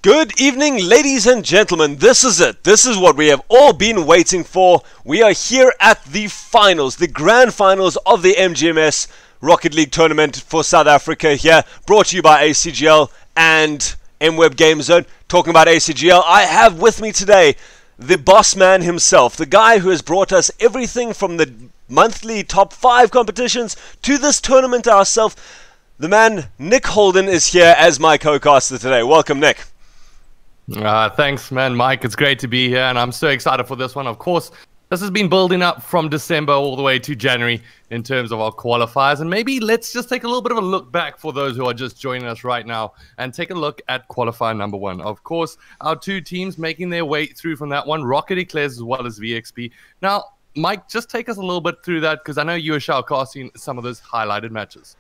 Good evening, ladies and gentlemen. This is it. This is what we have all been waiting for. We are here at the finals, the grand finals of the MGMS Rocket League tournament for South Africa here, brought to you by ACGL and MWEB GameZone. Talking about ACGL, I have with me today the boss man himself, the guy who has brought us everything from the monthly top 5 competitions to this tournament ourselves. The man, Nick Holden, is here as my co-caster today. Welcome, Nick. Thanks, man, Mike. It's great to be here, and I'm so excited for this one. Of course, this has been building up from December all the way to January in terms of our qualifiers, and maybe let's just take a little bit of a look back for those who are just joining us right now and take a look at qualifier number 1. Of course, our two teams making their way through from that one, Rocket Eclairs as well as VXP. Now, Mike, just take us a little bit through that, because I know you were shoutcasting some of those highlighted matches.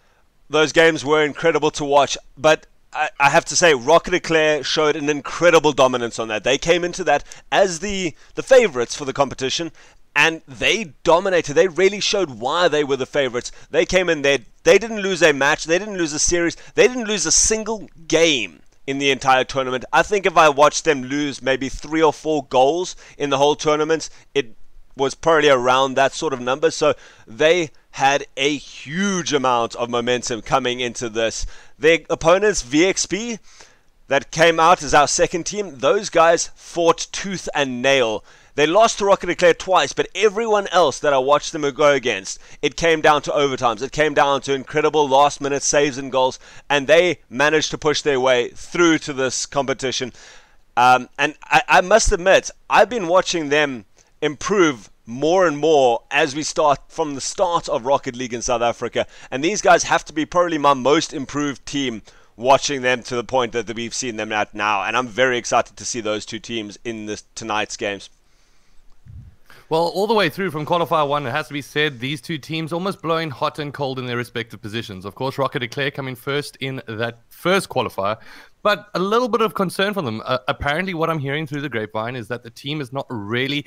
Those games were incredible to watch, but I have to say, Rocket Eclair showed an incredible dominance on that. They came into that as the favorites for the competition, and they dominated. They really showed why they were the favorites. They came in there. They didn't lose a match. They didn't lose a series. They didn't lose a single game in the entire tournament. I think if I watched them lose maybe 3 or 4 goals in the whole tournament, it was probably around that sort of number. So they had a huge amount of momentum coming into this. Their opponents, VXP, that came out as our second team, those guys fought tooth and nail. They lost to Rocket Eclair twice, but everyone else that I watched them go against, it came down to overtimes. It came down to incredible last-minute saves and goals, and they managed to push their way through to this competition. And I must admit, I've been watching them improve more and more as we start from the start of Rocket League in South Africa, and these guys have to be probably my most improved team, watching them to the point that we've seen them at now, and I'm very excited to see those two teams in tonight's games. Well, all the way through from qualifier 1, it has to be said, these two teams almost blowing hot and cold in their respective positions. Of course, Rocket Eclair coming first in that first qualifier, but a little bit of concern for them. Apparently, what I'm hearing through the grapevine is that the team is not really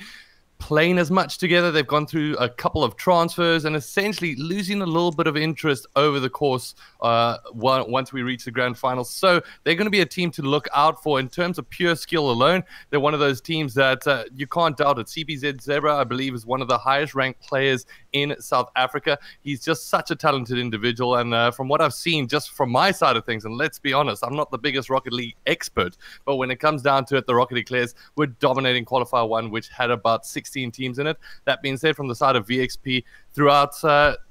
playing as much together. They've gone through a couple of transfers and essentially losing a little bit of interest over the course once we reach the grand finals. So they're going to be a team to look out for in terms of pure skill alone. They're one of those teams that you can't doubt it. CPZ Zebra, I believe, is one of the highest ranked players in South Africa. He's just such a talented individual, and from what I've seen just from my side of things, and let's be honest, I'm not the biggest Rocket League expert, but when it comes down to it, the Rocket Eclairs were dominating qualifier 1, which had about 16 teams in it. That being said, from the side of VXP throughout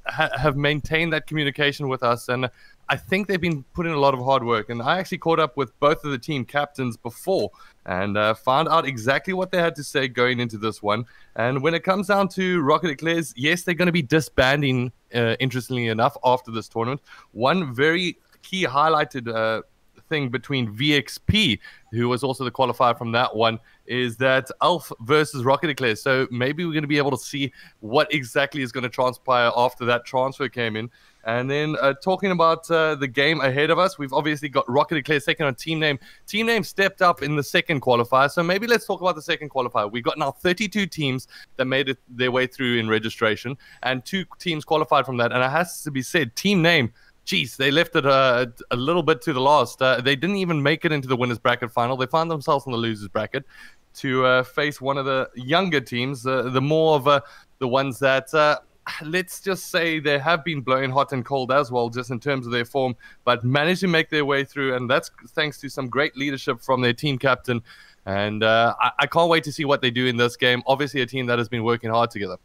have maintained that communication with us, and I think they've been putting a lot of hard work. And I actually caught up with both of the team captains before and found out exactly what they had to say going into this one. And when it comes down to Rocket Eclairs, yes, they're going to be disbanding, interestingly enough, after this tournament. One very key highlighted thing between VXP, who was also the qualifier from that one, is that Alf versus Rocket Eclair. So maybe we're going to be able to see what exactly is going to transpire after that transfer came in. And then talking about the game ahead of us, we've obviously got Rocket Eclair second on Team Name. Team Name stepped up in the second qualifier, so maybe let's talk about the second qualifier. We've got now 32 teams that made their way through in registration, and 2 teams qualified from that. And it has to be said, Team Name, geez, they left it a little bit to the last. They didn't even make it into the winner's bracket final. They found themselves in the loser's bracket to face one of the younger teams, the more of the ones that, let's just say, they have been blowing hot and cold as well, just in terms of their form, but managed to make their way through, and that's thanks to some great leadership from their team captain. And I can't wait to see what they do in this game. Obviously, a team that has been working hard together.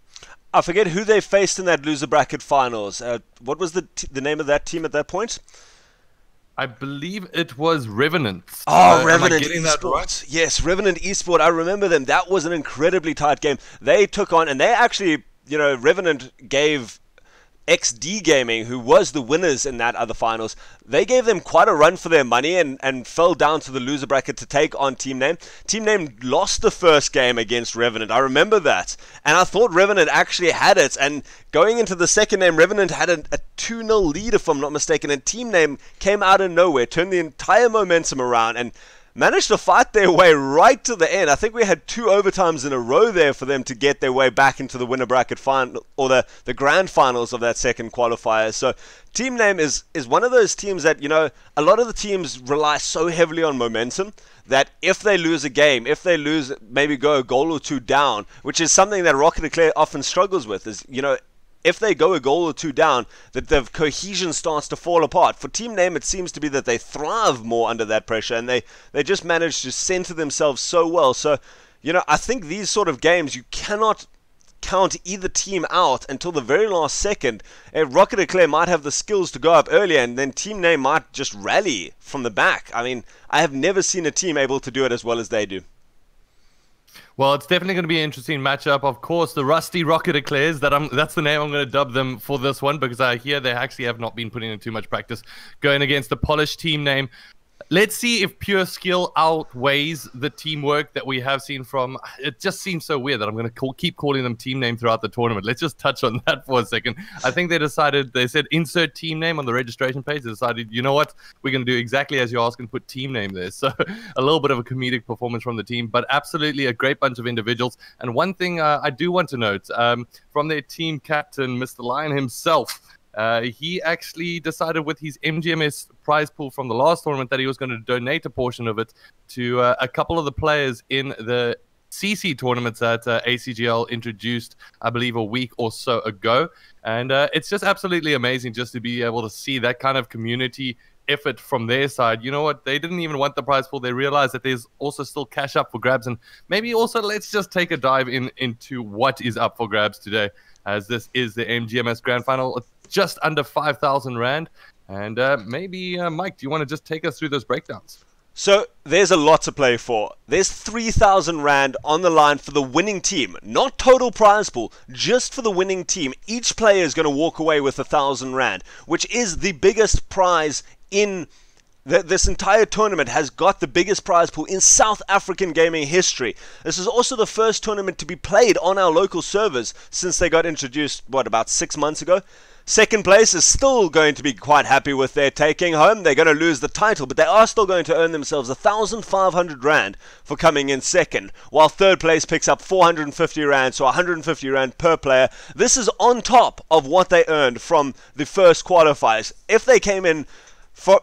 I forget who they faced in that loser bracket finals. What was the name of that team at that point? I believe it was Revenant. Oh, Revenant Esport. Right? Yes, Revenant Esport. I remember them. That was an incredibly tight game. They took on, and they actually, Revenant gave XD Gaming, who was the winners in that other finals, they gave them quite a run for their money and fell down to the loser bracket to take on Team Name. Team Name lost the first game against Revenant. I remember that. And I thought Revenant actually had it. And going into the second game, Revenant had a 2-0 lead, if I'm not mistaken. And Team Name came out of nowhere, turned the entire momentum around, and managed to fight their way right to the end. I think we had 2 overtimes in a row there for them to get their way back into the winner bracket final, or the grand finals of that second qualifier. So Team Name is one of those teams that, you know, a lot of the teams rely so heavily on momentum that if they lose a game, if they lose, maybe go a goal or 2 down, which is something that Rocket Eclair often struggles with, is, you know, if they go a goal or 2 down, that the cohesion starts to fall apart. For Team Name, it seems to be that they thrive more under that pressure, and they just manage to center themselves so well. So, you know, I think these sort of games, you cannot count either team out until the very last second. Rocket Eclair might have the skills to go up earlier, and then Team Name might just rally from the back. I mean, I have never seen a team able to do it as well as they do. Well, it's definitely going to be an interesting matchup. Of course, the Rusty Rocket Eclairs, that's the name I'm going to dub them for this one, because I hear they actually have not been putting in too much practice going against the polished Team Name. Let's see if pure skill outweighs the teamwork that we have seen from... It just seems so weird that I'm going to keep calling them Team Name throughout the tournament. Let's just touch on that for a second. I think they said insert team name on the registration page. They decided, you know what, we're going to do exactly as you ask and put team name there. So a little bit of a comedic performance from the team, but absolutely a great bunch of individuals. And one thing I do want to note, from their team captain, Mr. Lion himself, he actually decided with his MGMS prize pool from the last tournament that he was going to donate a portion of it to a couple of the players in the CC tournaments that ACGL introduced, I believe, a week or so ago. And it's just absolutely amazing just to be able to see that kind of community effort from their side. You know what? They didn't even want the prize pool. They realized that there's also still cash up for grabs. And maybe also let's just take a dive into what is up for grabs today, as this is the MGMS Grand Final. Just under 5,000 Rand. And maybe, Mike, do you want to just take us through those breakdowns? So there's a lot to play for. There's 3,000 Rand on the line for the winning team. Not total prize pool, just for the winning team. Each player is going to walk away with 1,000 Rand, which is the biggest prize in... This entire tournament has got the biggest prize pool in South African gaming history. This is also the first tournament to be played on our local servers since they got introduced, what, about 6 months ago? Second place is still going to be quite happy with their taking home. They're going to lose the title, but they are still going to earn themselves 1,500 Rand for coming in second, while third place picks up 450 Rand, so 150 Rand per player. This is on top of what they earned from the first qualifiers. If they came in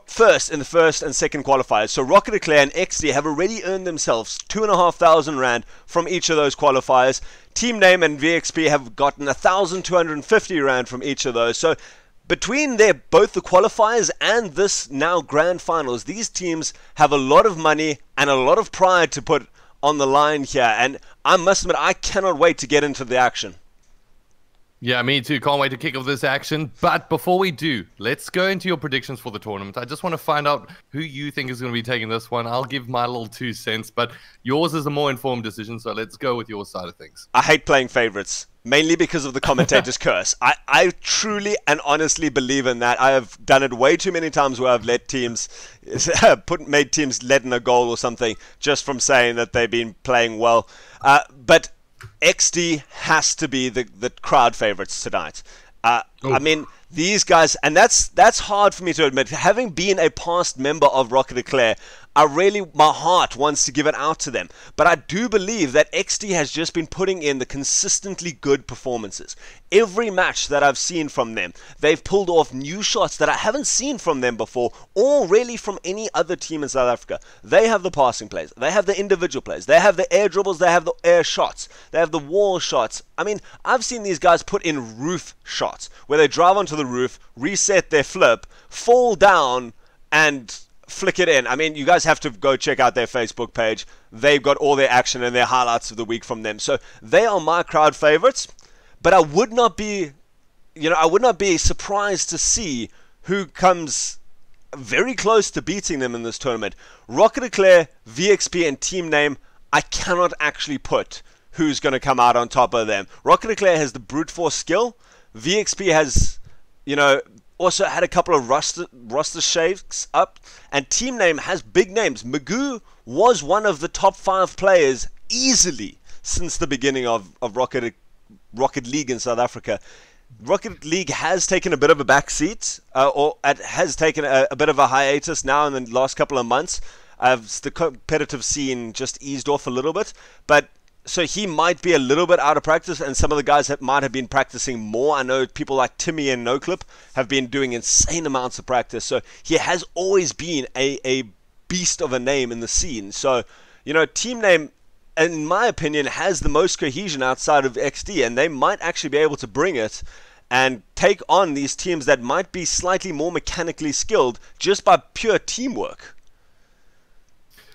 first in the first and second qualifiers. So Rocket Eclair and XD have already earned themselves 2,500 Rand from each of those qualifiers. Team Name and VXP have gotten 1,250 Rand from each of those. So between both the qualifiers and this now grand finals, these teams have a lot of money and a lot of pride to put on the line here. And I must admit, I cannot wait to get into the action. Yeah, me too. Can't wait to kick off this action. But before we do, let's go into your predictions for the tournament. I just want to find out who you think is going to be taking this one. I'll give my little 2 cents, but yours is a more informed decision, so let's go with your side of things. I hate playing favorites, mainly because of the commentator's curse. I truly and honestly believe in that. I have done it way too many times where I've let teams, made teams let in a goal or something just from saying that they've been playing well. But XD has to be the crowd favorites tonight. I mean, these guys, and that's hard for me to admit. Having been a past member of Rocket Eclair, my heart wants to give it out to them. But I do believe that XD has just been putting in the consistently good performances. Every match that I've seen from them, they've pulled off new shots that I haven't seen from them before, or really from any other team in South Africa. They have the passing plays, they have the individual plays, they have the air dribbles, they have the air shots, they have the wall shots. I mean, I've seen these guys put in roof shots, where they drive onto the roof, reset their flip, fall down, and flick it in. I mean, you guys have to go check out their Facebook page. They've got all their action and their highlights of the week from them. So they are my crowd favorites, but I would not be surprised to see who comes very close to beating them in this tournament. Rocket Eclair, VXP, and Team Name, I cannot actually put who's going to come out on top of them. Rocket Eclair has the brute force skill. VXP has, also had a couple of roster shakes up, and Team Name has big names. Magoo was one of the top 5 players easily since the beginning of Rocket League in South Africa. Rocket League has taken a bit of a back seat, or it has taken a bit of a hiatus now in the last couple of months. The competitive scene just eased off a little bit, but so he might be a little bit out of practice, and some of the guys that might have been practicing more. I know people like Timmy and NoClip have been doing insane amounts of practice, so he has always been a beast of a name in the scene. So, Team Name, in my opinion, has the most cohesion outside of XD, and they might actually be able to bring it and take on these teams that might be slightly more mechanically skilled just by pure teamwork.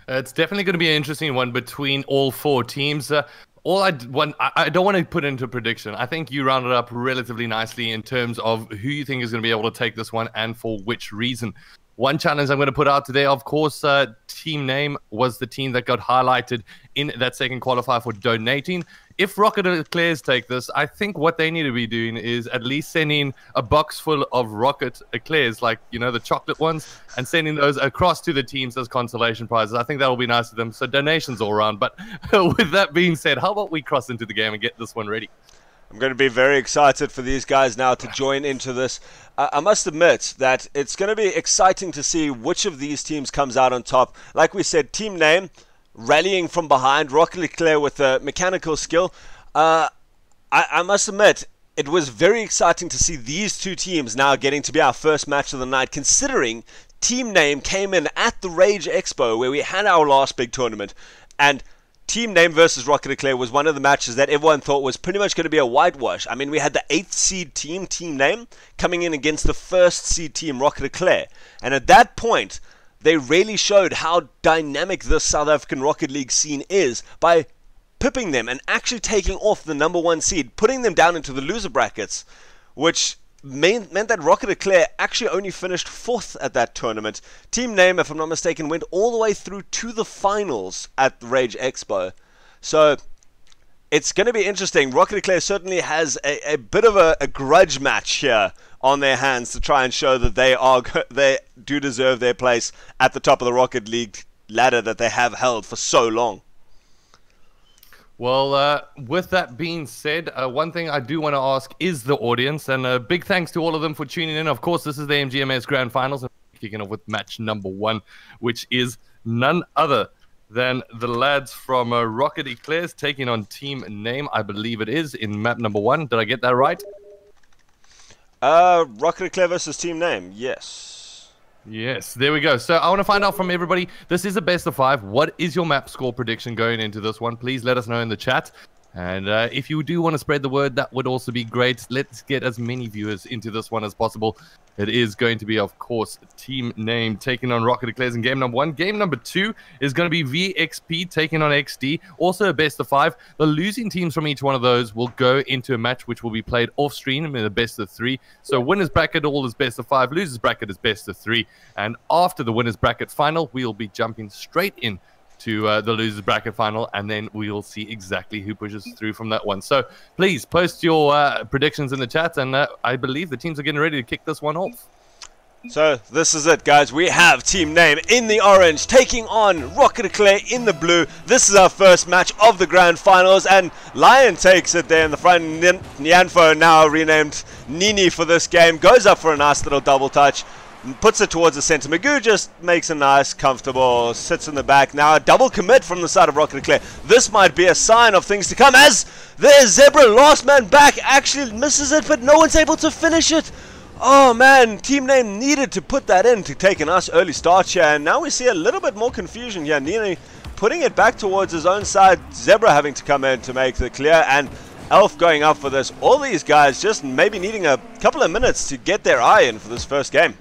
It's definitely going to be an interesting one between all four teams. I don't want to put into a prediction. I think you rounded up relatively nicely in terms of who you think is going to be able to take this one and for which reason. One challenge I'm going to put out today, of course, Team Name was the team that got highlighted in that second qualifier for donating. If Rocket Eclairs take this, I think what they need to be doing is at least sending a box full of Rocket Eclairs, like, the chocolate ones, and sending those across to the teams as consolation prizes. I think that will be nice to them. So donations all around. But with that being said, how about we cross into the game and get this one ready? I'm going to be very excited for these guys now to join into this. I must admit that it's going to be exciting to see which of these teams comes out on top. Like we said, Team Name rallying from behind, Rocket Eclair with a mechanical skill. I must admit, it was very exciting to see these two teams now getting to be our first match of the night, considering Team Name came in at the Rage Expo where we had our last big tournament, and Team Name versus Rocket Eclair was one of the matches that everyone thought was pretty much going to be a whitewash. I mean, we had the 8th seed team, Team Name, coming in against the 1st seed team, Rocket Eclair. And at that point, they really showed how dynamic this South African Rocket League scene is by pipping them and actually taking off the number 1 seed, putting them down into the loser brackets, which meant that Rocket Eclair actually only finished 4th at that tournament. Team Name, if I'm not mistaken, went all the way through to the finals at the Rage Expo. So it's going to be interesting. Rocket Eclair certainly has a bit of a grudge match here on their hands to try and show that they do deserve their place at the top of the Rocket League ladder that they have held for so long. Well, with that being said, one thing I do want to ask is the audience, and big thanks to all of them for tuning in. Of course, this is the MGMS Grand Finals, and kicking off with match number 1, which is none other than the lads from Rocket Eclairs taking on Team Name, I believe it is, in map number 1. Did I get that right? Rocket Eclair versus Team Name, yes. Yes, there we go. So I want to find out from everybody, this is a best of 5. What is your map score prediction going into this one? Please let us know in the chat. And if you do want to spread the word, that would also be great. Let's get as many viewers into this one as possible. It is going to be, of course, Team Name taking on Rocket Eclairs in game number 1. Game number 2 is going to be VXP taking on XD. Also a best of 5. The losing teams from each one of those will go into a match which will be played off stream in a best of 3. So winners bracket all is best of 5. Losers bracket is best of 3. And after the winners bracket final, we'll be jumping straight in to the losers bracket final, and then we'll see exactly who pushes through from that one. So please post your predictions in the chat, and I believe the teams are getting ready to kick this one off. So this is it, guys. We have Team Name in the orange taking on Rocket Eclair in the blue. This is our first match of the grand finals, and Lion takes it there in the front. Nyanfo, now renamed Nini for this game, goes up for a nice little double touch. Puts it towards the center. Magoo just makes a nice, comfortable, sits in the back. Now a double commit from the side of Rocket Eclair. This might be a sign of things to come, as there's Zebra, last man back, actually misses it, but no one's able to finish it. Oh man, Team Name needed to put that in to take a nice early start here, and now we see a little bit more confusion here. Nini putting it back towards his own side. Zebra having to come in to make the clear, and Elf going up for this. All these guys just maybe needing a couple of minutes to get their eye in for this first game.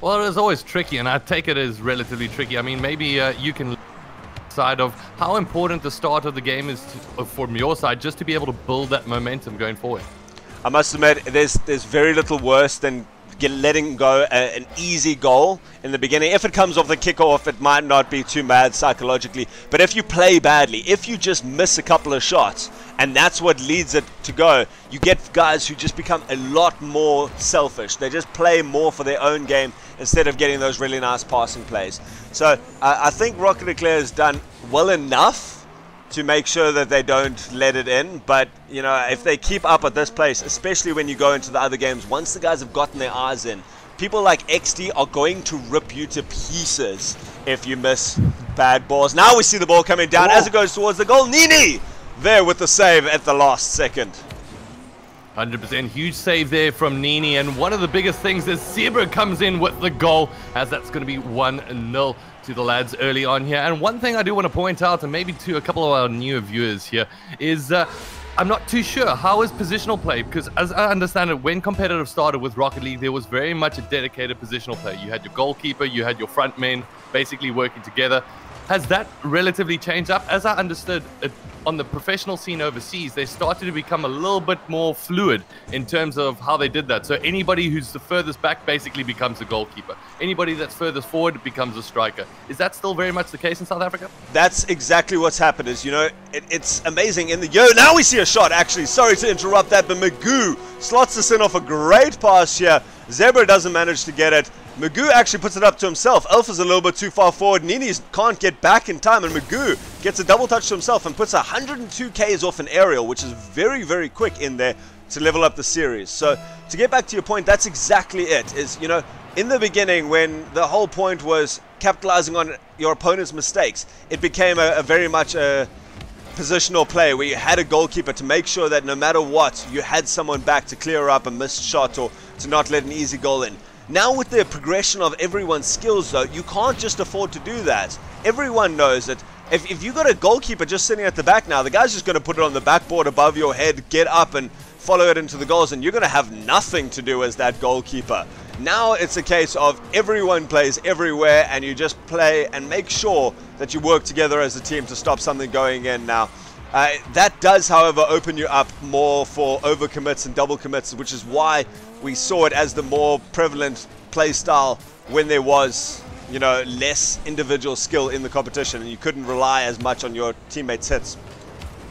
Well, it is always tricky, and I take it as relatively tricky. I mean, maybe you can side of how important the start of the game is from your side, just to be able to build that momentum going forward. I must admit, there's very little worse than letting go an easy goal in the beginning. If it comes off the kickoff, it might not be too bad psychologically. But if you play badly, if you just miss a couple of shots, and that's what leads it to go, you get guys who just become a lot more selfish. They just play more for their own game instead of getting those really nice passing plays. So I think Rocket Eclair has done well enough to make sure that they don't let it in. But, you know, if they keep up at this pace, especially when you go into the other games, once the guys have gotten their eyes in, people like XD are going to rip you to pieces if you miss bad balls. Now we see the ball coming down as it goes towards the goal. Nini there with the save at the last second. 100% huge save there from Nini, and one of the biggest things is Zebra comes in with the goal, as that's going to be 1-0 to the lads early on here. And one thing I do want to point out, and maybe to a couple of our newer viewers here, is I'm not too sure how is positional play, because as I understand it, when competitive started with Rocket League, there was very much a dedicated positional play. You had your goalkeeper, you had your front men basically working together. Has that relatively changed up? As I understood it, on the professional scene overseas, they started to become a little bit more fluid in terms of how they did that. So anybody who's the furthest back basically becomes a goalkeeper. Anybody that's furthest forward becomes a striker. Is that still very much the case in South Africa? That's exactly what's happened. Is, you know, it's amazing. Now we see a shot, actually. Sorry to interrupt that, but Magoo slots this in off a great pass here. Zebra doesn't manage to get it. Magoo actually puts it up to himself. Alpha's a little bit too far forward. Nini can't get back in time, and Magoo gets a double touch to himself and puts 102 Ks off an aerial, which is very, very quick in there to level up the series. So to get back to your point, that's exactly it. Is, you know, in the beginning, when the whole point was capitalizing on your opponent's mistakes, it became a very much a positional play where you had a goalkeeper to make sure that no matter what, you had someone back to clear up a missed shot or to not let an easy goal in. Now with the progression of everyone's skills, though, you can't just afford to do that. Everyone knows that if you got a goalkeeper just sitting at the back now, the guy's just going to put it on the backboard above your head, get up and follow it into the goals, and you're going to have nothing to do as that goalkeeper. Now it's a case of everyone plays everywhere, and you just play and make sure that you work together as a team to stop something going in now. That does, however, open you up more for overcommits and double commits, which is why we saw it as the more prevalent play style when there was, you know, less individual skill in the competition and you couldn't rely as much on your teammates' hits.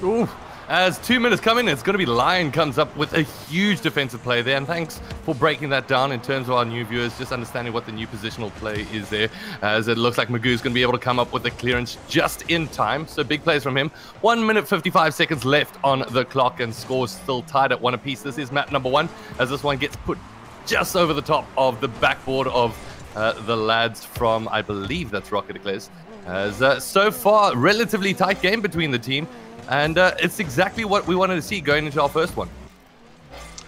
Ooh. As 2 minutes come in, it's going to be Lion comes up with a huge defensive play there. And thanks for breaking that down in terms of our new viewers, just understanding what the new positional play is there. As it looks like Magoo's going to be able to come up with the clearance just in time. So big plays from him. 1 minute 55 seconds left on the clock and scores still tied at 1 apiece. This is map number 1 as this one gets put just over the top of the backboard of the lads from, I believe that's Rocket League. As so far, relatively tight game between the team. And it's exactly what we wanted to see going into our first one.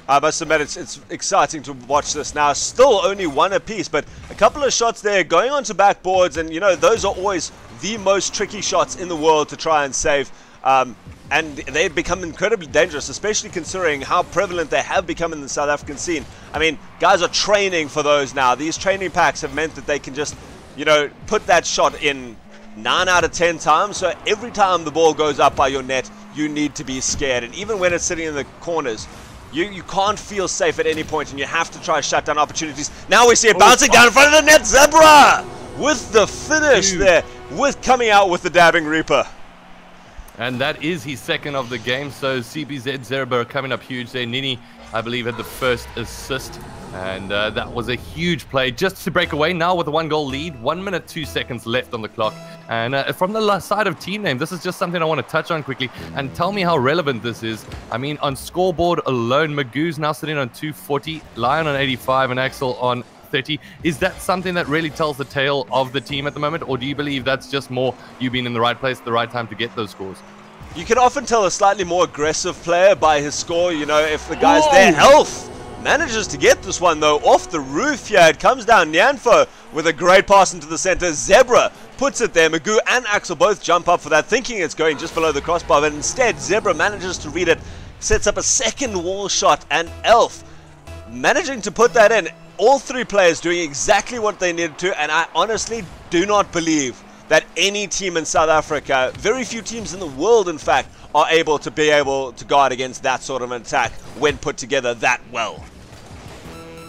I must admit, it's exciting to watch this now. Still only 1 apiece, but a couple of shots there going onto backboards, and you know, those are always the most tricky shots in the world to try and save. And they've become incredibly dangerous, especially considering how prevalent they have become in the South African scene. I mean, guys are training for those now. These training packs have meant that they can just, you know, put that shot in 9 out of 10 times. So every time the ball goes up by your net, you need to be scared. And even when it's sitting in the corners, you can't feel safe at any point, and you have to try and shut down opportunities. Now we see it bouncing down in front of the net. Zebra with the finish there, with coming out with the dabbing Reaper. And that is his second of the game. So CBZ Zebra coming up huge there. Nini, I believe, had the first assist. And that was a huge play just to break away now with a 1-goal lead. 1 minute 2 seconds left on the clock. And from the side of team name, this is just something I want to touch on quickly and tell me how relevant this is. I mean, on scoreboard alone, Magoo's now sitting on 240, Lion on 85, and Axel on 30. Is that something that really tells the tale of the team at the moment, or do you believe that's just more you being in the right place at the right time to get those scores? You can often tell a slightly more aggressive player by his score. You know, if the guy's there, health manages to get this one though off the roof here. It comes down. Nyanfo with a great pass into the center. Zebra puts it there. Magoo and Axel both jump up for that, thinking it's going just below the crossbar, but instead Zebra manages to read it, sets up a second wall shot, and Elf managing to put that in. All three players doing exactly what they needed to, and I honestly do not believe that any team in South Africa, very few teams in the world in fact, are able to guard against that sort of an attack when put together that well.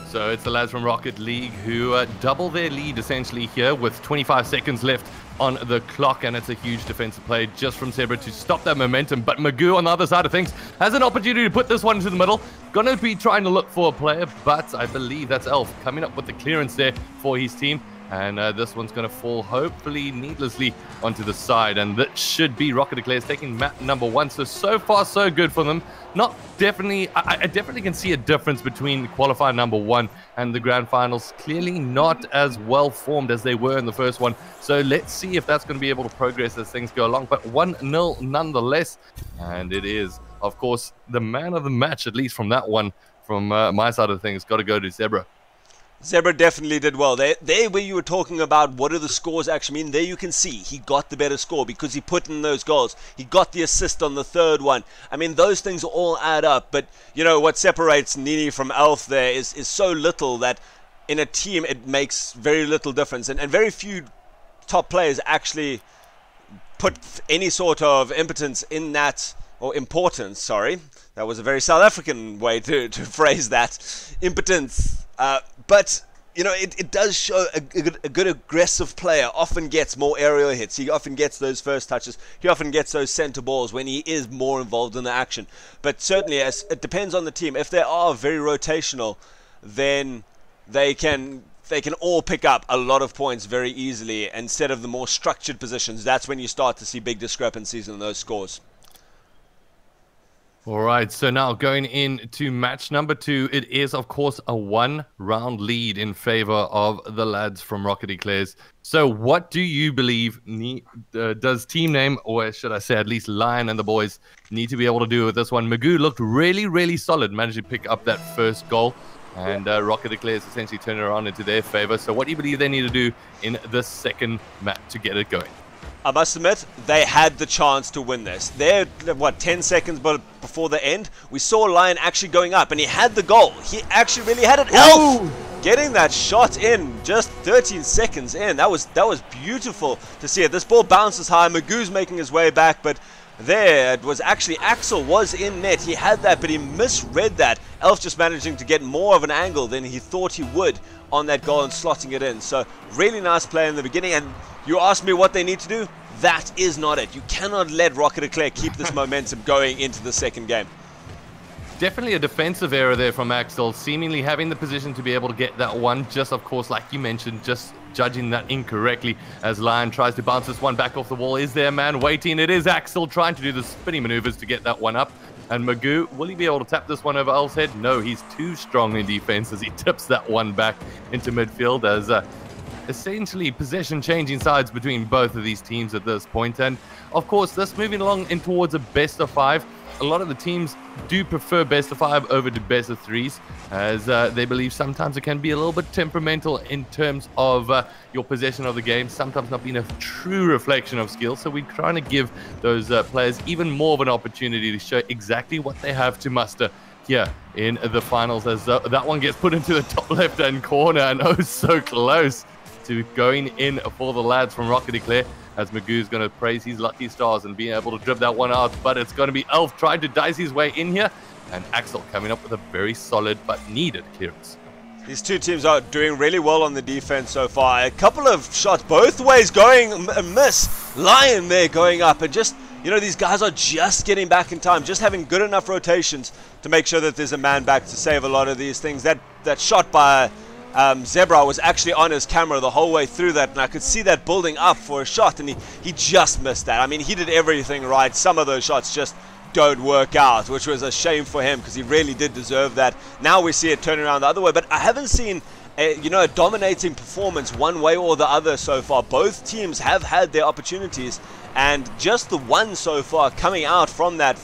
So it's the lads from Rocket League who double their lead essentially here with 25 seconds left on the clock, and it's a huge defensive play just from Zebra to stop that momentum. But Magoo on the other side of things has an opportunity to put this one into the middle. Gonna be trying to look for a player, but I believe that's Elf coming up with the clearance there for his team. And this one's going to fall, hopefully needlessly, onto the side. And that should be Rocket Eclairs taking map number 1. So far, so good for them. Not definitely, I definitely can see a difference between qualifier number 1 and the grand finals. Clearly not as well formed as they were in the first one. So let's see if that's going to be able to progress as things go along. But 1-0 nonetheless. And it is, of course, the man of the match, at least from that one, from my side of things, got to go to Zebra. Zebra definitely did well. There where you were talking about what do the scores actually mean, there you can see he got the better score because he put in those goals. He got the assist on the third one. I mean, those things all add up. But, you know, what separates Nini from Elf there is so little that in a team it makes very little difference. And very few top players actually put any sort of impotence in that, or importance, sorry. That was a very South African way to phrase that. Impotence. But, you know, it does show a good aggressive player often gets more aerial hits. He often gets those first touches. He often gets those center balls when he is more involved in the action. But certainly, it depends on the team. If they are very rotational, then they can all pick up a lot of points very easily instead of the more structured positions. That's when you start to see big discrepancies in those scores. All right, so now going into match number 2, it is, of course, a 1-round lead in favor of the lads from Rocket Eclairs. So what do you believe does team name, or should I say at least Lion and the boys, need to be able to do with this one? Magoo looked really, really solid, managed to pick up that first goal, and Rocket Eclairs essentially turned it around into their favor. So what do you believe they need to do in the second match to get it going? I must admit, they had the chance to win this. They're, 10 seconds before the end, we saw Lion actually going up, and he had the goal. He actually really had it. Elf getting that shot in just 13 seconds in. That was beautiful to see it. This ball bounces high. Magoo's making his way back, but there it was actually Axel was in net. He had that, but he misread that. Elf just managing to get more of an angle than he thought he would on that goal and slotting it in. So really nice play in the beginning. And you asked me what they need to do? That is not it. You cannot let Rocket Eclair keep this momentum going into the second game. Definitely a defensive error there from Axel, seemingly having the position to be able to get that one. Just, of course, like you mentioned, just judging that incorrectly as Lion tries to bounce this one back off the wall. Is there a man waiting? It is Axel trying to do the spinning maneuvers to get that one up. And Magoo, will he be able to tap this one over Elf's head? No, he's too strong in defense as he tips that one back into midfield as essentially possession changing sides between both of these teams at this point. And of course, this moving along in towards a best of 5. A lot of the teams do prefer best of 5 over to best of 3s, as they believe sometimes it can be a little bit temperamental in terms of your possession of the game, sometimes not being a true reflection of skill. So we're trying to give those players even more of an opportunity to show exactly what they have to muster here in the finals, as that one gets put into the top left-hand corner, and oh, so close to going in for the lads from Rocket Eclair, as Magoo's going to praise his lucky stars and being able to drib that one out. But it's going to be Elf trying to dice his way in here, and Axel coming up with a very solid but needed clearance. These two teams are doing really well on the defense so far. A couple of shots both ways going a miss. Lion there going up, and just, you know, these guys are just getting back in time, just having good enough rotations to make sure that there's a man back to save a lot of these things. That shot by Zebra was actually on his camera the whole way through that, and I could see that building up for a shot, and he just missed that. I mean, he did everything right. Some of those shots just don't work out, which was a shame for him because he really did deserve that. Now we see it turn around the other way, but I haven't seen a dominating performance one way or the other so far. Both teams have had their opportunities, and just the one so far coming out from that,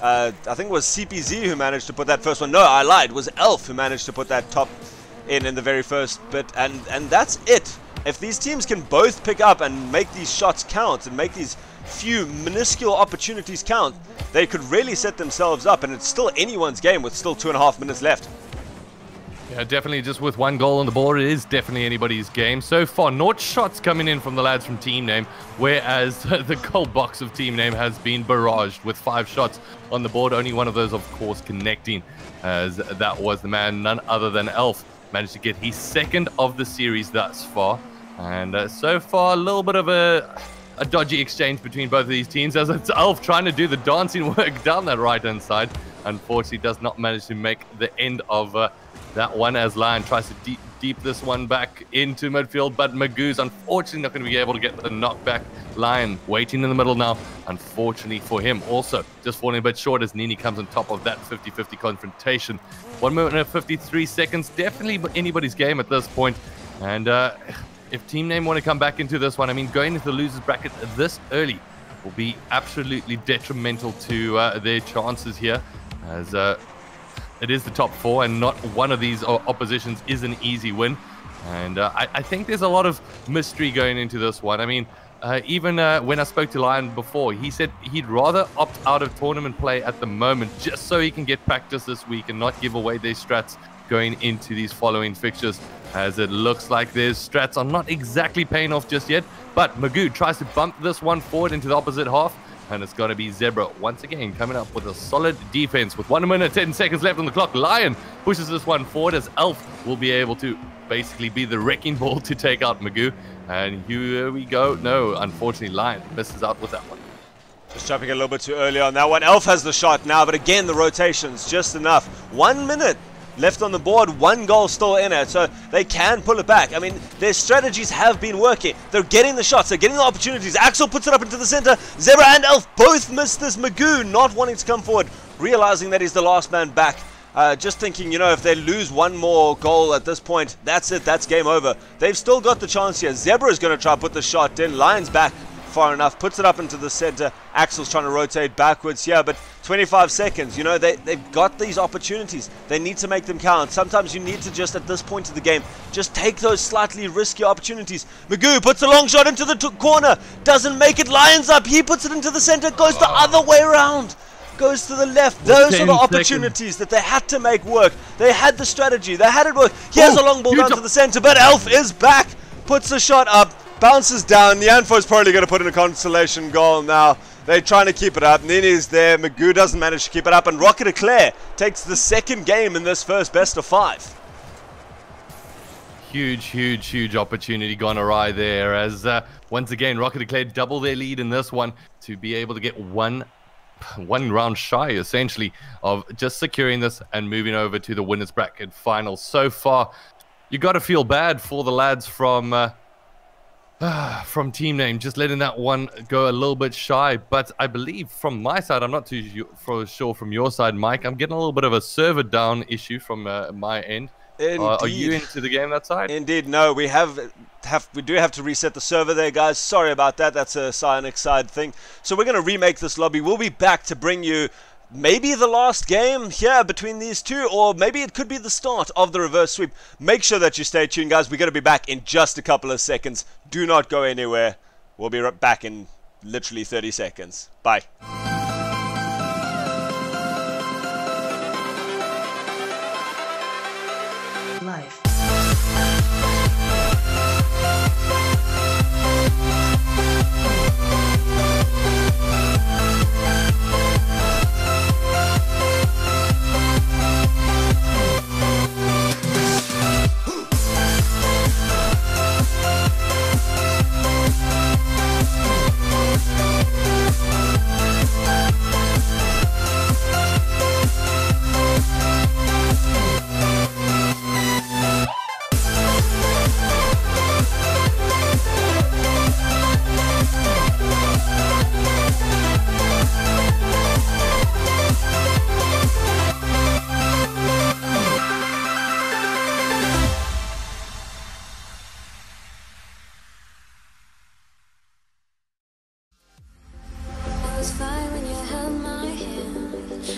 I think it was CPZ who managed to put that first one. No, I lied. It was Elf who managed to put that top in the very first bit, and that's it. If these teams can both pick up and make these shots count and make these few minuscule opportunities count, they could really set themselves up, and it's still anyone's game with still 2.5 minutes left. Yeah, definitely just with one goal on the board, it is definitely anybody's game. So far, 0 shots coming in from the lads from Team Name, whereas the goal box of Team Name has been barraged with 5 shots on the board. Only one of those, of course, connecting, as that was the man, none other than Elf. Managed to get his second of the series thus far. And so far, a little bit of a dodgy exchange between both of these teams, as it's Elf trying to do the dancing work down that right-hand side. Unfortunately, does not manage to make the end of that one, as Lion tries to deep this one back into midfield, but Magoo's unfortunately not going to be able to get the knockback. Lion waiting in the middle now, unfortunately for him. Also, just falling a bit short as Nini comes on top of that 50-50 confrontation. 1 minute and 53 seconds, definitely anybody's game at this point. And if Team Name want to come back into this one, I mean, going into the losers bracket this early will be absolutely detrimental to their chances here, as it is the top 4 and not one of these oppositions is an easy win. And I think there's a lot of mystery going into this one. I mean, even when I spoke to Lion before, he said he'd rather opt out of tournament play at the moment just so he can get practice this week and not give away their strats going into these following fixtures, as it looks like their strats are not exactly paying off just yet. But Magoo tries to bump this one forward into the opposite half, and it's going to be Zebra once again coming up with a solid defense with 1 minute 10 seconds left on the clock. Lion pushes this one forward as Elf will be able to basically be the wrecking ball to take out Magoo. And here we go. No, unfortunately, Lion misses out with that one. Just jumping a little bit too early on that one. Elf has the shot now, but again, the rotation's just enough. 1 minute left on the board, 1 goal still in it, so they can pull it back. I mean, their strategies have been working. They're getting the shots, they're getting the opportunities. Axel puts it up into the center. Zebra and Elf both missed this. Magoo not wanting to come forward, realizing that he's the last man back. Just thinking, you know, if they lose one more goal at this point, that's it, that's game over. They've still got the chance here. Zebra is going to try to put the shot in. Lion's back far enough, puts it up into the center. Axel's trying to rotate backwards here, but 25 seconds, you know, they've got these opportunities. They need to make them count. Sometimes you need to just, at this point of the game, just take those slightly risky opportunities. Magoo puts a long shot into the corner, doesn't make it. Lions up, he puts it into the center, goes the other way around. Goes to the left. Those are the opportunities that they had to make work. They had the strategy. They had it work. Here's a long ball down to the center, but Elf is back. Puts a shot up. Bounces down. Nyanfo's probably going to put in a consolation goal now. They're trying to keep it up. Nini's there. Magoo doesn't manage to keep it up. And Rocket Eclair takes the second game in this first best of 5. Huge opportunity gone awry there, as once again, Rocket Eclair double their lead in this one to be able to get one round shy, essentially, of just securing this and moving over to the winners bracket final. So far, you got to feel bad for the lads from Team Name, just letting that one go a little bit shy. But I believe from my side, I'm not too sure from your side, Mike, I'm getting a little bit of a server down issue from my end. Are you into the game that side? Indeed, no. We do have to reset the server there, guys. Sorry about that. That's a Psionic side thing. So we're going to remake this lobby. We'll be back to bring you maybe the last game here between these two, or maybe it could be the start of the reverse sweep. Make sure that you stay tuned, guys. We're going to be back in just a couple of seconds. Do not go anywhere. We'll be right back in literally 30 seconds. Bye. Life.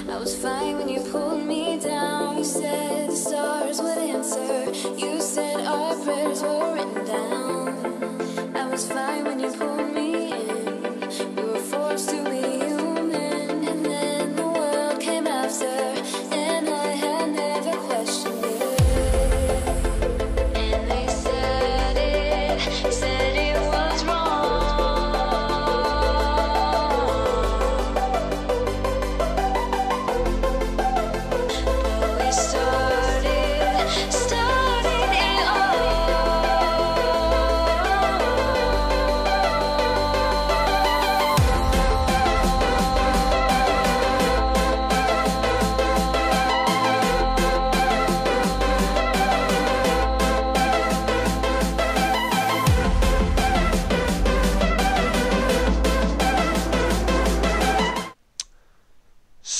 I was fine when you pulled me down. You said the stars would answer. You said our prayers were written down. I was fine when you pulled me in. We were forced to be human, and then the world came after, and I had never questioned it. And they said it was wrong. Started it all.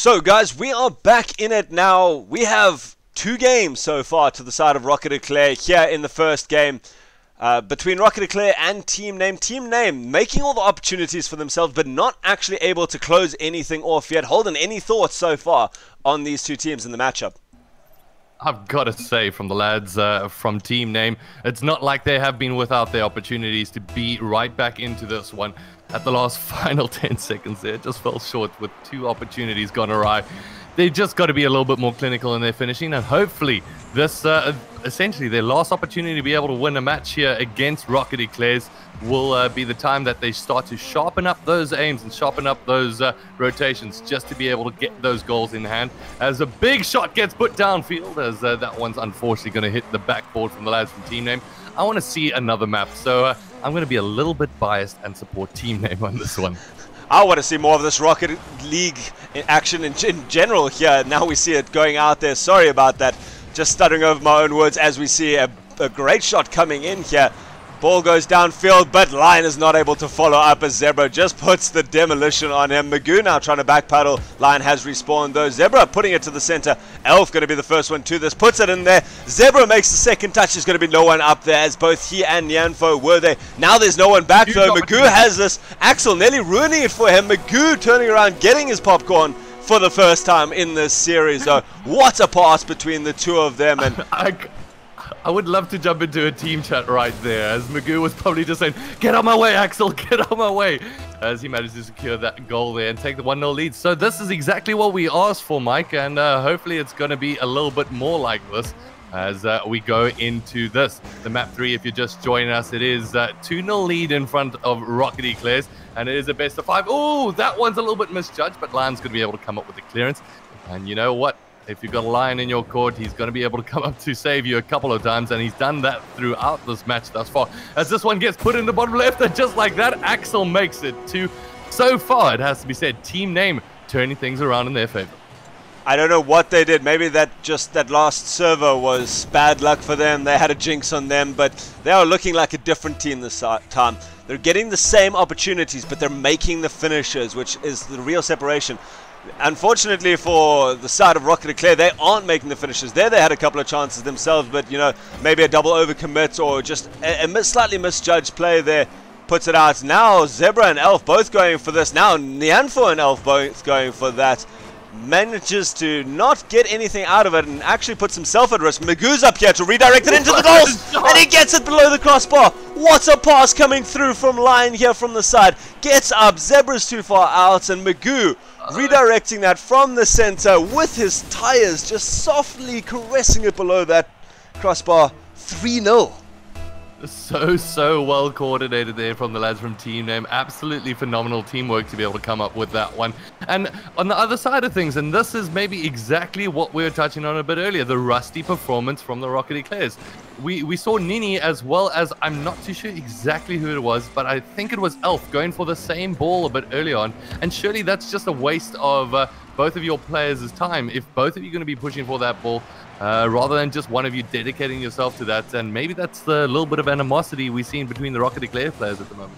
So guys, we are back in it now. We have 2 games so far to the side of Rocket Eclair here in the first game. Between Rocket Eclair and Team Name. Team Name making all the opportunities for themselves, but not actually able to close anything off yet. Holden, any thoughts so far on these 2 teams in the matchup? I've got to say, from the lads from Team Name, it's not like they have been without their opportunities to be right back into this one. At the last final 10 seconds there, it just fell short with 2 opportunities gone awry. They just got to be a little bit more clinical in their finishing, and hopefully this, essentially their last opportunity to be able to win a match here against Rocket Eclairs will be the time that they start to sharpen up those aims and sharpen up those rotations just to be able to get those goals in hand. As a big shot gets put downfield, as that one's unfortunately going to hit the backboard from the lads from Team Name. I want to see another map, so I'm going to be a little bit biased and support Team Name on this one. I want to see more of this Rocket League in action in general here. Now we see it going out there. Sorry about that. Just stuttering over my own words as we see a great shot coming in here. Ball goes downfield, but Lion is not able to follow up as Zebra just puts the demolition on him. Magoo now trying to backpedal. Lion has respawned though. Zebra putting it to the center. Elf going to be the first one to this. Puts it in there. Zebra makes the second touch. There's going to be no one up there as both he and Nyanfo were there. Now there's no one back though. Magoo has this. Axel nearly ruining it for him. Magoo turning around, getting his popcorn for the first time in this series though. What a pass between the 2 of them. And I would love to jump into a team chat right there, as Magoo was probably just saying, "Get out my way, Axel, get out my way," as he managed to secure that goal there and take the 1-0 lead. So this is exactly what we asked for, Mike, and hopefully it's going to be a little bit more like this as we go into this. The map 3, if you're just joining us, it is 2-0 lead in front of Rocket Eclairs, and it is a best of 5. Oh, that one's a little bit misjudged, but Lion's going to be able to come up with the clearance. And you know what? If you've got a Lion in your court, he's going to be able to come up to save you a couple of times, and he's done that throughout this match thus far. As this one gets put in the bottom left, and just like that, Axel makes it 2. So far, it has to be said, Team Name turning things around in their favor. I don't know what they did. Maybe that last server was bad luck for them. They had a jinx on them, but they are looking like a different team this time. They're getting the same opportunities, but they're making the finishes, which is the real separation. Unfortunately for the side of Rocket Eclair, they aren't making the finishes. There they had a couple of chances themselves, but you know, maybe a double overcommit or just a slightly misjudged play there puts it out. Now Zebra and Elf both going for this. Now Nyanfo and Elf both going for that. Manages to not get anything out of it and actually puts himself at risk. Magoo's up here to redirect it into the goals, and he gets it below the crossbar. What a pass coming through from Lion here from the side. Gets up, Zebra's too far out, and Magoo redirecting that from the center with his tires, just softly caressing it below that crossbar. 3-0. So well coordinated there from the lads from Team Name. Absolutely phenomenal teamwork to be able to come up with that one. And on the other side of things, and this is maybe exactly what we were touching on a bit earlier, the rusty performance from the Rocket Eclairs. We saw Nini, as well as, I'm not too sure exactly who it was, but I think it was Elf going for the same ball a bit early on. And surely that's just a waste of both of your players' time if both of you are going to be pushing for that ball. Rather than just one of you dedicating yourself to that. And maybe that's the little bit of animosity we've seen between the Rocket Eclair players at the moment.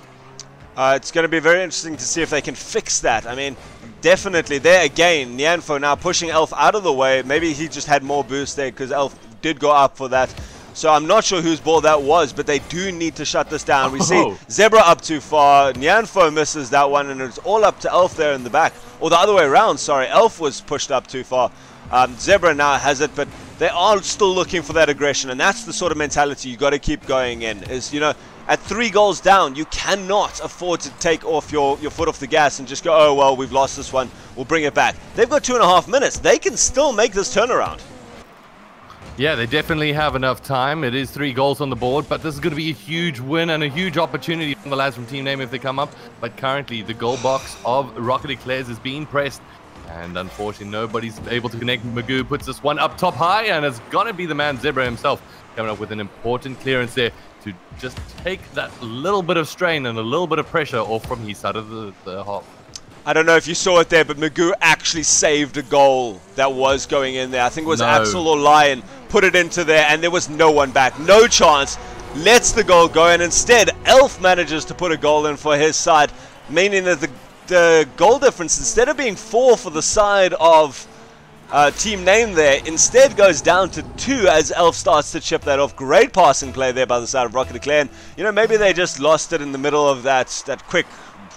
It's going to be very interesting to see if they can fix that. I mean, definitely there again, Nyanfo now pushing Elf out of the way. Maybe he just had more boost there because Elf did go up for that. So I'm not sure whose ball that was, but they do need to shut this down. We see Zebra up too far. Nyanfo misses that one, and it's all up to Elf there in the back. Or the other way around, sorry. Elf was pushed up too far. Zebra now has it, but they are still looking for that aggression, and that's the sort of mentality you got to keep going in. Is, you know, at 3 goals down, you cannot afford to take off your foot off the gas and just go, oh well, we've lost this one, we'll bring it back. They've got 2.5 minutes. They can still make this turnaround. Yeah, they definitely have enough time. It is 3 goals on the board, but this is going to be a huge win and a huge opportunity for the lads from Team Name if they come up. But currently, the goal box of Rocket Eclairs is being pressed. And unfortunately, nobody's able to connect. Magoo puts this one up top high, and it's going to be the man Zebra himself coming up with an important clearance there to just take that little bit of strain and a little bit of pressure off from his side of the half. I don't know if you saw it there, but Magoo actually saved a goal that was going in there. I think it was Axel or Lion put it into there, and there was no one back. No chance. Lets the goal go, and instead, Elf manages to put a goal in for his side, meaning that the goal difference, instead of being 4 for the side of team name there, instead goes down to 2 as Elf starts to chip that off. Great passing play there by the side of Rocket Eclair. And, you know, maybe they just lost it in the middle of that quick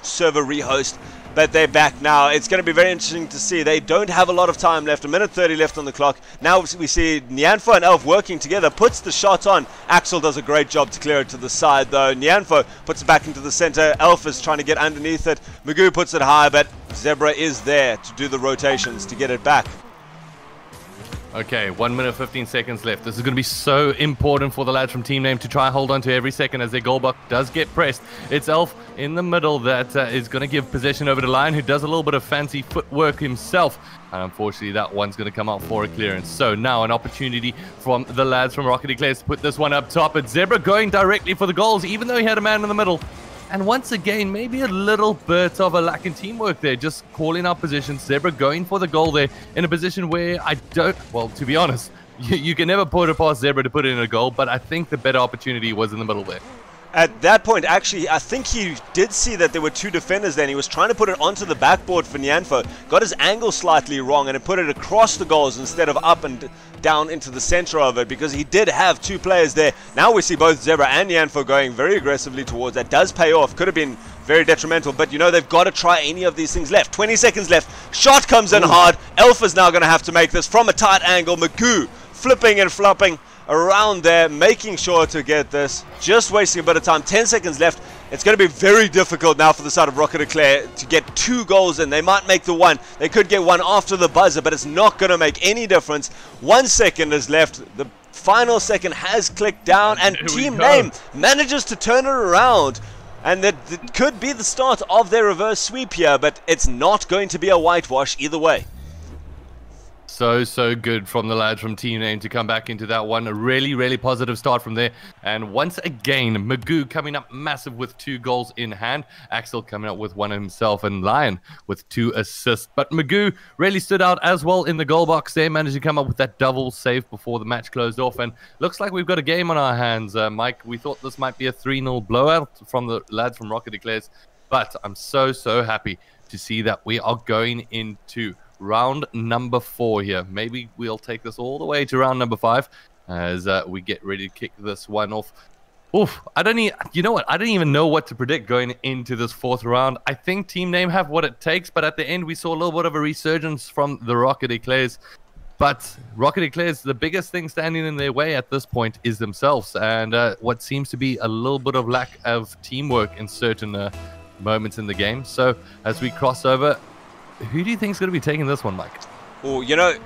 server rehost, but they're back now. It's going to be very interesting to see. They don't have a lot of time left, 1:30 left on the clock. Now we see Nyanfo and Elf working together, puts the shot on. Axel does a great job to clear it to the side though. Nyanfo puts it back into the center. Elf is trying to get underneath it. Magoo puts it high, but Zebra is there to do the rotations to get it back. Okay, 1 minute 15 seconds left. This is going to be so important for the lads from Team Name to try and hold on to every second as their goal box does get pressed. It's Elf in the middle that is going to give possession over to Lion, who does a little bit of fancy footwork himself. And unfortunately, that one's going to come out for a clearance. So now an opportunity from the lads from Rocket League to put this one up top. It's Zebra going directly for the goals, even though he had a man in the middle. And once again, maybe a little bit of a lack in teamwork there, just calling out positions. Zebra going for the goal there in a position where I don't, well, to be honest, you can never put it past Zebra to put it in a goal, but I think the better opportunity was in the middle there. At that point, actually, I think he did see that there were 2 defenders there, and he was trying to put it onto the backboard for Nyanfo. Got his angle slightly wrong, and it put it across the goals instead of up and down into the center of it, because he did have 2 players there. Now we see both Zebra and Nyanfo going very aggressively towards that. Does pay off. Could have been very detrimental, but you know they've got to try any of these things left. 20 seconds left. Shot comes in hard. Elf is now going to have to make this from a tight angle. Magoo flipping and flopping around there, making sure to get this, just wasting a bit of time. 10 seconds left. It's going to be very difficult now for the side of Rocket Eclair to get 2 goals in. They might make the 1. They could get 1 after the buzzer, but it's not going to make any difference. 1 second is left. The final second has clicked down, and Team Name manages to turn it around. And that could be the start of their reverse sweep here, but it's not going to be a whitewash either way. So good from the lads from Team Name to come back into that one. A really positive start from there. And once again, Magoo coming up massive with 2 goals in hand. Axel coming up with 1 himself, and Lion with 2 assists. But Magoo really stood out as well in the goal box there. Managed to come up with that double save before the match closed off. And looks like we've got a game on our hands, Mike. We thought this might be a 3-0 blowout from the lads from Rocket Eclairs. But I'm so happy to see that we are going into round number 4 here. Maybe we'll take this all the way to round number 5 as we get ready to kick this one off. Oof, you know what? I don't even know what to predict going into this 4th round. I think Team Name have what it takes, but at the end we saw a little bit of a resurgence from the Rocket Eclairs. But Rocket Eclairs, the biggest thing standing in their way at this point is themselves, and what seems to be a little bit of lack of teamwork in certain moments in the game. So as we cross over, who do you think is going to be taking this one, Mike? Oh, you know,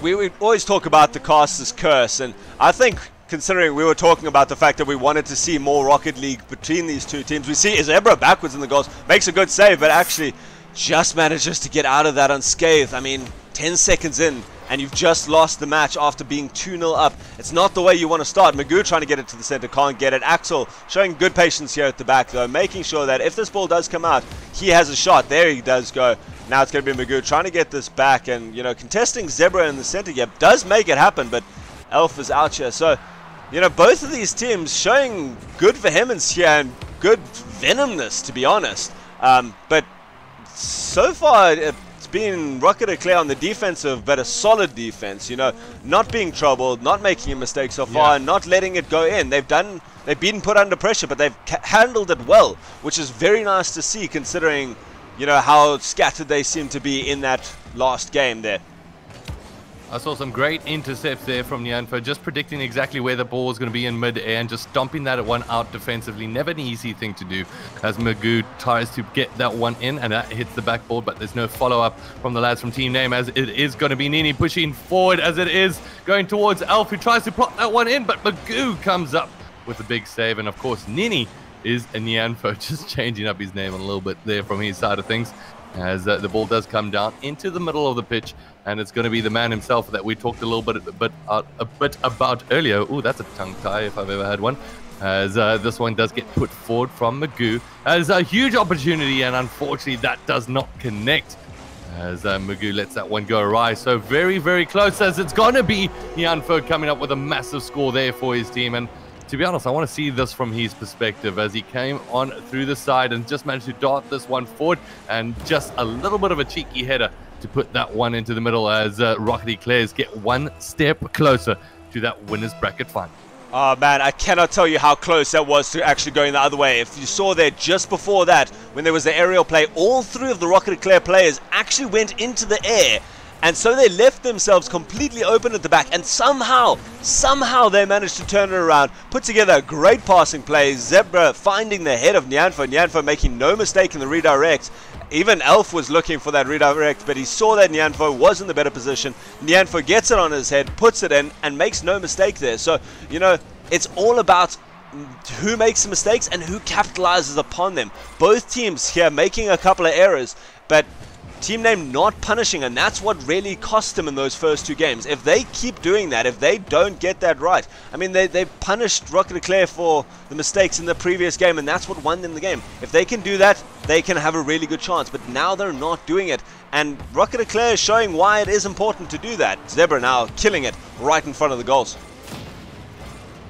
we always talk about the caster's curse, and I think, considering we were talking about the fact that we wanted to see more Rocket League between these 2 teams, we see Zebra backwards in the goals, makes a good save, but actually just manages to get out of that unscathed. I mean, 10 seconds in, and you've just lost the match after being 2-0 up. It's not the way you want to start. Magoo trying to get it to the center, can't get it. Axel showing good patience here at the back, though, making sure that if this ball does come out, he has a shot. There he does go. Now it's going to be Magoo trying to get this back, and, you know, contesting Zebra in the center here does make it happen, but Elf is out here. So, you know, both of these teams showing good vehemence here and good venomness, to be honest. But so far, it's been Rocket Eclair on the defensive, but a solid defense, you know, not being troubled, not making a mistake so far, and not letting it go in. They've been put under pressure, but they've handled it well, which is very nice to see, considering, you know, how scattered they seem to be in that last game there. I saw some great intercepts there from Nyanfo, just predicting exactly where the ball was going to be in mid-air and just stomping that one out defensively. Never an easy thing to do as Magoo tries to get that one in, and that hits the backboard, but there's no follow-up from the lads from Team Name, as it is going to be Nini pushing forward as it is going towards Elf, who tries to plot that one in, but Magoo comes up with a big save. And of course, Nini is a Nyanfo, just changing up his name a little bit there from his side of things, as the ball does come down into the middle of the pitch, and it's going to be the man himself that we talked a little bit about earlier. Oh, that's a tongue tie if I've ever had one. As this one does get put forward from Magoo, as a huge opportunity, and unfortunately that does not connect, as Magoo lets that one go awry. So very close, as it's going to be Nyanfo coming up with a massive score there for his team. And to be honest, I want to see this from his perspective as he came on through the side and just managed to dart this one forward, and just a little bit of a cheeky header to put that one into the middle as Rocket Eclairs get one step closer to that winner's bracket final. Oh man, I cannot tell you how close that was to actually going the other way. If you saw there just before that, when there was the aerial play, all three of the Rocket Eclair players actually went into the air. And so they left themselves completely open at the back, and somehow they managed to turn it around, put together a great passing play. Zebra finding the head of Nyanfo making no mistake in the redirect. Even Elf was looking for that redirect, but he saw that Nyanfo was in the better position. Nyanfo gets it on his head, puts it in, and makes no mistake there. So, you know, it's all about who makes the mistakes and who capitalizes upon them. Both teams here making a couple of errors, but Team Name not punishing, and that's what really cost them in those first two games. If they keep doing that, if they don't get that right, I mean, they punished Rocket Eclair for the mistakes in the previous game, and that's what won them the game. If they can do that, they can have a really good chance, but now they're not doing it, and Rocket Eclair is showing why it is important to do that. Zebra now killing it right in front of the goals.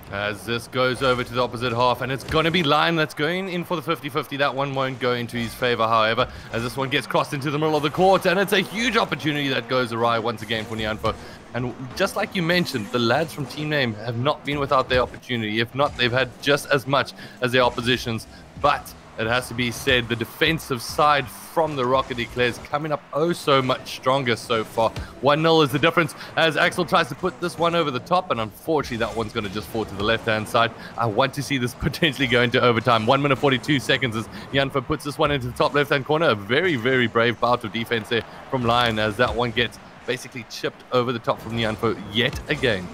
As this goes over to the opposite half, and it's going to be Lion that's going in for the 50-50. That one won't go into his favor, however, as this one gets crossed into the middle of the court, and it's a huge opportunity that goes awry once again for Nyanfo. And just like you mentioned, the lads from Team Name have not been without their opportunity. If not, they've had just as much as their oppositions. But it has to be said, the defensive side from the Rocket Eclairs coming up oh so much stronger so far. 1-0 is the difference as Axel tries to put this one over the top, and unfortunately that one's going to just fall to the left-hand side. I want to see this potentially go into overtime. 1 minute 42 seconds as Nyanfo puts this one into the top left-hand corner. A very, very brave bout of defense there from Lion as that one gets basically chipped over the top from Nyanfo yet again.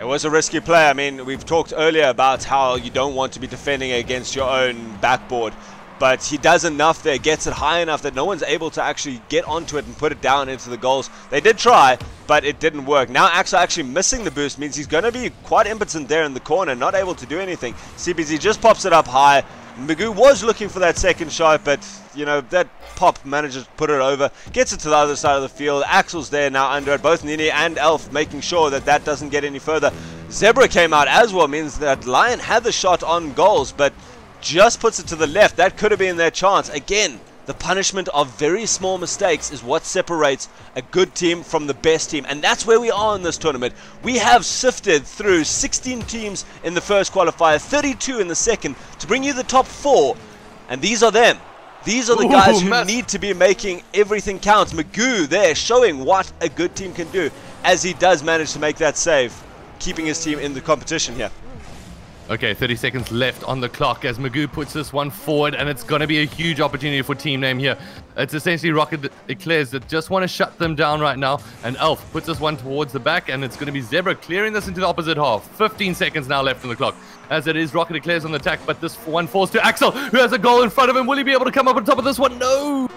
It was a risky play. I mean, we've talked earlier about how you don't want to be defending against your own backboard, but he does enough there, gets it high enough that no one's able to actually get onto it and put it down into the goals. They did try, but it didn't work. Now Axel actually missing the boost means he's going to be quite impotent there in the corner, not able to do anything. CBZ just pops it up high. Magoo was looking for that second shot, but you know, that pop manages to put it over, gets it to the other side of the field. Axel's there now under it, both Nini and Elf making sure that that doesn't get any further. Zebra came out as well, means that Lion had the shot on goals, but just puts it to the left. That could have been their chance. Again, the punishment of very small mistakes is what separates a good team from the best team, and that's where we are in this tournament. We have sifted through 16 teams in the first qualifier, 32 in the second, to bring you the top 4, and these are them. These are the guys who need to be making everything count. Magoo there showing what a good team can do, as he does manage to make that save, keeping his team in the competition here. Okay, 30 seconds left on the clock as Magoo puts this one forward, and it's going to be a huge opportunity for Team Name here. It's essentially Rocket Eclairs that just want to shut them down right now, and Elf puts this one towards the back, and it's going to be Zebra clearing this into the opposite half. 15 seconds now left on the clock, as it is Rocket Eclairs on the attack, but this one falls to Axel, who has a goal in front of him. Will he be able to come up on top of this one? No!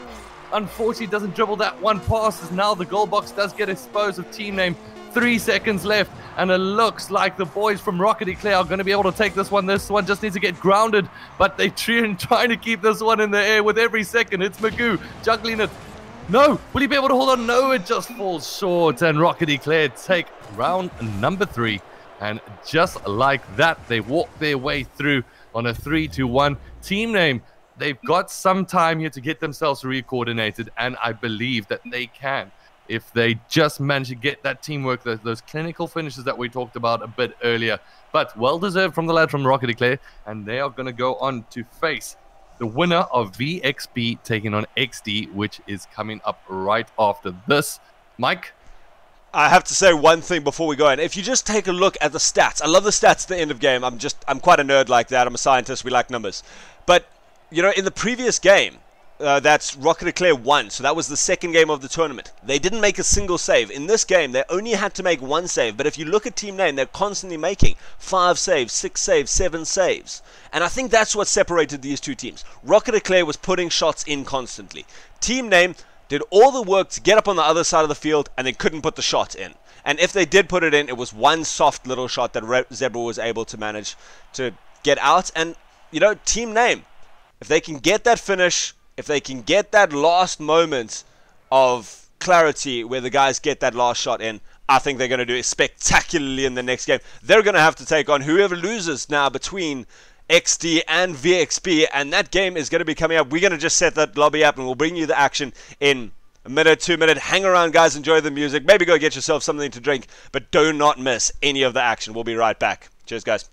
Unfortunately, doesn't dribble that one past, as now the goal box does get exposed of Team Name. 3 seconds left, and it looks like the boys from Rocket Eclair are going to be able to take this one. This one just needs to get grounded, but they're trying to keep this one in the air with every second. It's Magoo juggling it. No, will he be able to hold on? No, it just falls short, and Rocket Eclair take round number 3. And just like that, they walk their way through on a 3-1. Team Name, they've got some time here to get themselves re-coordinated, and I believe that they can, if they just manage to get that teamwork, those clinical finishes that we talked about a bit earlier. But well-deserved from the lad from Rocket Eclair, and they are going to go on to face the winner of VXB taking on XD, which is coming up right after this. Mike? I have to say one thing before we go in. If you just take a look at the stats, I love the stats at the end of game. I'm quite a nerd like that. I'm a scientist. We like numbers. But, you know, in the previous game, that's Rocket Eclair won, so that was the second game of the tournament. They didn't make a single save. In this game, they only had to make 1 save, but if you look at Team Name, they're constantly making 5 saves, 6 saves, 7 saves. And I think that's what separated these two teams. Rocket Eclair was putting shots in constantly. Team Name did all the work to get up on the other side of the field, and they couldn't put the shot in. And if they did put it in, it was one soft little shot that Zebra was able to manage to get out. And, you know, Team Name, if they can get that finish, if they can get that last moment of clarity where the guys get that last shot in, I think they're going to do spectacularly in the next game. They're going to have to take on whoever loses now between XD and VXB, and that game is going to be coming up. We're going to just set that lobby up and we'll bring you the action in a minute, 2 minutes. Hang around, guys. Enjoy the music. Maybe go get yourself something to drink, but do not miss any of the action. We'll be right back. Cheers, guys.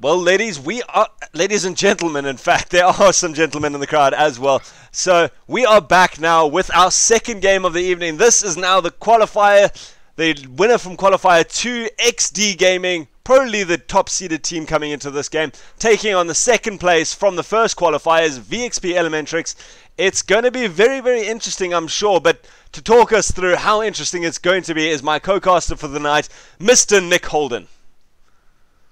Well, ladies and gentlemen, in fact, there are some gentlemen in the crowd as well. So we are back now with our second game of the evening. This is now the qualifier, the winner from qualifier 2, XD Gaming, probably the top-seeded team coming into this game, taking on the second place from the first qualifiers, VXP Elementrix. It's going to be very, very interesting, I'm sure, but to talk us through how interesting it's going to be is my co-caster for the night, Mr. Nick Holden.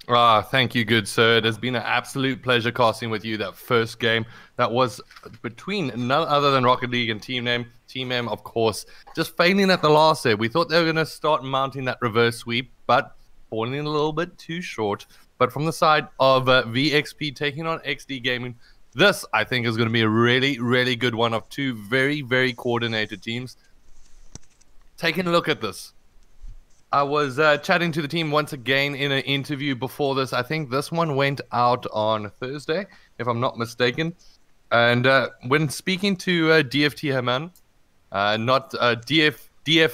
Thank you, good sir. It has been an absolute pleasure casting with you that first game. That was between none other than Rocket League and Team M. Team M, of course, just failing at the last there. We thought they were going to start mounting that reverse sweep, but falling a little bit too short. But from the side of VXP taking on XD Gaming, this, I think, is going to be a really, really good one of two very, very coordinated teams. Taking a look at this. I was chatting to the team once again in an interview before this. I think this one went out on Thursday, if I'm not mistaken. And when speaking to DFT Haman, not DF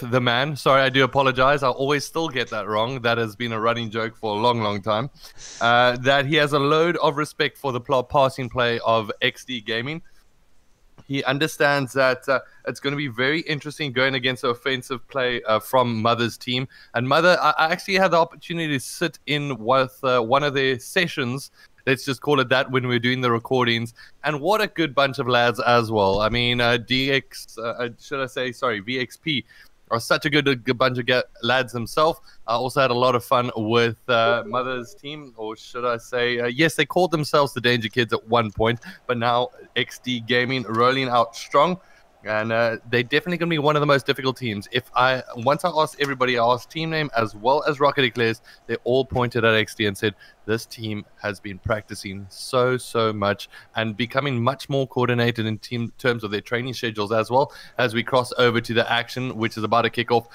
the man, sorry, I do apologize. I always still get that wrong. That has been a running joke for a long, long time. That he has a load of respect for the passing play of XD Gaming. He understands that it's going to be very interesting going against the offensive play from Mother's team. And Mother, I actually had the opportunity to sit in with one of their sessions, let's just call it that, when we were doing the recordings. And what a good bunch of lads as well. I mean, VXP are such a good bunch of lads themselves. I also had a lot of fun with Mother's team, or should I say, yes, they called themselves the Danger Kids at one point, but now XD Gaming rolling out strong. And they're definitely going to be one of the most difficult teams. Once I asked everybody, I asked team name as well as Rocket Eclairs, they all pointed at XD and said, this team has been practicing so much and becoming much more coordinated in terms of their training schedules as well as we cross over to the action, which is about to kick off.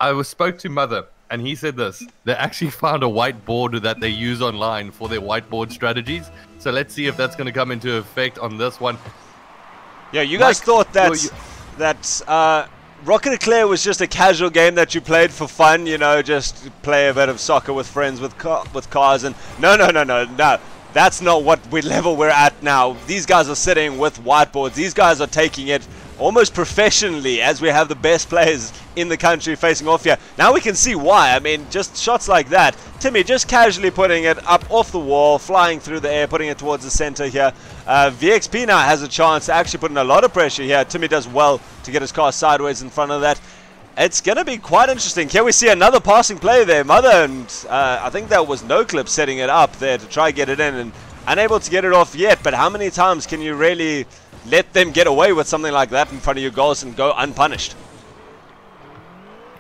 I spoke to Mother, and he said this. They actually found a whiteboard that they use online for their whiteboard strategies. So let's see if that's going to come into effect on this one. Yeah, you guys thought that Rocket Eclair was just a casual game that you played for fun, you know, just play a bit of soccer with friends with cars, and no. That's not what level we're at now. These guys are sitting with whiteboards. These guys are taking it almost professionally, as we have the best players in the country facing off here. Now we can see why. I mean, just shots like that. Timmy just casually putting it up off the wall, flying through the air, putting it towards the center here. VXP now has a chance to actually put in a lot of pressure here. Timmy does well to get his car sideways in front of that. It's going to be quite interesting. Can we see another passing play there? Mother and I think that was NoClip setting it up there to try get it in, and unable to get it off yet. But how many times can you really let them get away with something like that in front of your goals and go unpunished?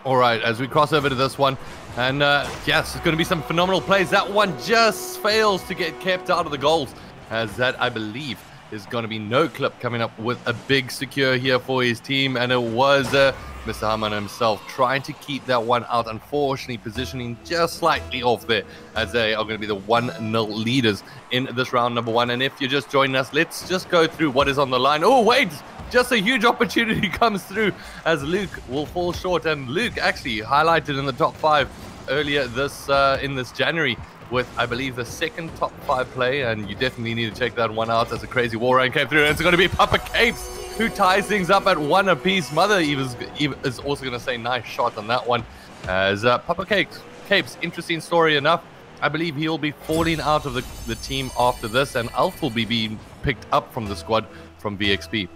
All right, as we cross over to this one, and yes, it's going to be some phenomenal plays. That one just fails to get kept out of the goals, as that, I believe, is going to be NoClip coming up with a big secure here for his team, and it was Mr. Haman himself trying to keep that one out, unfortunately positioning just slightly off there, as they are going to be the 1-0 leaders in this round number one. And if you're just joining us, let's just go through what is on the line. Oh, wait! Just a huge opportunity comes through as Luke will fall short, and Luke actually highlighted in the top 5 earlier in this January with, I believe, the second top 5 play, and you definitely need to check that one out as a crazy war rain came through. And it's going to be Papa Capes who ties things up at 1 apiece. Mother is also going to say nice shot on that one, as Papa Capes, interesting story enough. I believe he'll be falling out of the team after this, and Alf will be being picked up from the squad from VXP.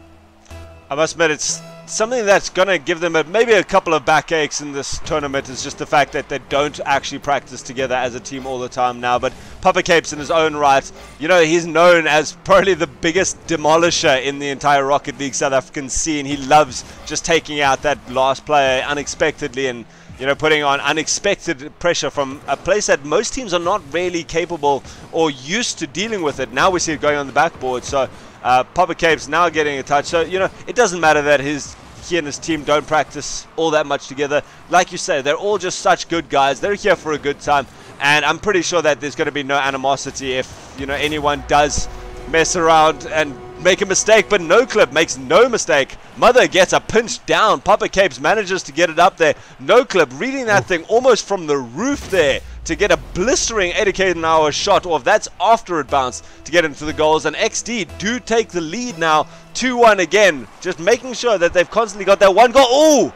I must admit, it's something that's going to give them maybe a couple of backaches in this tournament, is just the fact that they don't actually practice together as a team all the time now. But Papa Capes, in his own right, you know, he's known as probably the biggest demolisher in the entire Rocket League South African scene. He loves just taking out that last player unexpectedly and, you know, putting on unexpected pressure from a place that most teams are not really capable or used to dealing with it. Now we see it going on the backboard. So Papa Capes now getting a touch. So, you know, it doesn't matter that he and his team don't practice all that much together. Like you say, they're all just such good guys. They're here for a good time. And I'm pretty sure that there's going to be no animosity if, you know, anyone does mess around and make a mistake. But NoClip makes no mistake. Mother gets a pinch down. Papa Capes manages to get it up there. NoClip reading that thing almost from the roof there to get a blistering 80 km/h shot off. That's after it bounced to get into the goals. And XD do take the lead now, 2-1 again. Just making sure that they've constantly got that one goal. Ooh!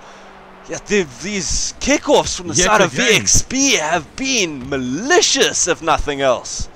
Yeah, these kickoffs from the side of VXP have been malicious, if nothing else.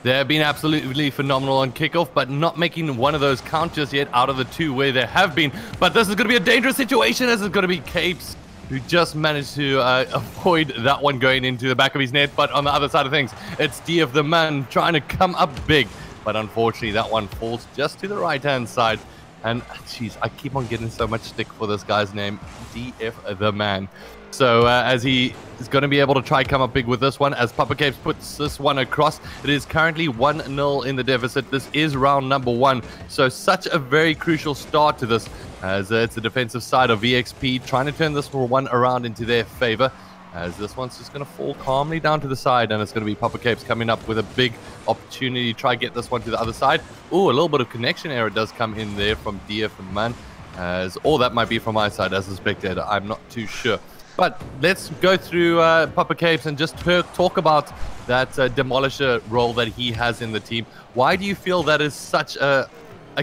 They've been absolutely phenomenal on kickoff, but not making one of those count just yet out of the two where there have been. But this is going to be a dangerous situation, as it's going to be Capes who just managed to avoid that one going into the back of his net. But on the other side of things, it's DF the man trying to come up big. But unfortunately, that one falls just to the right-hand side. And, jeez, I keep on getting so much stick for this guy's name, DF the man. So as he is going to be able to try come up big with this one, as Papa Capes puts this one across, it is currently 1-0 in the deficit. This is round number 1. So such a very crucial start to this, as it's the defensive side of VXP trying to turn this one around into their favor. As this one's just going to fall calmly down to the side, and it's going to be Papa Capes coming up with a big opportunity to try get this one to the other side. Oh, a little bit of connection error does come in there from DF and man, as all that might be from my side as a spectator. I'm not too sure. But let's go through Papa Capes and just talk about that demolisher role that he has in the team. Why do you feel that is such a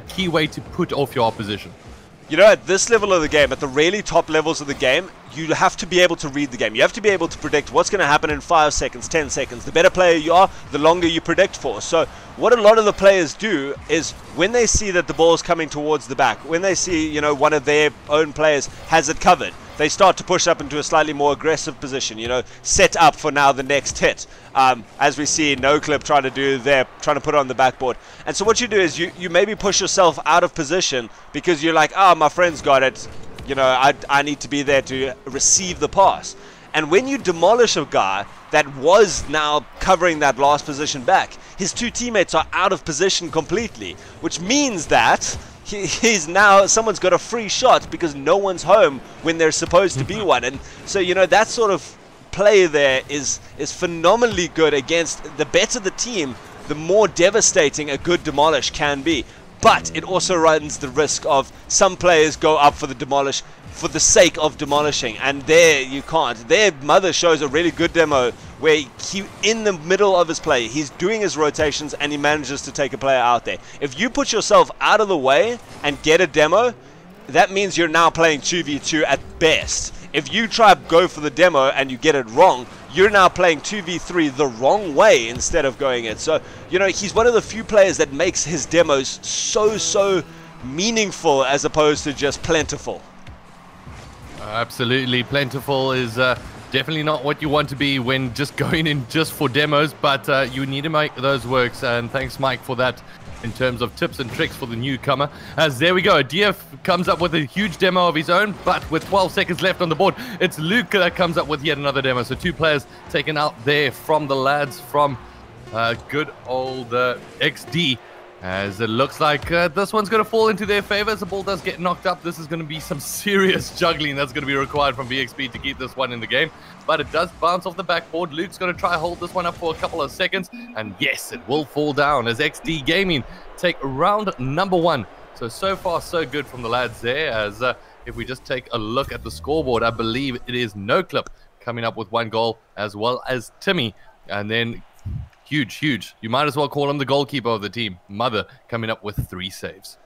key way to put off your opposition? You know, at this level of the game, at the really top levels of the game, you have to be able to read the game. You have to be able to predict what's going to happen in 5 seconds, 10 seconds. The better player you are, the longer you predict for. So what a lot of the players do is when they see that the ball is coming towards the back, when they see, you know, one of their own players has it covered, they start to push up into a slightly more aggressive position, you know, set up for now the next hit. As we see No Clip trying to do there, trying to put it on the backboard. And so what you do is you maybe push yourself out of position because you're like, oh, my friend's got it. You know, I need to be there to receive the pass. And when you demolish a guy that was now covering that last position back, his two teammates are out of position completely, which means that he's now, someone's got a free shot because no one's home when there's supposed to be one. And so, you know, that sort of play there is phenomenally good against the better the team, the more devastating a good demolish can be. But it also runs the risk of some players go up for the demolish for the sake of demolishing, and there you can't. Their mother shows a really good demo where he, in the middle of his play, he's doing his rotations and he manages to take a player out there. If you put yourself out of the way and get a demo, that means you're now playing 2v2 at best. If you try to go for the demo and you get it wrong, you're now playing 2v3 the wrong way instead of going it. So, you know, he's one of the few players that makes his demos so meaningful as opposed to just plentiful. Absolutely. Plentiful is definitely not what you want to be when just going in just for demos, but you need to make those works. And thanks, Mike, for that in terms of tips and tricks for the newcomer. As there we go, DF comes up with a huge demo of his own, but with 12 seconds left on the board, it's Luke that comes up with yet another demo. So 2 players taken out there from the lads from good old XD. As it looks like this one's going to fall into their favor as the ball does get knocked up. This is going to be some serious juggling that's going to be required from VXP to keep this one in the game. But it does bounce off the backboard. Luke's going to try hold this one up for a couple of seconds. And yes, it will fall down as XD Gaming take round number 1. So far, so good from the lads there. As if we just take a look at the scoreboard, I believe it is No Clip coming up with 1 goal, as well as Timmy. And then huge. You might as well call him the goalkeeper of the team. Mother coming up with 3 saves.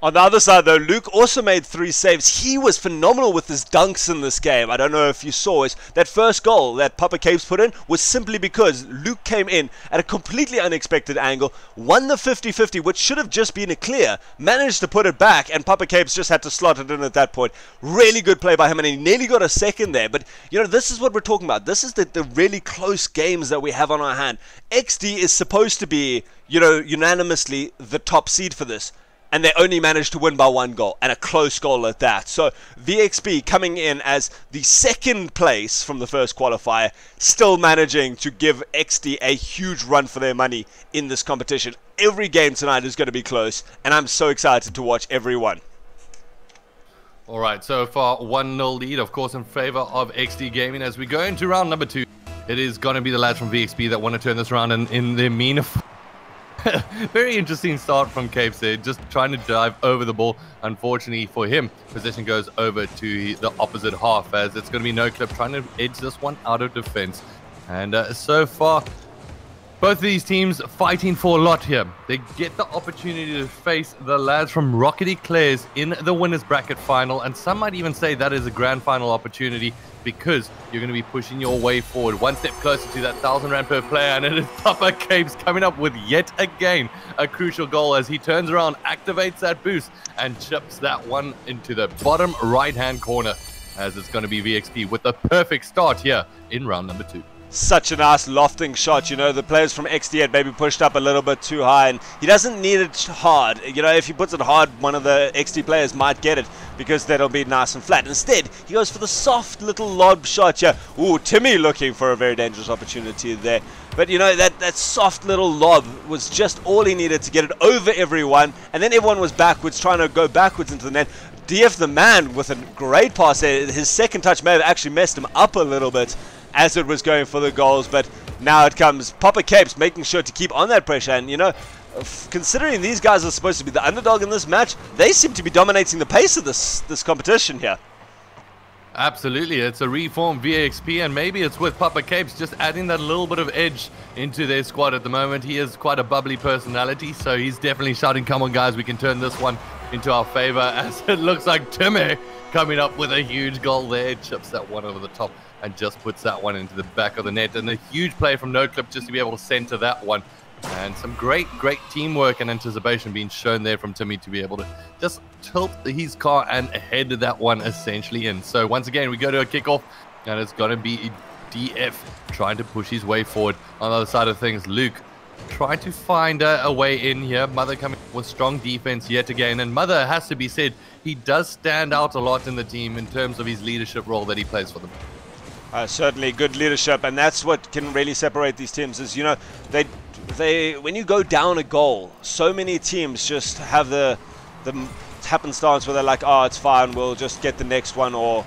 On the other side, though, Luke also made 3 saves. He was phenomenal with his dunks in this game. I don't know if you saw it. That first goal that Papa Capes put in was simply because Luke came in at a completely unexpected angle, won the 50-50, which should have just been a clear, managed to put it back, and Papa Capes just had to slot it in at that point. Really good play by him, and he nearly got a second there. But, you know, this is what we're talking about. This is the really close games that we have on our hand. XD is supposed to be, you know, unanimously the top seed for this. And they only managed to win by 1 goal, and a close goal at that. So VXP coming in as the 2nd place from the first qualifier, still managing to give XD a huge run for their money in this competition. Every game tonight is going to be close, and I'm so excited to watch every one. All right, so far 1-0 lead, of course, in favor of XD Gaming. As we go into round number 2, it is going to be the lads from VXP that want to turn this around, and in their mean very interesting start from Capes there, just trying to dive over the ball. Unfortunately for him, possession goes over to the opposite half, as it's going to be No Clip trying to edge this one out of defense. And so far, Both of these teams fighting for a lot here. They get the opportunity to face the lads from Rocket Eclairs in the winners bracket final, and some might even say that is a grand final opportunity because you're going to be pushing your way forward one step closer to that 1,000 Rand per player, and it is Papa Capes coming up with yet again a crucial goal as he turns around, activates that boost, and chips that one into the bottom right-hand corner, as it's going to be VXP with the perfect start here in round number 2. Such a nice lofting shot. You know, the players from XD had maybe pushed up a little bit too high, and he doesn't need it hard. You know, if he puts it hard, one of the XD players might get it because that'll be nice and flat. Instead, he goes for the soft little lob shot here. Ooh, Timmy looking for a very dangerous opportunity there. But you know, that soft little lob was just all he needed to get it over everyone, and then everyone was backwards, trying to go backwards into the net. DF the man with a great pass there. His second touch may have actually messed him up a little bit as it was going for the goals, but now it comes Papa Capes making sure to keep on that pressure. And you know, considering these guys are supposed to be the underdog in this match, they seem to be dominating the pace of this competition here. Absolutely, it's a reformed VXP, and maybe it's with Papa Capes just adding that little bit of edge into their squad at the moment. He is quite a bubbly personality, so he's definitely shouting, come on guys, we can turn this one into our favor, as it looks like Timmy coming up with a huge goal there. Chips that one over the top and just puts that one into the back of the net, and a huge play from NoClip just to be able to center that one. And some great teamwork and anticipation being shown there from Timmy to be able to just tilt his car and head that one essentially in. So once again, we go to a kickoff, and it's going to be DF trying to push his way forward. On the other side of things, Luke trying to find a way in here. Mother coming with strong defense yet again, and Mother, has to be said, he does stand out a lot in the team in terms of his leadership role that he plays for them. Certainly good leadership, and that's what can really separate these teams. Is, you know, they when you go down a goal, so many teams just have the happenstance where they're like, oh, it's fine, we'll just get the next one, or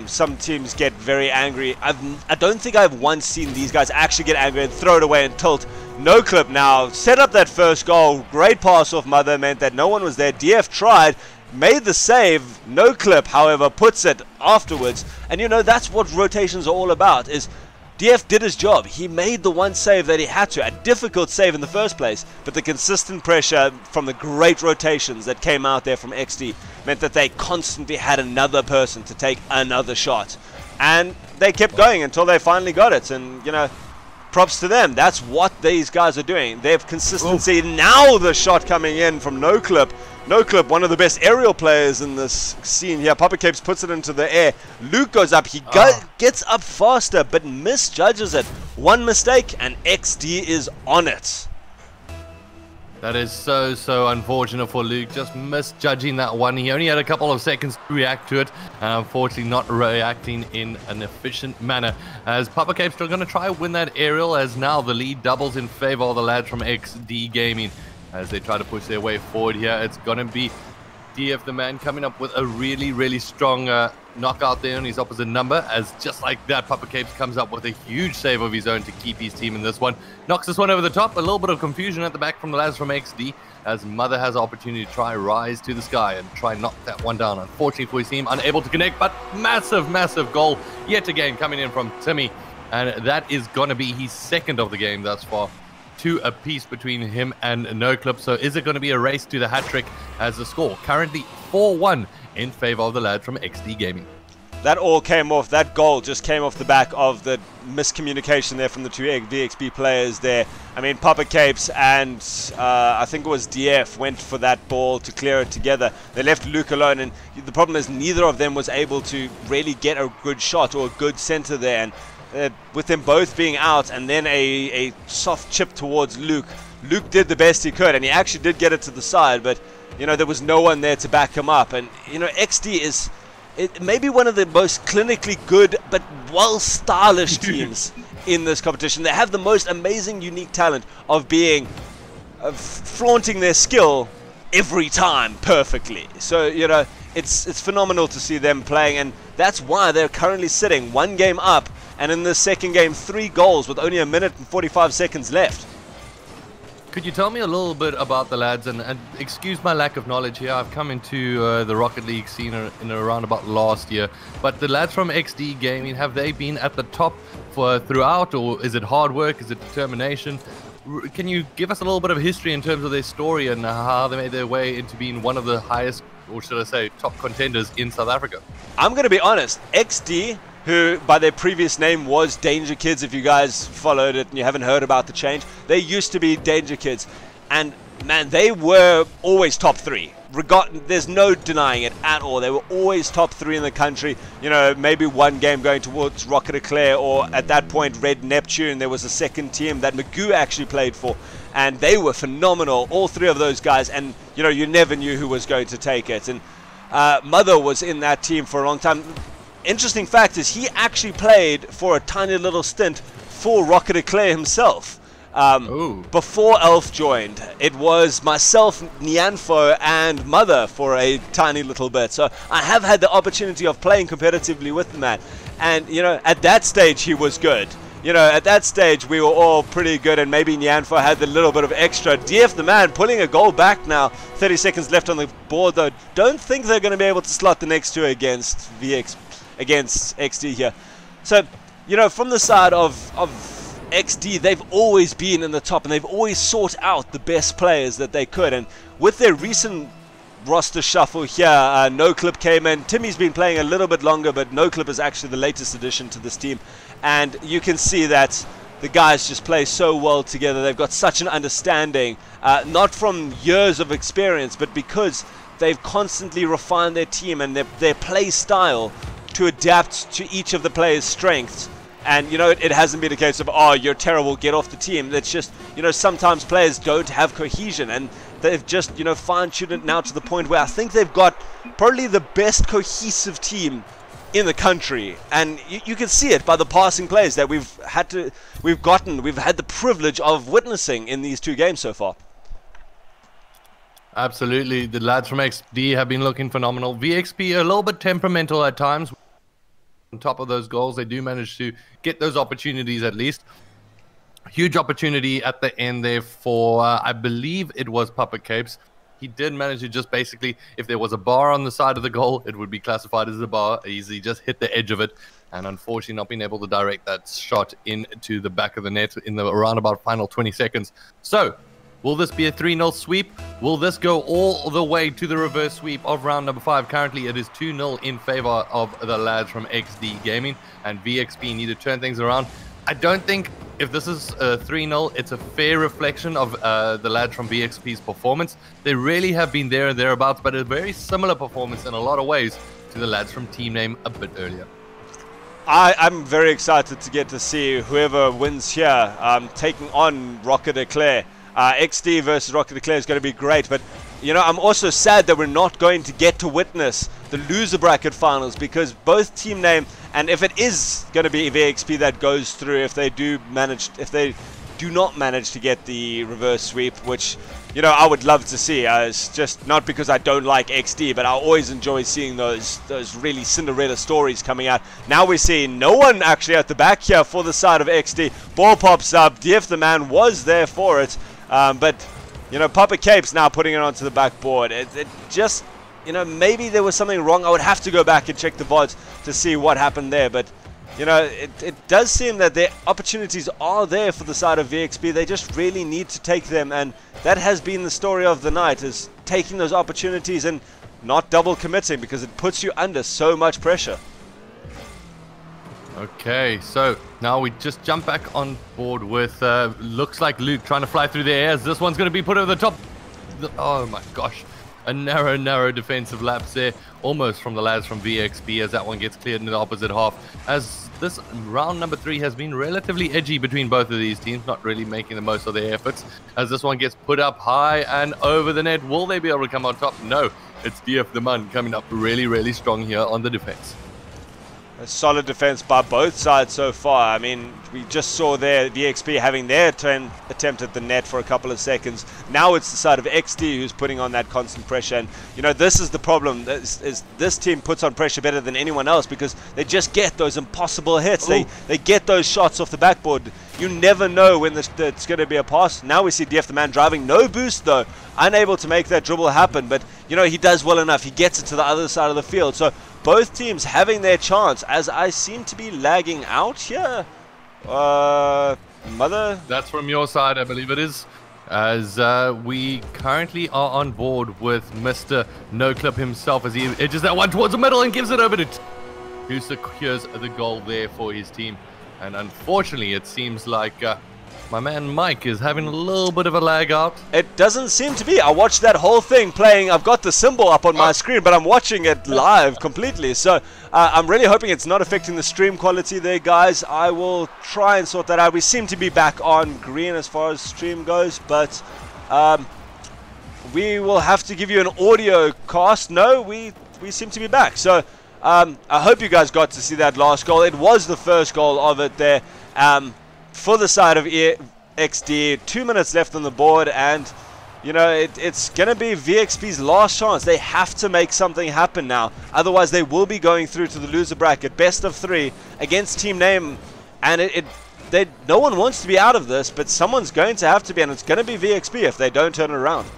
some teams get very angry. I don't think I've once seen these guys actually get angry and throw it away and tilt. NoClip now set up that first goal. Great pass off Mother meant that no one was there. DF tried, made the save. NoClip, however, puts it afterwards. And you know, that's what rotations are all about, is DF did his job. He made the one save that he had to, a difficult save in the first place, but the consistent pressure from the great rotations that came out there from XD meant that they constantly had another person to take another shot. And they kept going until they finally got it. And, you know, props to them. That's what these guys are doing. They have consistency. Ooh. Now the shot coming in from NoClip. NoClip, one of the best aerial players in this scene here. Papa Capes puts it into the air. Luke goes up. He gets up faster, but misjudges it. One mistake, and XD is on it. That is so unfortunate for Luke, just misjudging that one. He only had a couple of seconds to react to it, and unfortunately not reacting in an efficient manner, as Papa Capes still going to try win that aerial, as now the lead doubles in favor of the lads from XD Gaming as they try to push their way forward here. It's going to be DF the man coming up with a really strong knockout there on his opposite number, as just like that, Papa Capes comes up with a huge save of his own to keep his team in this one. Knocks this one over the top. A little bit of confusion at the back from the lads from XD, as Mother has the opportunity to try rise to the sky and try knock that one down. Unfortunately for his team, unable to connect, but massive goal yet again coming in from Timmy, and that is going to be his second of the game thus far. 2 apiece between him and NoClip. So is it going to be a race to the hat trick, as the score currently 4-1 in favor of the lad from XD Gaming? That all came off, that goal just came off the back of the miscommunication there from the 2 VXB players there. I mean, Papa Capes and I think it was DF went for that ball to clear it together. They left Luke alone, and the problem is neither of them was able to really get a good shot or a good center there. And with them both being out, and then a soft chip towards Luke. Luke did the best he could, and he actually did get it to the side, but you know, there was no one there to back him up. And you know, XD is maybe one of the most clinically good but well stylish teams in this competition. They have the most amazing unique talent of being flaunting their skill every time perfectly. So you know, it's phenomenal to see them playing, and that's why they're currently sitting 1 game up, and in the second game 3 goals with only 1 minute and 45 seconds left. Could you tell me a little bit about the lads, and excuse my lack of knowledge here, I've come into the Rocket League scene in around about last year, but the lads from XD Gaming, have they been at the top throughout, or is it hard work, is it determination? Can you give us a little bit of history in terms of their story and how they made their way into being one of the highest, or should I say, top contenders in South Africa? I'm going to be honest, XD, who by their previous name was Danger Kids, if you guys followed it and you haven't heard about the change, they used to be Danger Kids, and man, they were always top 3. There's no denying it at all. They were always top 3 in the country. You know, maybe one game going towards Rocket Eclair, or at that point Red Neptune. There was a second team that Magoo actually played for, and they were phenomenal, all 3 of those guys, and you know, you never knew who was going to take it. And Mother was in that team for a long time. Interesting fact is he actually played for a tiny little stint for Rocket Eclair himself. Before Elf joined, it was myself, Nyanfo, and Mother for a tiny little bit. So I have had the opportunity of playing competitively with the man. And, you know, at that stage, he was good. You know, at that stage, we were all pretty good, and maybe Nyanfo had the little bit of extra. DF the man pulling a goal back now. 30 seconds left on the board, though. Don't think they're going to be able to slot the next 2 against XD here. So, you know, from the side of XD, they've always been in the top, and they've always sought out the best players that they could. And with their recent roster shuffle here, No Clip came in. Timmy's been playing a little bit longer, but No Clip is actually the latest addition to this team. And you can see that the guys just play so well together. They've got such an understanding, not from years of experience, but because they've constantly refined their team and their play style to adapt to each of the players' strengths. And, you know, it hasn't been a case of, oh, you're terrible, get off the team. It's just, you know, sometimes players don't have cohesion, and they've just, you know, fine-tuned it now to the point where I think they've got probably the best cohesive team in the country. And you can see it by the passing plays that we've had the privilege of witnessing in these 2 games so far. Absolutely. The lads from XD have been looking phenomenal. VXP a little bit temperamental at times. On top of those goals, they do manage to get those opportunities at least. Huge opportunity at the end there for, I believe it was Puppet Capes. He did manage to just basically, if there was a bar on the side of the goal, it would be classified as a bar. He just hit the edge of it, and unfortunately not being able to direct that shot into the back of the net in the around about final 20 seconds. So, will this be a 3-0 sweep? Will this go all the way to the reverse sweep of round number 5? Currently, it is 2-0 in favor of the lads from XD Gaming, and VXP need to turn things around. I don't think if this is 3-0, it's a fair reflection of the lads from VXP's performance. They really have been there and thereabouts, but a very similar performance in a lot of ways to the lads from Team Name a bit earlier. I'm very excited to get to see whoever wins here taking on Rocket Eclair. XD versus Rocket Eclair is going to be great, but you know, I'm also sad that we're not going to get to witness the loser bracket finals, because both Team Name, and if it is going to be VXP that goes through, if they do not manage to get the reverse sweep, which, you know, I would love to see. It's just not because I don't like XD, but I always enjoy seeing those really Cinderella stories coming out. Now we're seeing no one actually at the back here for the side of XD. Ball pops up. DF the man was there for it. But, you know, Papa Cape's now putting it onto the backboard. It just, you know, maybe there was something wrong. I would have to go back and check the VODs to see what happened there. But, you know, it does seem that their opportunities are there for the side of VXP. They just really need to take them. And that has been the story of the night, is taking those opportunities and not double committing, because it puts you under so much pressure. Okay, so now we just jump back on board with, looks like Luke trying to fly through the airs. This one's going to be put over the top. Oh my gosh. A narrow defensive lapse there, almost from the lads from VXP, as that one gets cleared into the opposite half. As this round number 3 has been relatively edgy between both of these teams, not really making the most of their efforts. As this one gets put up high and over the net, will they be able to come on top? No, it's DF the Man coming up really strong here on the defense. A solid defense by both sides so far. I mean, we just saw there VXP having their attempt at the net for a couple of seconds. Now it's the side of XD who's putting on that constant pressure. And, you know, this is the problem. Is this team puts on pressure better than anyone else because they just get those impossible hits. They get those shots off the backboard. You never know when it's going to be a pass. Now we see DF the man driving. No boost, though. Unable to make that dribble happen. But, you know, he does well enough. He gets it to the other side of the field. So both teams having their chance, as I seem to be lagging out here. Mother? That's from your side, I believe it is. As we currently are on board with Mr. No Clip himself as he edges that one towards the middle and gives it over to who secures the goal there for his team. And unfortunately, it seems like my man Mike is having a little bit of a lag out. It doesn't seem to be. I watched that whole thing playing. I've got the symbol up on my screen, but I'm watching it live completely. So I'm really hoping it's not affecting the stream quality there, guys. I will try and sort that out. We seem to be back on green as far as stream goes, but we will have to give you an audio cast. No, we seem to be back. So I hope you guys got to see that last goal. It was the first goal of it there. For the side of XD, 2 minutes left on the board, and you know it's going to be VXP's last chance. They have to make something happen now, otherwise they will be going through to the loser bracket, best of 3 against Team Name, and no one wants to be out of this, but someone's going to have to be, and it's going to be VXP if they don't turn it around.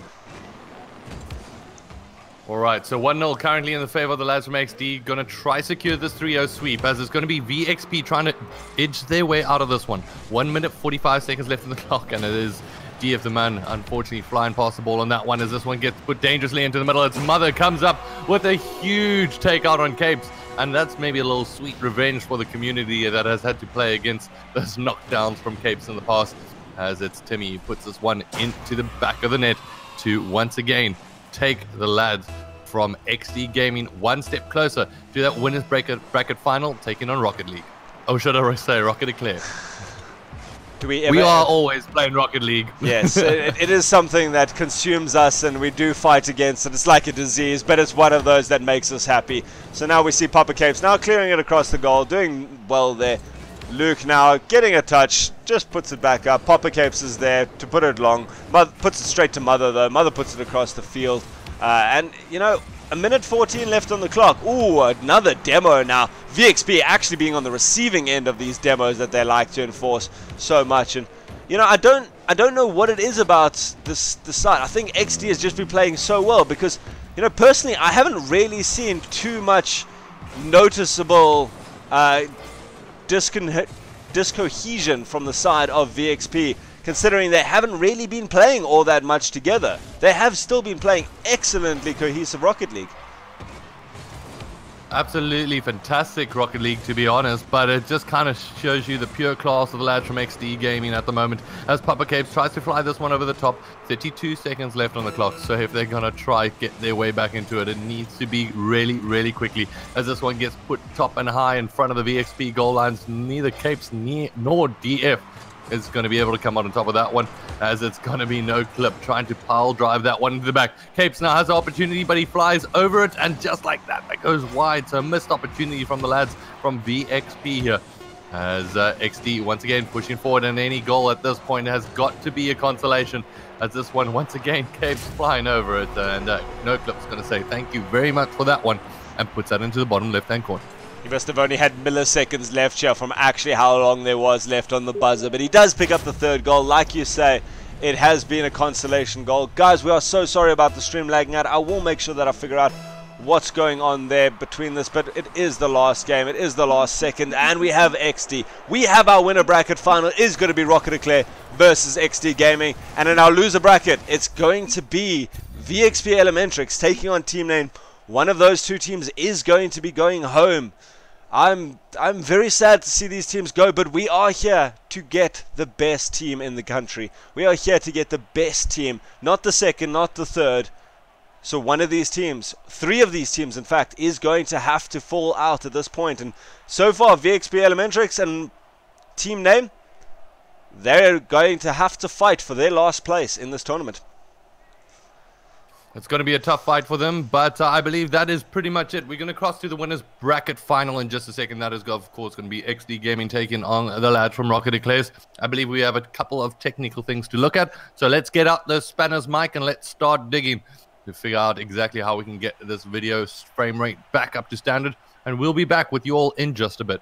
Alright, so 1-0 currently in the favor of the lads from XD. Going to try secure this 3-0 sweep, as it's going to be VXP trying to edge their way out of this one. 1 minute 45 seconds left on the clock, and it is DF the man unfortunately flying past the ball on that one as this one gets put dangerously into the middle. Its mother comes up with a huge takeout on Capes, and that's maybe a little sweet revenge for the community that has had to play against those knockdowns from Capes in the past, as it's Timmy who puts this one into the back of the net to once again take the lads from XD Gaming one step closer to that winners bracket final, taking on Rocket League. Oh, should I say Rocket Eclair? We are always playing Rocket League. Yes, it is something that consumes us, and we do fight against it. It's like a disease, but it's one of those that makes us happy. So now we see Papa Capes now clearing it across the goal, doing well there. Luke now getting a touch, just puts it back up. Papa Capes is there to put it long. Puts it straight to Mother, though. Mother puts it across the field. And, you know, a minute 14 left on the clock. Ooh, another demo now. VXP actually being on the receiving end of these demos that they like to enforce so much. And, you know, I don't know what it is about this side. I think XD has just been playing so well because, you know, personally, I haven't really seen too much noticeable discohesion from the side of VXP, considering they haven't really been playing all that much together. They have still been playing excellently cohesive Rocket League. Absolutely fantastic Rocket League, to be honest, but it just kind of shows you the pure class of the lads from XD Gaming at the moment, as Papa Capes tries to fly this one over the top. 32 seconds left on the clock, so if they're going to try get their way back into it, it needs to be really quickly, as this one gets put top and high in front of the VXP goal lines. Neither Capes nor DF is going to be able to come out on top of that one, as it's going to be No Clip trying to pile drive that one into the back. Capes now has the opportunity, but he flies over it, and just like that, that goes wide. So a missed opportunity from the lads from VXP here, as XD once again pushing forward, and any goal at this point has got to be a consolation, as this one once again Capes flying over it, and No Clip's going to say thank you very much for that one, and puts that into the bottom left hand corner. He must have only had milliseconds left here from actually how long there was left on the buzzer. But he does pick up the third goal. Like you say, it has been a consolation goal. Guys, we are so sorry about the stream lagging out. I will make sure that I figure out what's going on there between this. But it is the last game. It is the last second. And we have XD. We have our winner bracket final. It is going to be Rocket Eclair versus XD Gaming. And in our loser bracket, it's going to be VXP Elementrix taking on Team Name. One of those two teams is going to be going home. I'm very sad to see these teams go, but we are here to get the best team in the country. We are here to get the best team, not the second, not the third. So one of these teams, 3 of these teams in fact, is going to have to fall out at this point. And so far, VXP Elementrix and Team Name, they're going to have to fight for their last place in this tournament. It's going to be a tough fight for them, but I believe that is pretty much it. We're going to cross to the winners bracket final in just a second. That is, of course, going to be XD Gaming taking on the lad from Rocket Eclairs. I believe we have a couple of technical things to look at. So let's get out the spanners, Mike, and let's start digging to figure out exactly how we can get this video frame rate back up to standard. And we'll be back with you all in just a bit.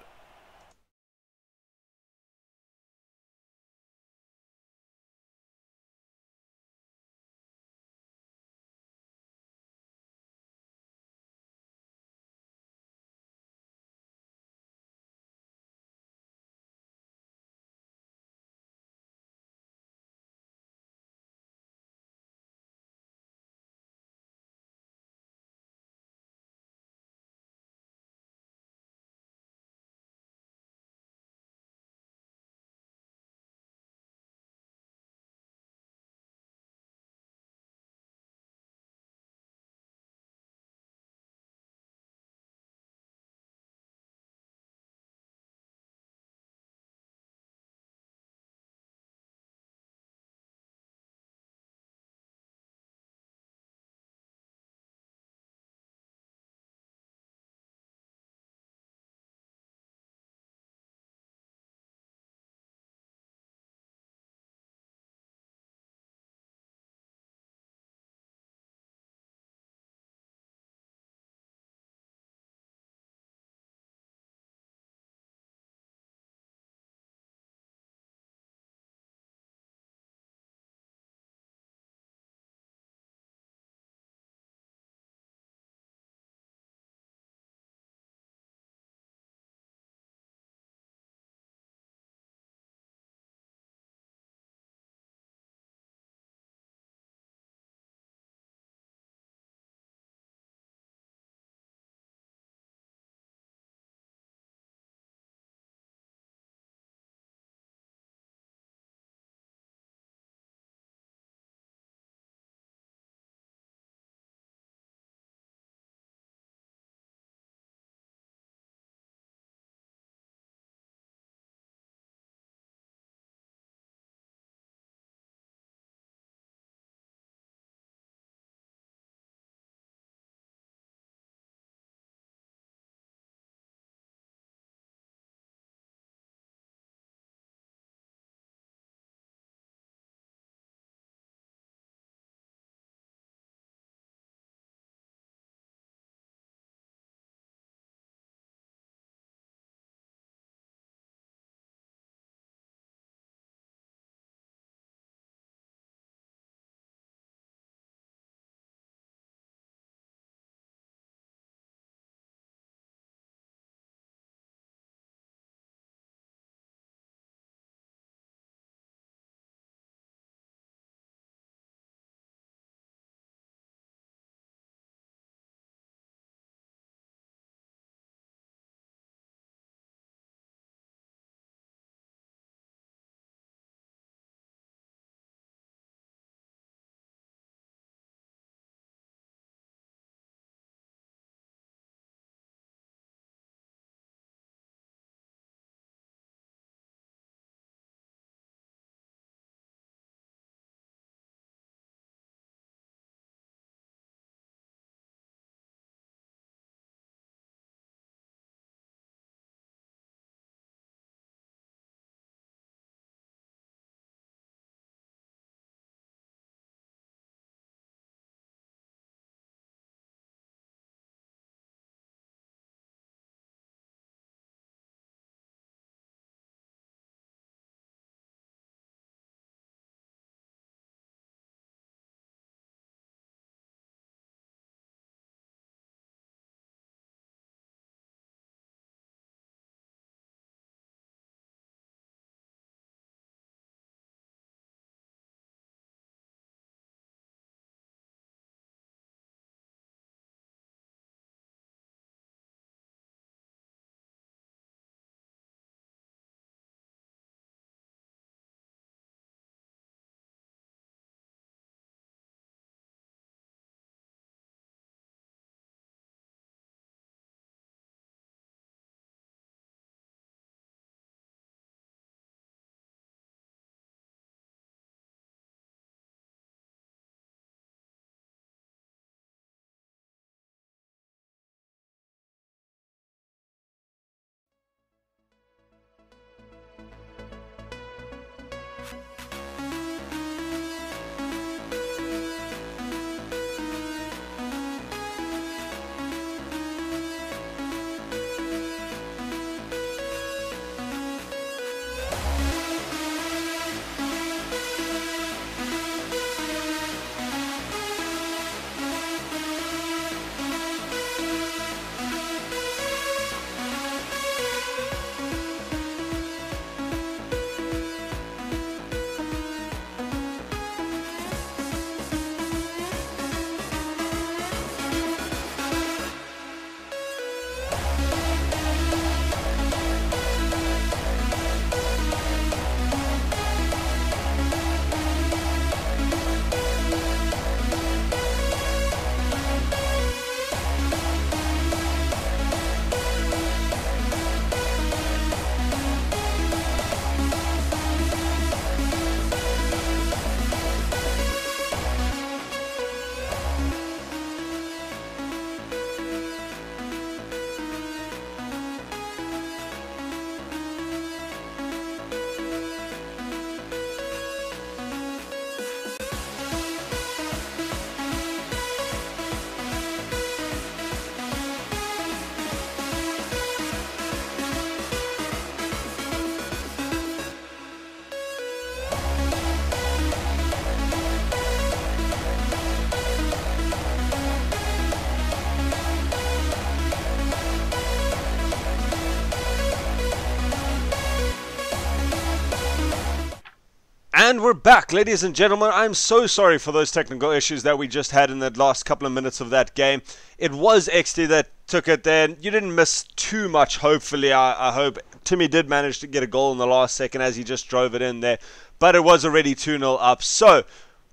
And we're back, ladies and gentlemen. I'm so sorry for those technical issues that we just had in the last couple of minutes of that game. It was XD that took it there. You didn't miss too much, hopefully. I hope. Timmy did manage to get a goal in the last second as he just drove it in there. But it was already 2-0 up. So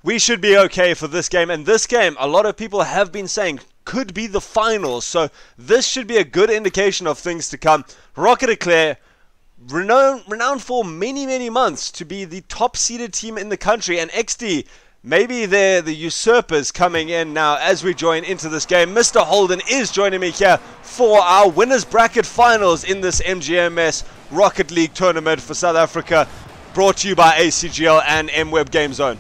we should be okay for this game. And this game, a lot of people have been saying, could be the finals. So this should be a good indication of things to come. Rocket Eclair, renowned for many months to be the top seeded team in the country, and XD, maybe they're the usurpers coming in now as we join into this game. Mr. Holden is joining me here for our winners bracket finals in this MGMS Rocket League tournament for South Africa, brought to you by ACGL and MWEB GameZone.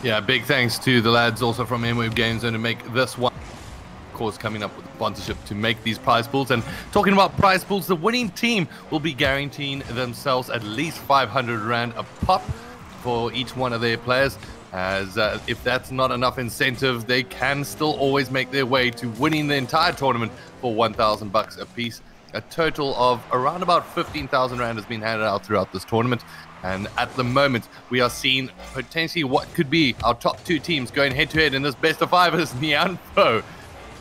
Yeah, big thanks to the lads also from MWEB GameZone to make this one. Of course, coming up with sponsorship to make these prize pools. And talking about prize pools, the winning team will be guaranteeing themselves at least 500 Rand a pop for each one of their players, as if that's not enough incentive, they can still always make their way to winning the entire tournament for 1,000 bucks a piece. A total of around about 15,000 Rand has been handed out throughout this tournament. And at the moment, we are seeing potentially what could be our top two teams going head-to-head in this best of five as Nyanfo.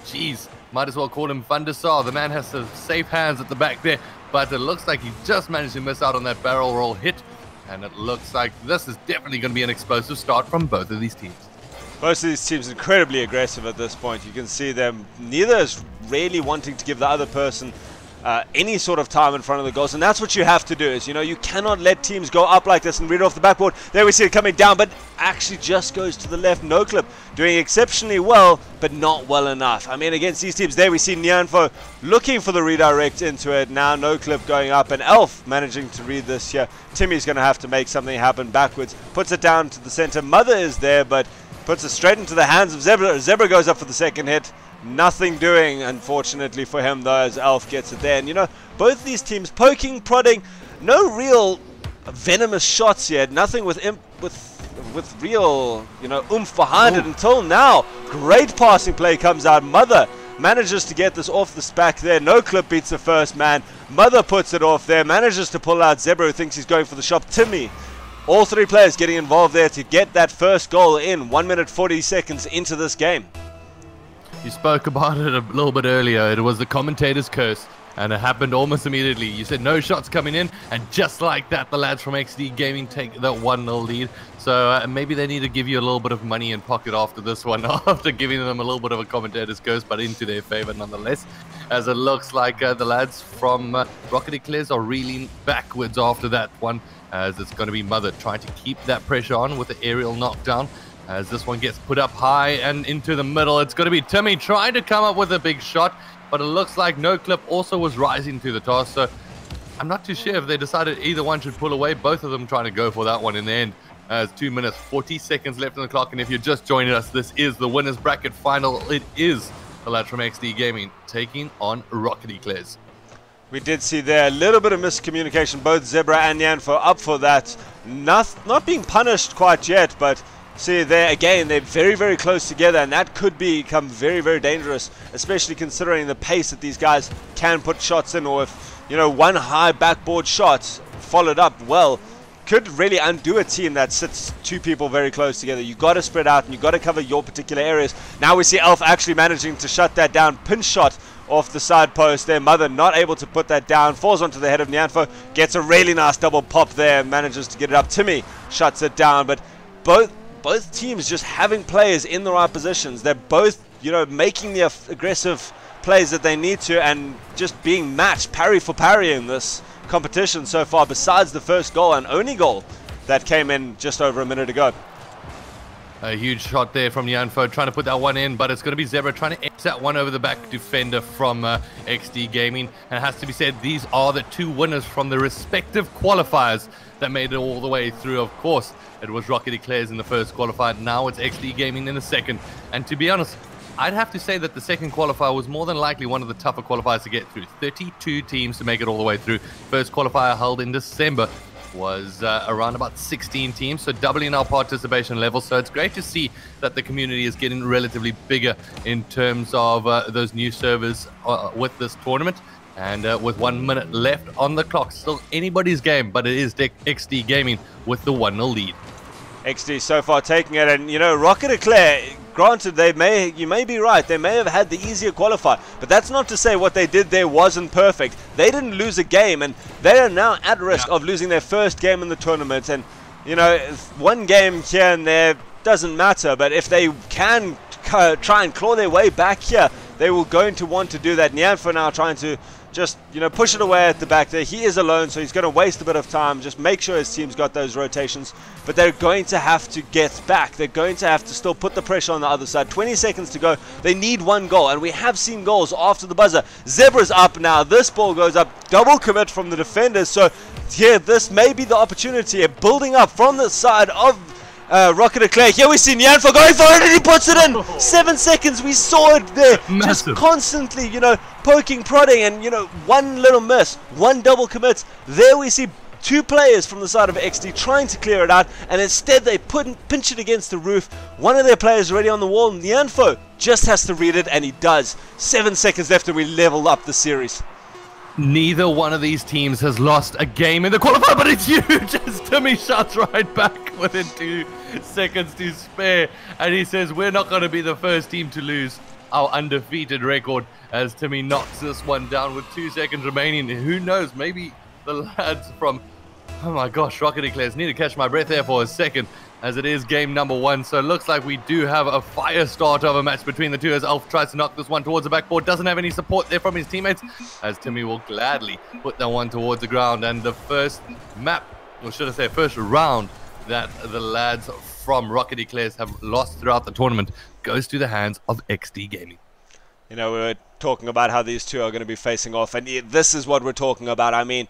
Jeez, might as well call him Van der Sar. The man has some safe hands at the back there, but it looks like he just managed to miss out on that barrel roll hit. And it looks like this is definitely going to be an explosive start from both of these teams. Both of these teams incredibly aggressive at this point. You can see them, neither is really wanting to give the other person any sort of time in front of the goals, and that's what you have to do. Is, you cannot let teams go up like this and read it off the backboard. There we see it coming down, but actually just goes to the left. No clip, doing exceptionally well, but not well enough. I mean, against these teams, there we see Nyanfo looking for the redirect into it. Now no clip going up, and Elf managing to read this here. Timmy's going to have to make something happen backwards. Puts it down to the center. Mother is there, but puts it straight into the hands of Zebra. Zebra goes up for the second hit. Nothing doing, unfortunately for him, though, as Elf gets it there. And, both these teams poking, prodding, no real venomous shots yet. Nothing with real, oomph behind it until now. Great passing play comes out. Mother manages to get this off the SPAC there. No clip beats the first man. Mother puts it off there. Manages to pull out Zebra, who thinks he's going for the shot. Timmy. All three players getting involved there to get that first goal in 1 minute 40 seconds into this game. You spoke about it a little bit earlier. It was the commentator's curse, and it happened almost immediately. You said no shots coming in, and just like that, the lads from XD Gaming take that 1-0 lead. So maybe they need to give you a little bit of money in pocket after this one, after giving them a little bit of a commentator's curse, but into their favor nonetheless, as it looks like the lads from Rocket Eclairs are reeling backwards after that one, as it's going to be Mother trying to keep that pressure on with the aerial knockdown. As this one gets put up high and into the middle, it's going to be Timmy trying to come up with a big shot, but it looks like No Clip also was rising to the task. So I'm not too sure if they decided either one should pull away. Both of them trying to go for that one in the end. As 2 minutes 40 seconds left on the clock, and if you're just joining us, this is the winners bracket final. It is the lads from XD Gaming taking on Rocket Eclairs. We did see there a little bit of miscommunication. Both Zebra and Nyanfo up for that. Not being punished quite yet, but see there again, they're very close together, and that could become very dangerous, especially considering the pace that these guys can put shots in, or if one high backboard shot followed up well could really undo a team that sits two people very close together. You got to spread out and you got to cover your particular areas. Now we see Elf actually managing to shut that down. Pinch shot off the side post there. Mother not able to put that down. Falls onto the head of Nyanfo. Gets a really nice double pop there. Manages to get it up. Timmy shuts it down. But both teams just having players in the right positions. They're both, making the aggressive plays that they need to, and just being matched parry for parry in this competition so far, besides the first goal and only goal that came in just over a minute ago. A huge shot there from Nyanfo, trying to put that one in, but it's going to be Zebra trying to X that one over the back defender from XD Gaming. And it has to be said, these are the two winners from the respective qualifiers that made it all the way through. Of course, it was Rocket Eclairs in the first qualifier. Now it's XD Gaming in the second. And to be honest, I'd have to say that the second qualifier was more than likely one of the tougher qualifiers to get through. 32 teams to make it all the way through. First qualifier held in December was around about 16 teams, so doubling our participation level. So it's great to see that the community is getting relatively bigger in terms of those new servers with this tournament. And with 1 minute left on the clock, still anybody's game, but it is XD Gaming with the 1-0 lead. XD so far taking it, and Rocket Eclair, granted, you may be right, they may have had the easier qualifier, but that's not to say what they did there wasn't perfect. They didn't lose a game, and they are now at risk of losing their first game in the tournament. And one game here and there doesn't matter, but if they can try and claw their way back here, they will going to want to do that. Nyanfo now trying to just push it away at the back there. He is alone, so he's going to waste a bit of time, just make sure his team's got those rotations, but they're going to have to get back. They're going to have to still put the pressure on the other side. 20 seconds to go. They need 1 goal, and we have seen goals after the buzzer. Zebra's up now. This ball goes up. Double commit from the defenders, so here this may be the opportunity. Building up from the side of Rocket Eclair. Here we see Nyanfo going for it, and he puts it in. 7 seconds. We saw it there. Massive. Just constantly, poking, prodding, and, one little miss, 1 double commit. There we see 2 players from the side of XD trying to clear it out, and instead they pinch it against the roof. One of their players already on the wall. Nyanfo just has to read it, and he does. 7 seconds left, and we level up the series. Neither one of these teams has lost a game in the qualifier, but it's huge as Timmy shots right back within 2 seconds to spare. And he says, we're not going to be the first team to lose our undefeated record, as Timmy knocks this one down with 2 seconds remaining. Who knows, maybe the lads from, oh my gosh, Rocket Eclairs, need to catch my breath there for a second, as it is game number 1. So it looks like we do have a fire start of a match between the two, as Alf tries to knock this one towards the backboard. Doesn't have any support there from his teammates, as Timmy will gladly put that one towards the ground. And the first map, or should I say first round, that the lads from Rocket Eclairs have lost throughout the tournament goes to the hands of XD Gaming. We were talking about how these two are going to be facing off, and this is what we're talking about. I mean,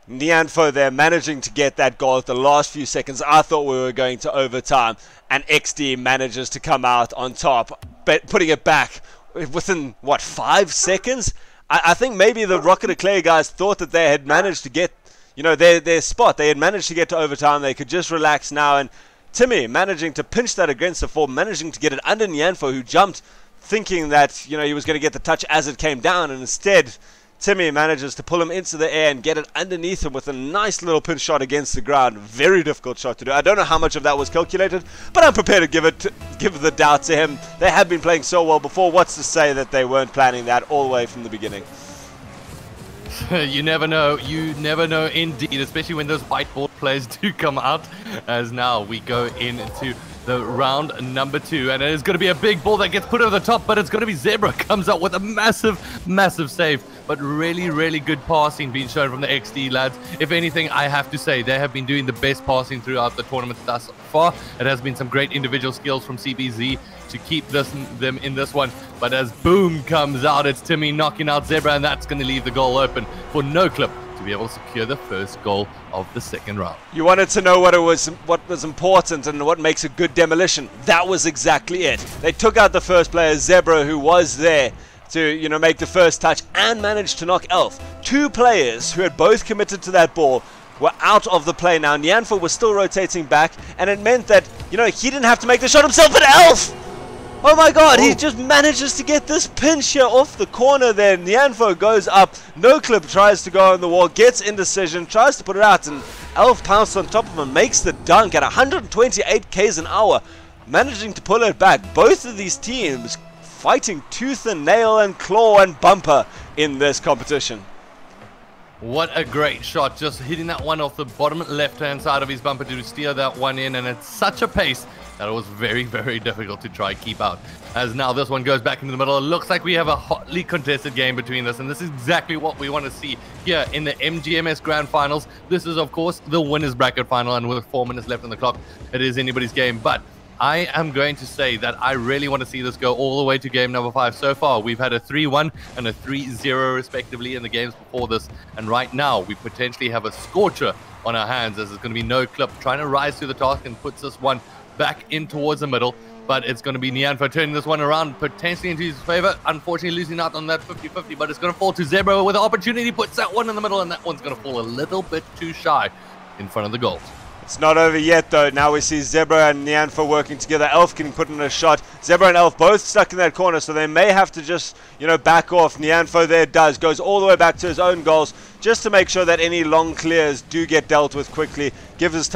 Nyanfo there managing to get that goal at the last few seconds. I thought we were going to overtime, and XD manages to come out on top, but putting it back within, 5 seconds? I think maybe the Rocket Eclair guys thought that they had managed to get, their spot. They had managed to get to overtime. They could just relax now, and Timmy managing to pinch that against the form, managing to get it under Nyanfo, who jumped thinking that, he was going to get the touch as it came down, and instead Timmy manages to pull him into the air and get it underneath him with a nice little pinch shot against the ground. Very difficult shot to do. I don't know how much of that was calculated, but I'm prepared to give the doubt to him. They have been playing so well before. What's to say that they weren't planning that all the way from the beginning? You never know. You never know indeed, especially when those whiteboard plays do come out. As now we go into the round number 2, and it is going to be a big ball that gets put over the top, but it's going to be Zebra comes out with a massive save, but really good passing being shown from the XD lads. If anything, I have to say they have been doing the best passing throughout the tournament thus far. It has been some great individual skills from CBZ to keep them in this one, but as boom comes out, it's Timmy knocking out Zebra, and that's going to leave the goal open for NoClip to be able to secure the first goal of the second round. You wanted to know what was important and what makes a good demolition. That was exactly it. They took out the first player, Zebra, who was there to make the first touch, and managed to knock Elf. 2 players who had both committed to that ball were out of the play now. Nyanfo was still rotating back, and it meant that he didn't have to make the shot himself, but Elf! Oh my god, he just manages to get this pinch here off the corner there. Nyanfo goes up, NoClip tries to go on the wall, gets indecision, tries to put it out, and Elf pounced on top of him, makes the dunk at 128 k's an hour, managing to pull it back. Both of these teams fighting tooth and nail and claw and bumper in this competition. What a great shot, just hitting that one off the bottom left-hand side of his bumper to steer that one in, and at such a pace that it was very difficult to try keep out. As now this one goes back into the middle, it looks like we have a hotly contested game between us, and this is exactly what we want to see here in the MGMS Grand Finals. This is, of course, the winner's bracket final, and with 4 minutes left on the clock, it is anybody's game. But I am going to say that I really want to see this go all the way to game number 5. So far, we've had a 3-1 and a 3-0 respectively in the games before this. And right now, we potentially have a scorcher on our hands, as it's going to be NoClip trying to rise to the task and puts this one back in towards the middle. But it's going to be Nyanfo turning this one around, potentially into his favor. Unfortunately, losing out on that 50-50, but it's going to fall to Zebra with the opportunity. Puts that one in the middle, and that one's going to fall a little bit too shy in front of the goals. It's not over yet, though. Now we see Zebra and Nyanfo working together. Elf can put in a shot. Zebra and Elf both stuck in that corner, so they may have to just, back off. Nyanfo there goes all the way back to his own goals, just to make sure that any long clears do get dealt with quickly. Gives his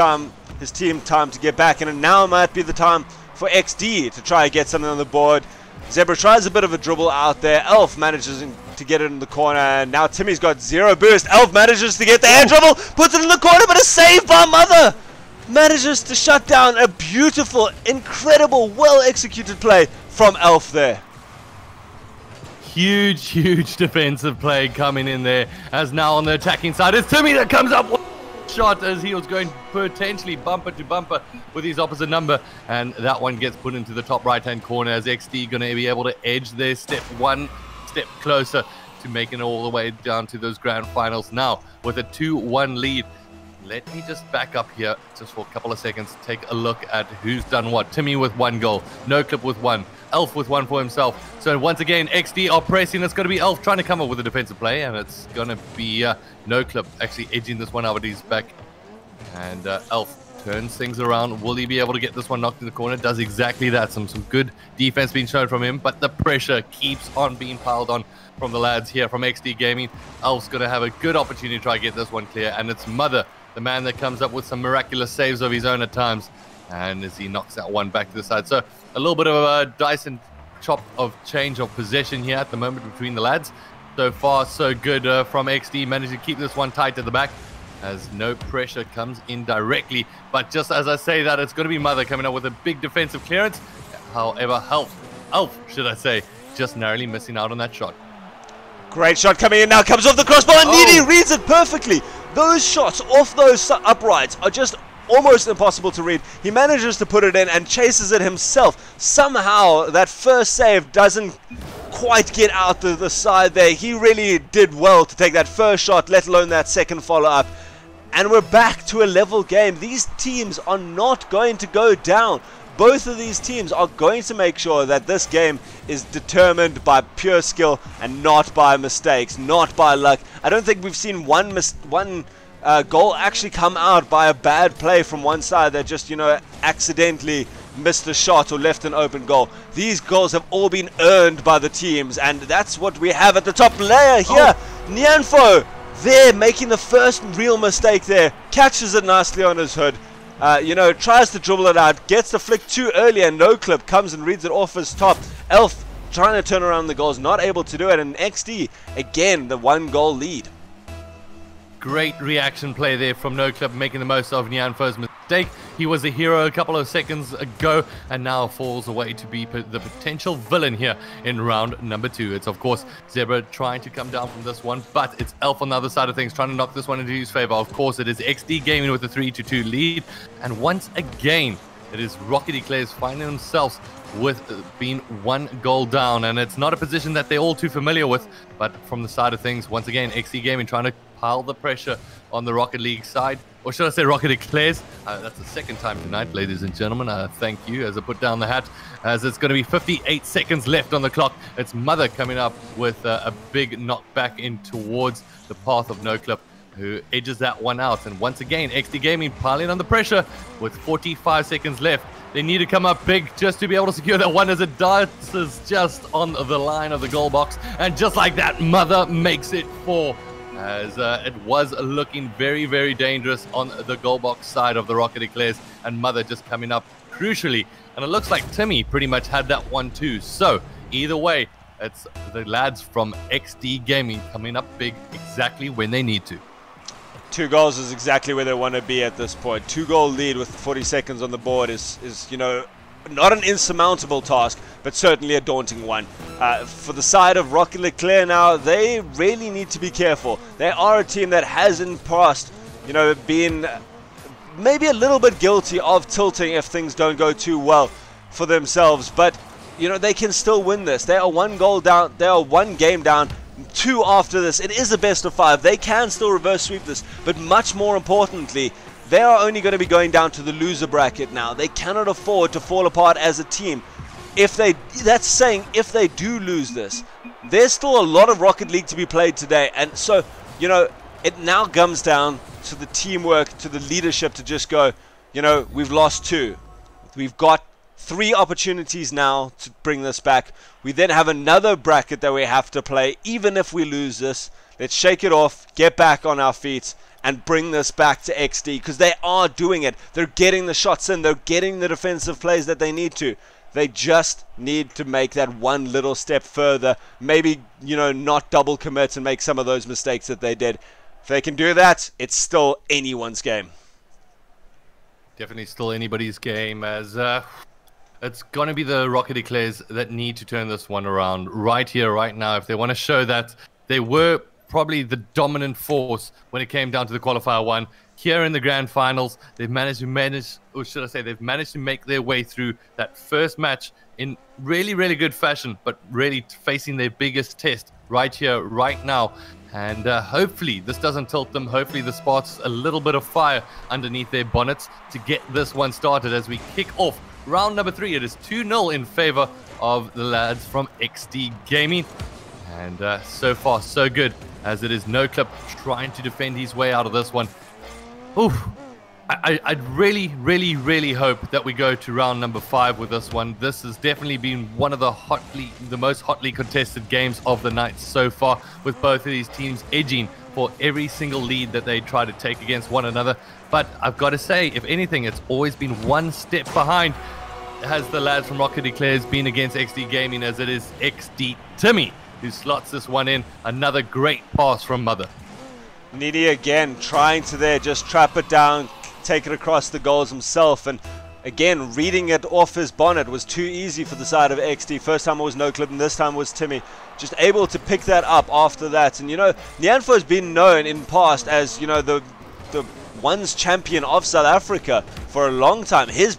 team time to get back, and now might be the time for XD to try and get something on the board. Zebra tries a bit of a dribble out there. Elf manages to get it in the corner, and now Timmy's got 0 boost. Elf manages to get the air dribble, puts it in the corner, but a save by Mother! Manages to shut down a beautiful, incredible, well-executed play from Elf there. Huge defensive play coming in there, as now on the attacking side, it's Timmy that comes up with shot as he was going potentially bumper to bumper with his opposite number, and that one gets put into the top right hand corner as XD going to be able to edge their one step closer to making it all the way down to those grand finals now with a 2-1 lead. Let me just back up here just for a couple of seconds, take a look at who's done what. Timmy with 1 goal, NoClip with 1, Elf with 1 for himself. So once again, XD are pressing. It's going to be Elf trying to come up with a defensive play, and it's going to be NoClip actually edging this one out of his back. And Elf turns things around. Will he be able to get this one knocked in the corner? Does exactly that. Some good defense being shown from him, but the pressure keeps on being piled on from the lads here from XD Gaming. Elf's going to have a good opportunity to try to get this one clear, and it's Mother, the man that comes up with some miraculous saves of his own at times, and as he knocks that one back to the side. So a little bit of a dice and chop of change of possession here at the moment between the lads. So far so good from XD, managed to keep this one tight at the back as no pressure comes in directly. But just as I say that, it's going to be Mother coming up with a big defensive clearance. However, Elf should I say, just narrowly missing out on that shot. Great shot coming in now, comes off the crossbar, and Needy reads it perfectly. Those shots off those uprights are just almost impossible to read. He manages to put it in and chases it himself. Somehow that first save doesn't quite get out the side there. He really did well to take that first shot, let alone that second follow-up. And we're back to a level game. These teams are not going to go down. Both of these teams are going to make sure that this game is determined by pure skill and not by mistakes, not by luck. I don't think we've seen one goal actually come out by a bad play from one side that just, accidentally missed a shot or left an open goal. These goals have all been earned by the teams, and that's what we have at the top layer here. Nyanfo there making the first real mistake there, catches it nicely on his hood. Tries to dribble it out, gets the flick too early, and NoClip comes and reads it off his top. Elf trying to turn around the goals, not able to do it, and XD, again, the 1-goal lead. Great reaction play there from NoClip, making the most of Nyanfo's mistake. He was a hero a couple of seconds ago, and now falls away to be the potential villain here in round number 2. It's, of course, Zebra trying to come down from this one, but it's Elf on the other side of things, trying to knock this one into his favor. Of course, it is XD Gaming with a 3-2 lead, and once again, it is Rocket Eclairs finding themselves with being 1 goal down, and it's not a position that they're all too familiar with, but from the side of things, once again, XD Gaming trying to pile the pressure on the Rocket League side, or should I say Rocket Eclairs. That's the second time tonight, ladies and gentlemen. Thank you as I put down the hat, as it's going to be 58 seconds left on the clock. It's Mother coming up with a big knock back in towards the path of NoClip, who edges that one out. And once again, XD Gaming piling on the pressure with 45 seconds left. They need to come up big just to be able to secure that one, as it dances just on the line of the goal box. And just like that, Mother makes it 4. As it was looking very dangerous on the goal box side of the Rocket Eclairs, and Mother just coming up crucially. And it looks like Timmy pretty much had that one too. So either way, it's the lads from XD Gaming coming up big exactly when they need to. 2 goals is exactly where they want to be at this point. 2-goal lead with 40 seconds on the board is not an insurmountable task, but certainly a daunting one. For the side of Rocket Leclerc now, they really need to be careful. They are a team that has in the past, been maybe a little bit guilty of tilting if things don't go too well for themselves. But, they can still win this. They are 1 goal down. They are 1 game down. 2 after this. It is a best of 5. They can still reverse sweep this, but much more importantly, they are only going to be going down to the loser bracket now. They cannot afford to fall apart as a team. That's saying if they do lose this, there's still a lot of Rocket League to be played today, and so it now comes down to the teamwork, to the leadership to just go, you know, we've lost 2. We've got 3 opportunities now to bring this back. We then have another bracket that we have to play. Even if we lose this, let's shake it off, get back on our feet, and bring this back to XD, because they are doing it. They're getting the shots in. They're getting the defensive plays that they need to. They just need to make that one little step further. Maybe, you know, not double commit and make some of those mistakes that they did. If they can do that, it's still anyone's game. Definitely still anybody's game, as it's going to be the Rocket Eclairs that need to turn this one around right here, right now, if they want to show that they were probably the dominant force when it came down to the qualifier 1. Here in the grand finals, they've managed to they've managed to make their way through that first match in really, really good fashion, but really facing their biggest test right here, right now. And hopefully this doesn't tilt them. Hopefully this sparks a little bit of fire underneath their bonnets to get this one started as we kick off round number 3. It is 2-0 in favor of the lads from XD Gaming. And so far, so good, as it is NoClip trying to defend his way out of this one. Oof. I'd really, really, really hope that we go to round number 5 with this one. This has definitely been one of the most hotly contested games of the night so far, with both of these teams edging for every single lead that they try to take against one another. But I've got to say, if anything, it's always been one step behind, has the lads from Rocket Eclairs been against XD Gaming, as it is XD Timmy who slots this one in. Another great pass from Mother. Needy again trying to there just trap it down, take it across the goals himself, and again reading it off his bonnet was too easy for the side of XD. First time it was NoClip, and this time was Timmy, just able to pick that up after that. And you know, Nyanfo has been known in past as, you know, the ones champion of South Africa for a long time. His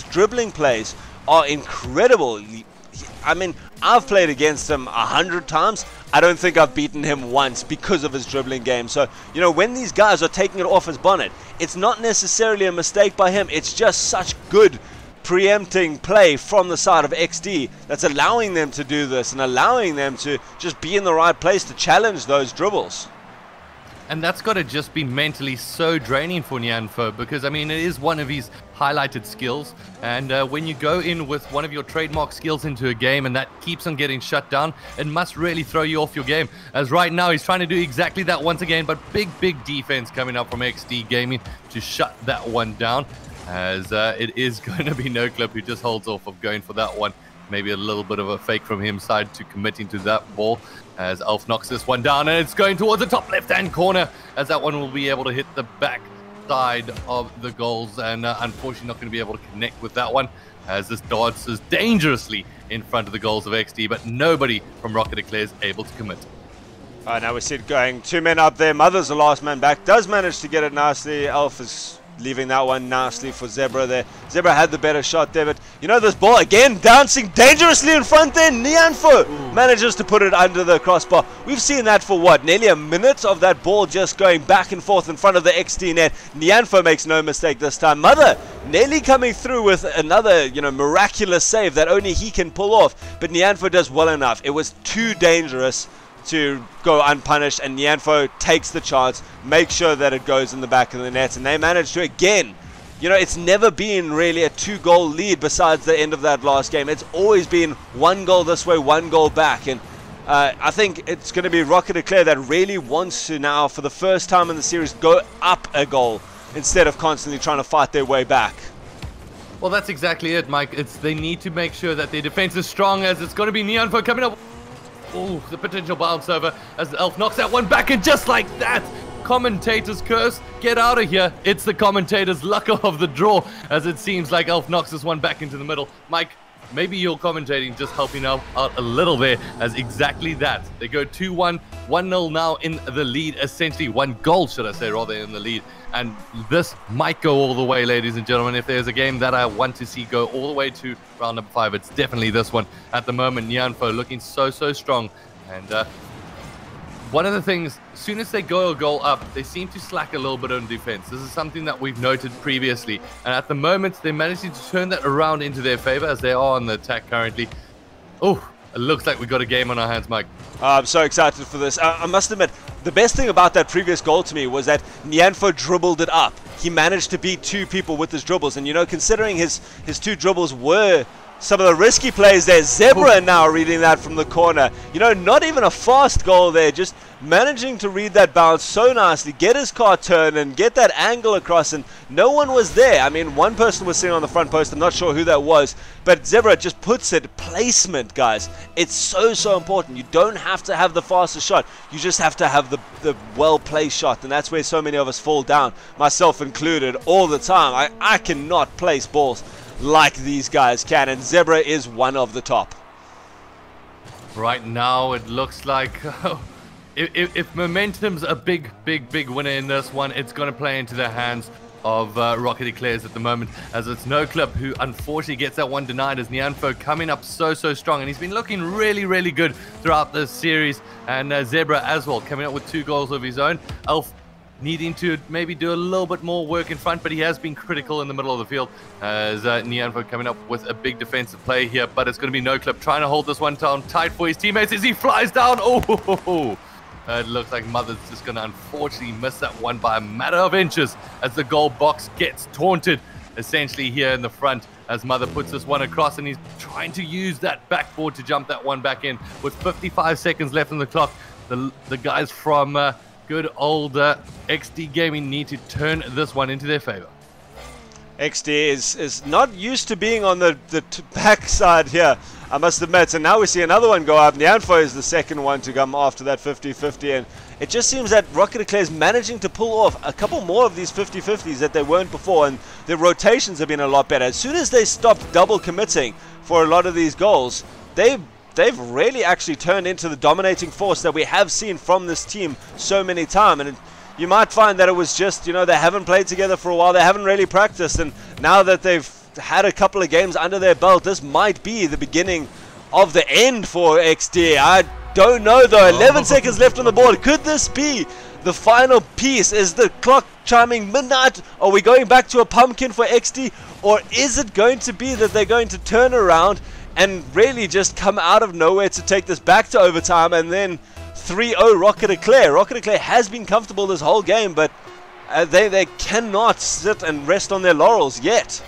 dribbling plays are incredible. I mean, I've played against him 100 times. I don't think I've beaten him once because of his dribbling game. So, you know, when these guys are taking it off his bonnet, it's not necessarily a mistake by him. It's just such good preempting play from the side of XD that's allowing them to do this and allowing them to just be in the right place to challenge those dribbles. And that's got to just be mentally so draining for Nyanfo, because, I mean, it is one of his highlighted skills. And when you go in with one of your trademark skills into a game and that keeps on getting shut down, it must really throw you off your game. As right now, he's trying to do exactly that once again, but big defense coming up from XD Gaming to shut that one down, as it is going to be NoClip who just holds off of going for that one. Maybe a little bit of a fake from him side to committing to that ball, as Elf knocks this one down, and it's going towards the top left-hand corner, as that one will be able to hit the back side of the goals, and unfortunately not going to be able to connect with that one, as this dances dangerously in front of the goals of XD, but nobody from Rocket Eclairs able to commit. Now we see it going 2 men up there. Mother's the last man back, does manage to get it nicely. Elf is leaving that one nicely for Zebra there. Zebra had the better shot there, but you know, this ball again dancing dangerously in front there. Nyanfo manages to put it under the crossbar. We've seen that for what, nearly a minute of that ball just going back and forth in front of the XD net. Nyanfo makes no mistake this time. Mother nearly coming through with another, you know, miraculous save that only he can pull off, but Nyanfo does well enough. It was too dangerous to go unpunished, and Nyanfo takes the chance, makes sure that it goes in the back of the net, and they manage to again. You know, it's never been really a 2-goal lead besides the end of that last game. It's always been 1 goal this way, 1 goal back, and I think it's going to be Rocket Eclair that really wants to now, for the first time in the series, go up a goal instead of constantly trying to fight their way back. Well, that's exactly it, Mike. They need to make sure that their defense is strong, as it's going to be Nyanfo coming up. Oh, the potential bounce over as the Elf knocks that one back, and just like that, commentator's curse, get out of here. It's the commentator's luck of the draw, as it seems like Elf knocks this one back into the middle. Mike, maybe your commentating just helping out a little there, as exactly that. They go 2-1, 1-0 now in the lead, essentially 1 goal, should I say, rather, in the lead. And this might go all the way, ladies and gentlemen. If there's a game that I want to see go all the way to round number 5, it's definitely this one. At the moment, Nyanfo looking so strong. And one of the things, as soon as they go a goal up, they seem to slack a little bit on defense. This is something that we've noted previously. And at the moment, they're managing to turn that around into their favor, as they are on the attack currently. Oh, it looks like we've got a game on our hands, Mike. I'm so excited for this. I must admit, the best thing about that previous goal to me was that Nyanfo dribbled it up. He managed to beat 2 people with his dribbles, and you know, considering his 2 dribbles were some of the risky plays there. Zebra now reading that from the corner. You know, not even a fast goal there, just managing to read that bounce so nicely, get his car turned and get that angle across, and no one was there. I mean, one person was sitting on the front post, I'm not sure who that was, but Zebra just puts it. Placement, guys, it's so important. You don't have to have the fastest shot, you just have to have the well-placed shot, and that's where so many of us fall down, myself included, all the time. I cannot place balls like these guys can, and Zebra is one of the top. Right now, it looks like if momentum's a big winner in this one, it's going to play into the hands of Rocket Eclairs at the moment, as it's No Club who unfortunately gets that one denied, as Nyanfo coming up so strong, and he's been looking really good throughout this series, and Zebra as well, coming up with 2 goals of his own. Elf needing to maybe do a little bit more work in front, but he has been critical in the middle of the field, as Nyanfo coming up with a big defensive play here, but it's going to be No Club trying to hold this one down tight for his teammates as he flies down. It looks like Mother's just going to unfortunately miss that one by a matter of inches, as the goal box gets taunted essentially here in the front, as Mother puts this one across, and he's trying to use that backboard to jump that one back in with 55 seconds left on the clock. The guys from good old XD Gaming need to turn this one into their favor. XD is not used to being on the back side here, I must admit, and now we see another one go up. Nyanfo is the second one to come after that 50-50, and it just seems that Rocket Eclair is managing to pull off a couple more of these 50-50s that they weren't before, and their rotations have been a lot better. As soon as they stopped double committing for a lot of these goals, they've really actually turned into the dominating force that we have seen from this team so many times. And you might find that it was just, you know, they haven't played together for a while, they haven't really practiced, and now that they've had a couple of games under their belt, this might be the beginning of the end for XD. I don't know though. 11 seconds left on the board. Could this be the final piece? Is the clock chiming midnight? Are we going back to a pumpkin for XD? Or is it going to be that they're going to turn around and really just come out of nowhere to take this back to overtime, and then 3-0 Rocket Eclair? Rocket Eclair has been comfortable this whole game, but they cannot sit and rest on their laurels yet.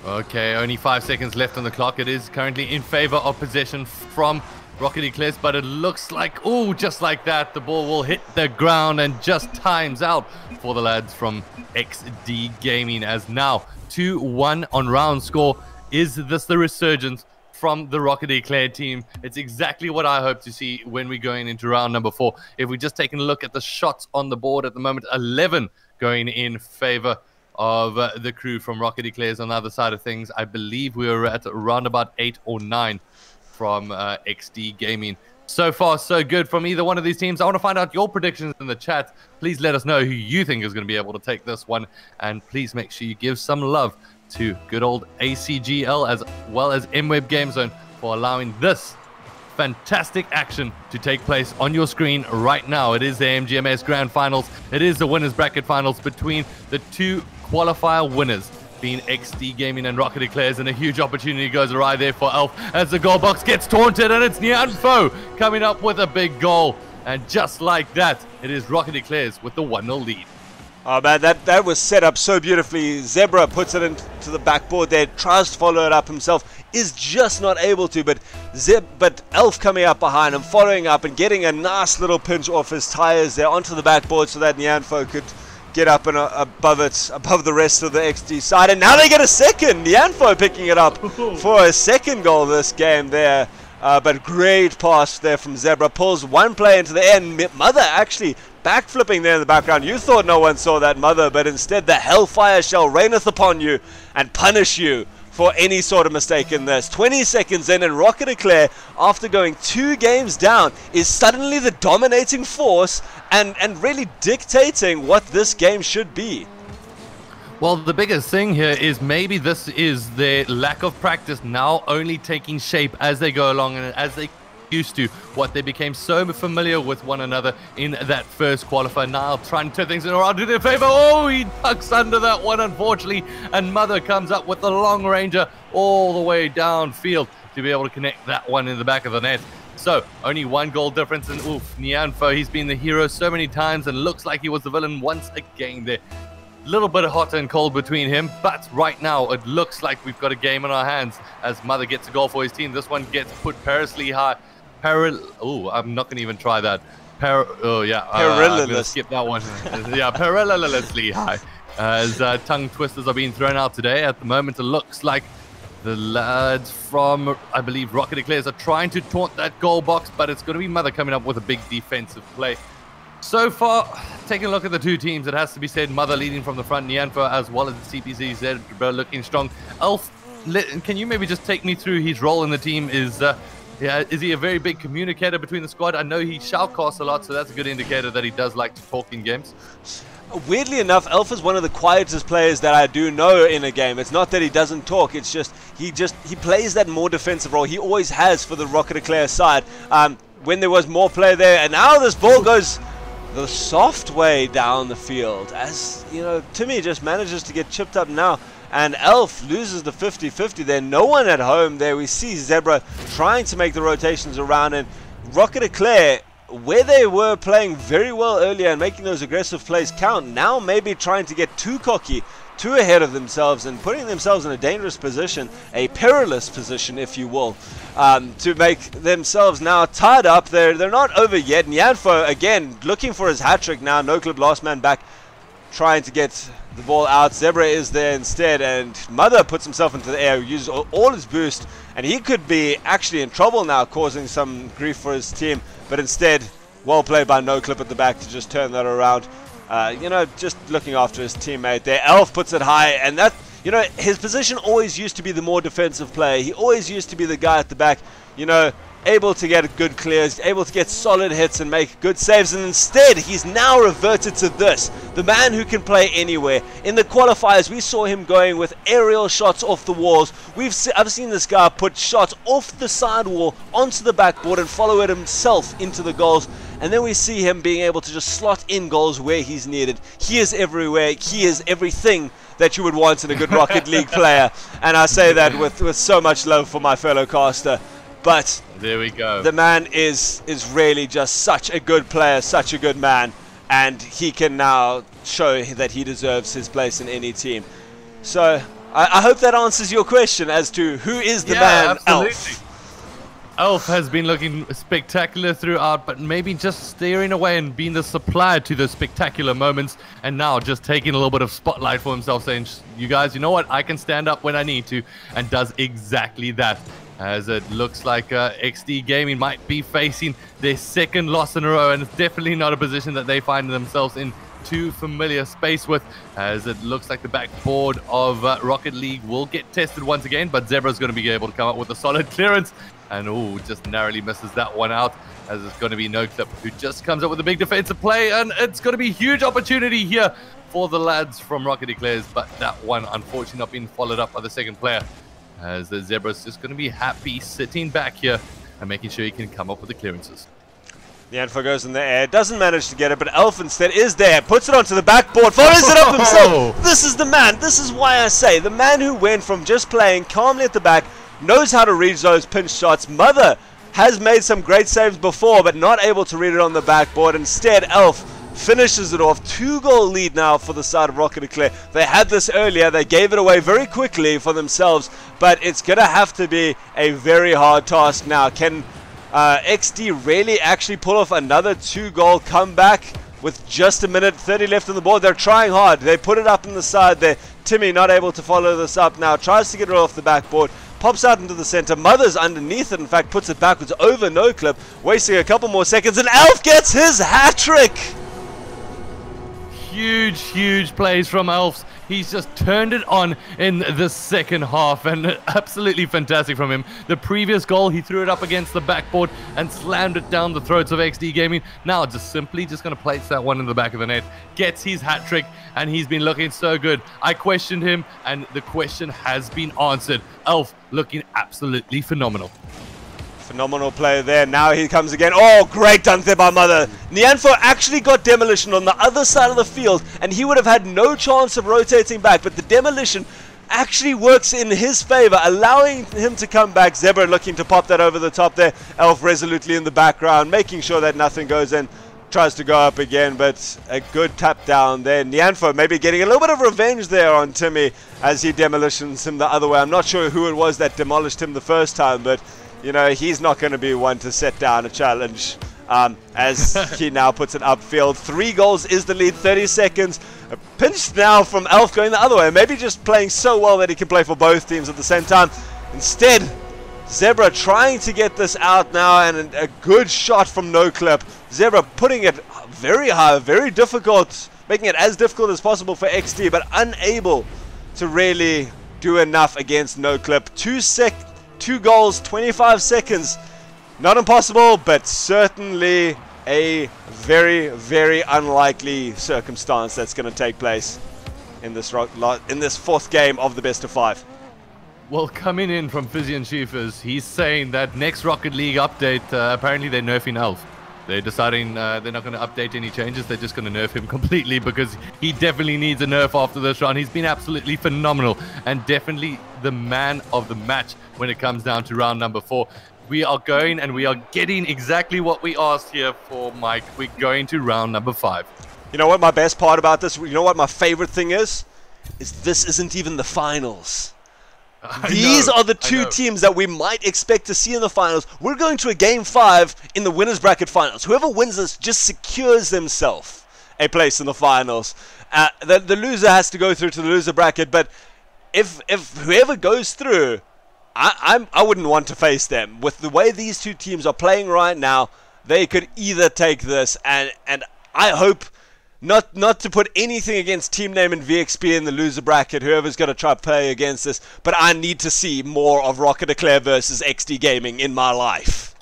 Okay, only 5 seconds left on the clock. It is currently in favor of possession from Rocket Eclairs, but it looks like, oh, just like that, the ball will hit the ground and just times out for the lads from XD Gaming, as now 2-1 on round score. Is this the resurgence from the Rocket Eclair team? It's exactly what I hope to see when we're going into round number 4. If we're just taking a look at the shots on the board at the moment, 11 going in favor of the crew from Rocket Eclairs. On the other side of things, I believe we were at around about 8 or 9 from XD Gaming. So far, so good from either one of these teams. I want to find out your predictions in the chat. Please let us know who you think is going to be able to take this one. And please make sure you give some love to good old ACGL as well as MWEB GameZone for allowing this fantastic action to take place on your screen right now. It is the MGMS Grand Finals. It is the Winners Bracket Finals between the 2 qualifier winners, being XD Gaming and Rocket Eclairs, and a huge opportunity goes awry there for Elf as the goal box gets taunted, and it's Nyanfo coming up with a big goal. And just like that, it is Rocket Eclairs with the 1-0 lead. Oh man, that was set up so beautifully. Zebra puts it into the backboard there, tries to follow it up himself, is just not able to, but Elf coming up behind him, following up and getting a nice little pinch off his tires there onto the backboard so that Nyanfo could get up and above the rest of the XD side. And now they get a second. Nyanfo picking it up for a second goal this game there. But great pass there from Zebra. Pulls one play into the end. Mother actually backflipping there in the background. You thought no one saw that, Mother, but instead the hellfire shall reigneth upon you and punish you for any sort of mistake in this. 20 seconds in, and Rocket Eclair, after going 2 games down, is suddenly the dominating force and really dictating what this game should be. Well, the biggest thing here is maybe this is their lack of practice now only taking shape as they go along, and as they used to what they became so familiar with one another in that first qualifier. Now trying to turn things around in their favor. Oh, he ducks under that one, unfortunately, and Mother comes up with the long ranger all the way downfield to be able to connect that one in the back of the net. So, only 1 goal difference, and oof, Nianfo, he's been the hero so many times and looks like he was the villain once again there. Little bit of hot and cold between him, but right now it looks like we've got a game in our hands as Mother gets a goal for his team. This one gets put perilously high. I'm not going to even try that. I'm going to skip that one. Yeah, perilously high. As tongue twisters are being thrown out today. At the moment, it looks like the lads from, I believe, Rocket Eclairs are trying to taunt that goal box, but it's going to be Mother coming up with a big defensive play. So far, taking a look at the two teams, it has to be said, Mother leading from the front, Nianfo as well as the CPC Zebra looking strong. Elf, can you maybe just take me through his role in the team? Is he a very big communicator between the squad? I know he shoutcasts a lot, so that's a good indicator that he does like to talk in games. Weirdly enough, Elf is one of the quietest players that I do know in a game. It's not that he doesn't talk, it's just he plays that more defensive role. He always has for the Rocket Eclair side. When there was more play there, and now this ball goes the soft way down the field, as you know, Timmy just manages to get chipped up now, and Elf loses the 50-50 there. No one at home there. We see Zebra trying to make the rotations around, and Rocket Eclair, where they were playing very well earlier and making those aggressive plays count, now maybe trying to get too cocky, too ahead of themselves, and putting themselves in a dangerous position, a perilous position if you will, to make themselves now tied up. They're not over yet. Nianfo again looking for his hat-trick now. No Clip, last man back, trying to get the ball out. Zebra is there instead, and Mother puts himself into the air, uses all his boost, and he could be actually in trouble now, causing some grief for his team, but instead well played by No Clip at the back to just turn that around. Just looking after his teammate there. Elf puts it high, and that, his position always used to be the more defensive player. He always used to be the guy at the back, able to get good clears, able to get solid hits and make good saves, and instead he's now reverted to this, the man who can play anywhere. In the qualifiers, we saw him going with aerial shots off the walls. I've seen this guy put shots off the side wall onto the backboard and follow it himself into the goals. And then we see him being able to just slot in goals where he's needed. He is everywhere. He is everything that you would want in a good Rocket League player. And I say that with so much love for my fellow caster. But there we go. The man is really just such a good player, such a good man. And he can now show that he deserves his place in any team. So I hope that answers your question as to who is the man, absolutely. Elf. Elf has been looking spectacular throughout, but maybe just steering away and being the supplier to those spectacular moments, and now just taking a little bit of spotlight for himself, saying, you guys, you know what, I can stand up when I need to, and does exactly that. As it looks like XD Gaming might be facing their second loss in a row, and it's definitely not a position that they find themselves in too familiar space with, as it looks like the backboard of Rocket League will get tested once again, but Zebra's going to be able to come up with a solid clearance, and just narrowly misses that one out, as it's going to be No Clip who just comes up with a big defensive play, and it's going to be a huge opportunity here for the lads from Rocket Eclairs, but that one unfortunately not being followed up by the second player, as the Zebra's just going to be happy sitting back here and making sure he can come up with the clearances. The info goes in the air, doesn't manage to get it, but Elf instead is there, puts it onto the backboard, follows it up himself. This is the man. This is why I say the man who went from just playing calmly at the back, knows how to read those pinch shots. Mother has made some great saves before, but not able to read it on the backboard. Instead, Elf finishes it off. 2-goal lead now for the side of Rocket Eclair. They had this earlier. They gave it away very quickly for themselves, but it's going to have to be a very hard task now. Can XD really actually pull off another 2-goal comeback with just a minute 30 left on the board? They're trying hard. They put it up in the side there. Timmy not able to follow this up now. Tries to get it off the backboard. Pops out into the center. Mother's underneath it. In fact, puts it backwards over No Clip. Wasting a couple more seconds. And Elf gets his hat-trick. Huge plays from Elves. He's just turned it on in the second half, and absolutely fantastic from him. The previous goal, he threw it up against the backboard and slammed it down the throats of XD Gaming. Now just going to place that one in the back of the net. Gets his hat trick, and he's been looking so good. I questioned him, and the question has been answered. Elf looking absolutely phenomenal. Phenomenal player there. Now he comes again. Oh, great dunk there by Mother. Nianfo actually got Demolition on the other side of the field, and he would have had no chance of rotating back, but the Demolition actually works in his favor, allowing him to come back. Zebra looking to pop that over the top there. Elf resolutely in the background, making sure that nothing goes in. Tries to go up again, but a good tap down there. Nyanfo maybe getting a little bit of revenge there on Timmy as he demolitions him the other way. I'm not sure who it was that demolished him the first time, but you know, he's not going to be one to set down a challenge as he now puts it upfield. 3 goals is the lead, 30 seconds. A pinch now from Elf going the other way. Maybe just playing so well that he can play for both teams at the same time. Instead, Zebra trying to get this out now, and a good shot from No Clip. Zebra putting it very high, very difficult, making it as difficult as possible for XD, but unable to really do enough against No Clip. 2 goals, 25 seconds. Not impossible, but certainly a very, very unlikely circumstance that's going to take place in this 4th game of the best of 5. Well, coming in from Fizzy and Chiefers, he's saying that next Rocket League update, apparently they're nerfing Elf. They're deciding they're not going to update any changes. They're just going to nerf him completely because he definitely needs a nerf after this round. He's been absolutely phenomenal and definitely the man of the match when it comes down to round number 4. We are going and we are getting exactly what we asked here for, Mike. We're going to round number 5. You know what my best part about this, you know what my favorite thing is? This isn't even the finals. These are the 2 teams that we might expect to see in the finals. We're going to a game 5 in the winners bracket finals. Whoever wins this just secures themselves a place in the finals. The loser has to go through to the loser bracket, but if whoever goes through, I wouldn't want to face them. With the way these 2 teams are playing right now, they could either take this, and I hope not to put anything against Team Name and VXP in the loser bracket, whoever's going to try to play against this, but I need to see more of Rocket Eclair versus XD Gaming in my life.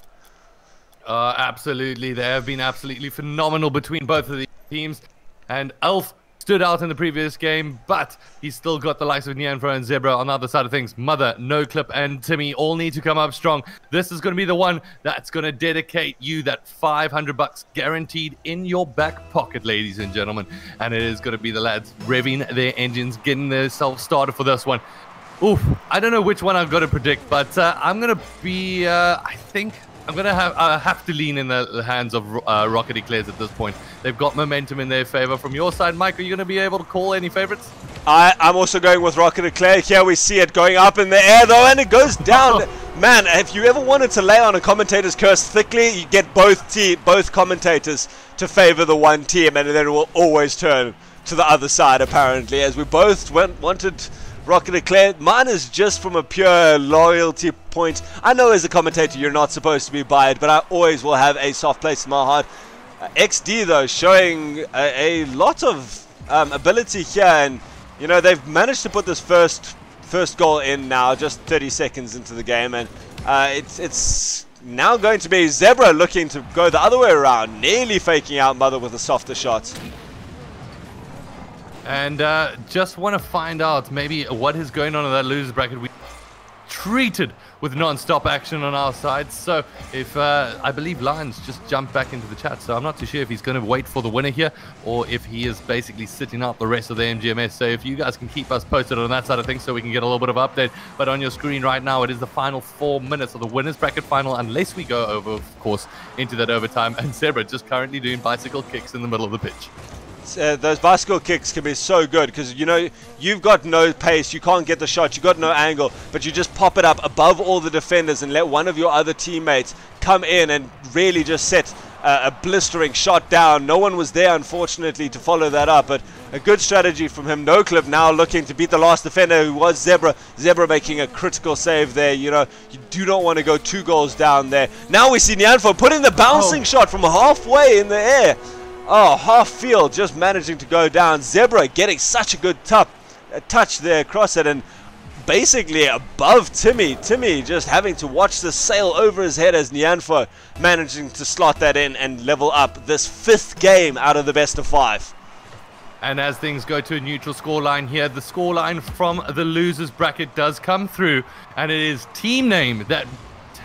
Absolutely. They have been absolutely phenomenal between both of these teams, and Elf stood out in the previous game, but he's still got the likes of Nyanfro and Zebra on the other side of things. Mother, No Clip, and Timmy all need to come up strong. This is going to be the one that's going to dedicate you that $500 guaranteed in your back pocket, ladies and gentlemen. And it is going to be the lads revving their engines, getting themselves started for this one. Oof, I don't know which one I've got to predict, but I'm going to be, I think I'm going to have to lean in the hands of Rocket Eclairs at this point. They've got momentum in their favor. From your side, Mike, are you going to be able to call any favorites? I'm also going with Rocket Eclair. Here we see it going up in the air, though, and it goes down. Man, if you ever wanted to lay on a commentator's curse thickly, you get both commentators to favor the one team, and then it will always turn to the other side, apparently, as we both wanted Rocket Eclair. Mine is just from a pure loyalty point. I know as a commentator you're not supposed to be biased, but I always will have a soft place in my heart. XD though showing a lot of ability here, and you know they've managed to put this first goal in now, just 30 seconds into the game, and it's now going to be Zebra looking to go the other way around, nearly faking out Mother with a softer shot. And just want to find out maybe what is going on in that losers bracket. We treated with non-stop action on our side. So if I believe Lions just jumped back into the chat, so I'm not too sure if he's going to wait for the winner here or if he is basically sitting out the rest of the MGMS. So if you guys can keep us posted on that side of things so we can get a little bit of update. But on your screen right now, it is the final 4 minutes of the winners bracket final, unless we go over, of course, into that overtime. And Zebra just currently doing bicycle kicks in the middle of the pitch. Those bicycle kicks can be so good because you know you've got no pace, you can't get the shot, you've got no angle, but you just pop it up above all the defenders and let one of your other teammates come in and really just set a blistering shot down. No one was there, unfortunately, to follow that up, but a good strategy from him. No Clip now looking to beat the last defender, who was Zebra. Zebra making a critical save there. You know, you do not want to go 2 goals down there. Now we see Nyanfo putting the bouncing shot from halfway in the air. Oh, half field just managing to go down. Zebra getting such a good touch there across it, and basically above Timmy. Timmy just having to watch the sail over his head as Nyanfo managing to slot that in and level up this 5th game out of the best of 5. And as things go to a neutral scoreline here, the scoreline from the losers bracket does come through, and it is Team Name that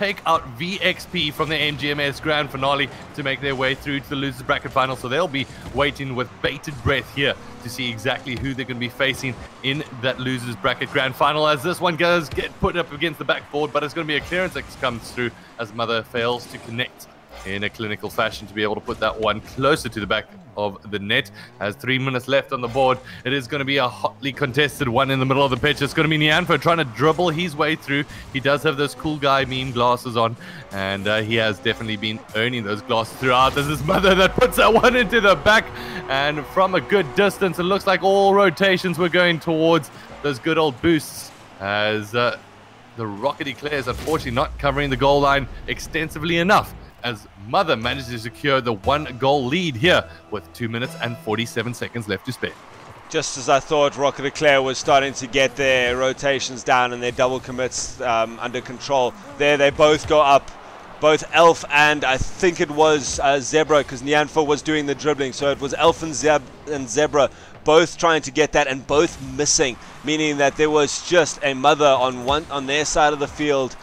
take out VXP from the MGMS Grand Finale to make their way through to the losers bracket final. So they'll be waiting with bated breath here to see exactly who they're going to be facing in that losers bracket grand final, as this one does get put up against the backboard, but it's going to be a clearance that comes through as Mother fails to connect in a clinical fashion to be able to put that one closer to the back of the net. As 3 minutes left on the board, it is going to be a hotly contested one in the middle of the pitch. It's going to be Nyanfo trying to dribble his way through. He does have those cool guy meme glasses on, and he has definitely been earning those glasses throughout. There's his Mother that puts that one into the back, and from a good distance, it looks like all rotations were going towards those good old boosts, as the Rocket Eclairs unfortunately not covering the goal line extensively enough, as Mother manages to secure the 1-goal lead here with 2 minutes and 47 seconds left to spare. Just as I thought, Rocket Eclair was starting to get their rotations down and their double commits under control. There they both go up, both Elf and I think it was Zebra, because Nyanfo was doing the dribbling. So it was Elf and Zebra both trying to get that and both missing, meaning that there was just a Mother on their side of the field,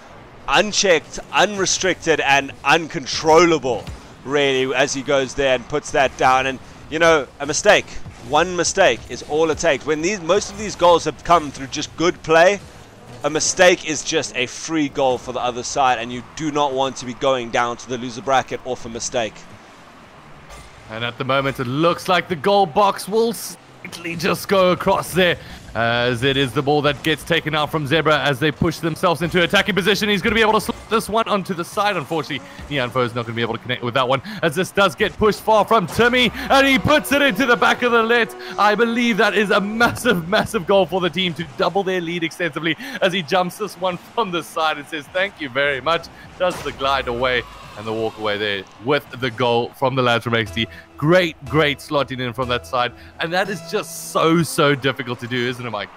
unchecked, unrestricted, and uncontrollable, really, as he goes there and puts that down. And, you know, a mistake, one mistake is all it takes. When most of these goals have come through just good play, a mistake is just a free goal for the other side, and you do not want to be going down to the loser bracket off a mistake. And at the moment, it looks like the goal box will slightly just go across there, as it is the ball that gets taken out from Zebra as they push themselves into attacking position. He's going to be able to slip this one onto the side. Unfortunately, Nyanfo is not going to be able to connect with that one, as this does get pushed far from Timmy, and he puts it into the back of the net. I believe that is a massive, massive goal for the team to double their lead extensively, as he jumps this one from the side and says, thank you very much. Does the glide away and the walk away there with the goal from the lads from XD. Great slotting in from that side. And that is just so difficult to do, isn't it, Mike?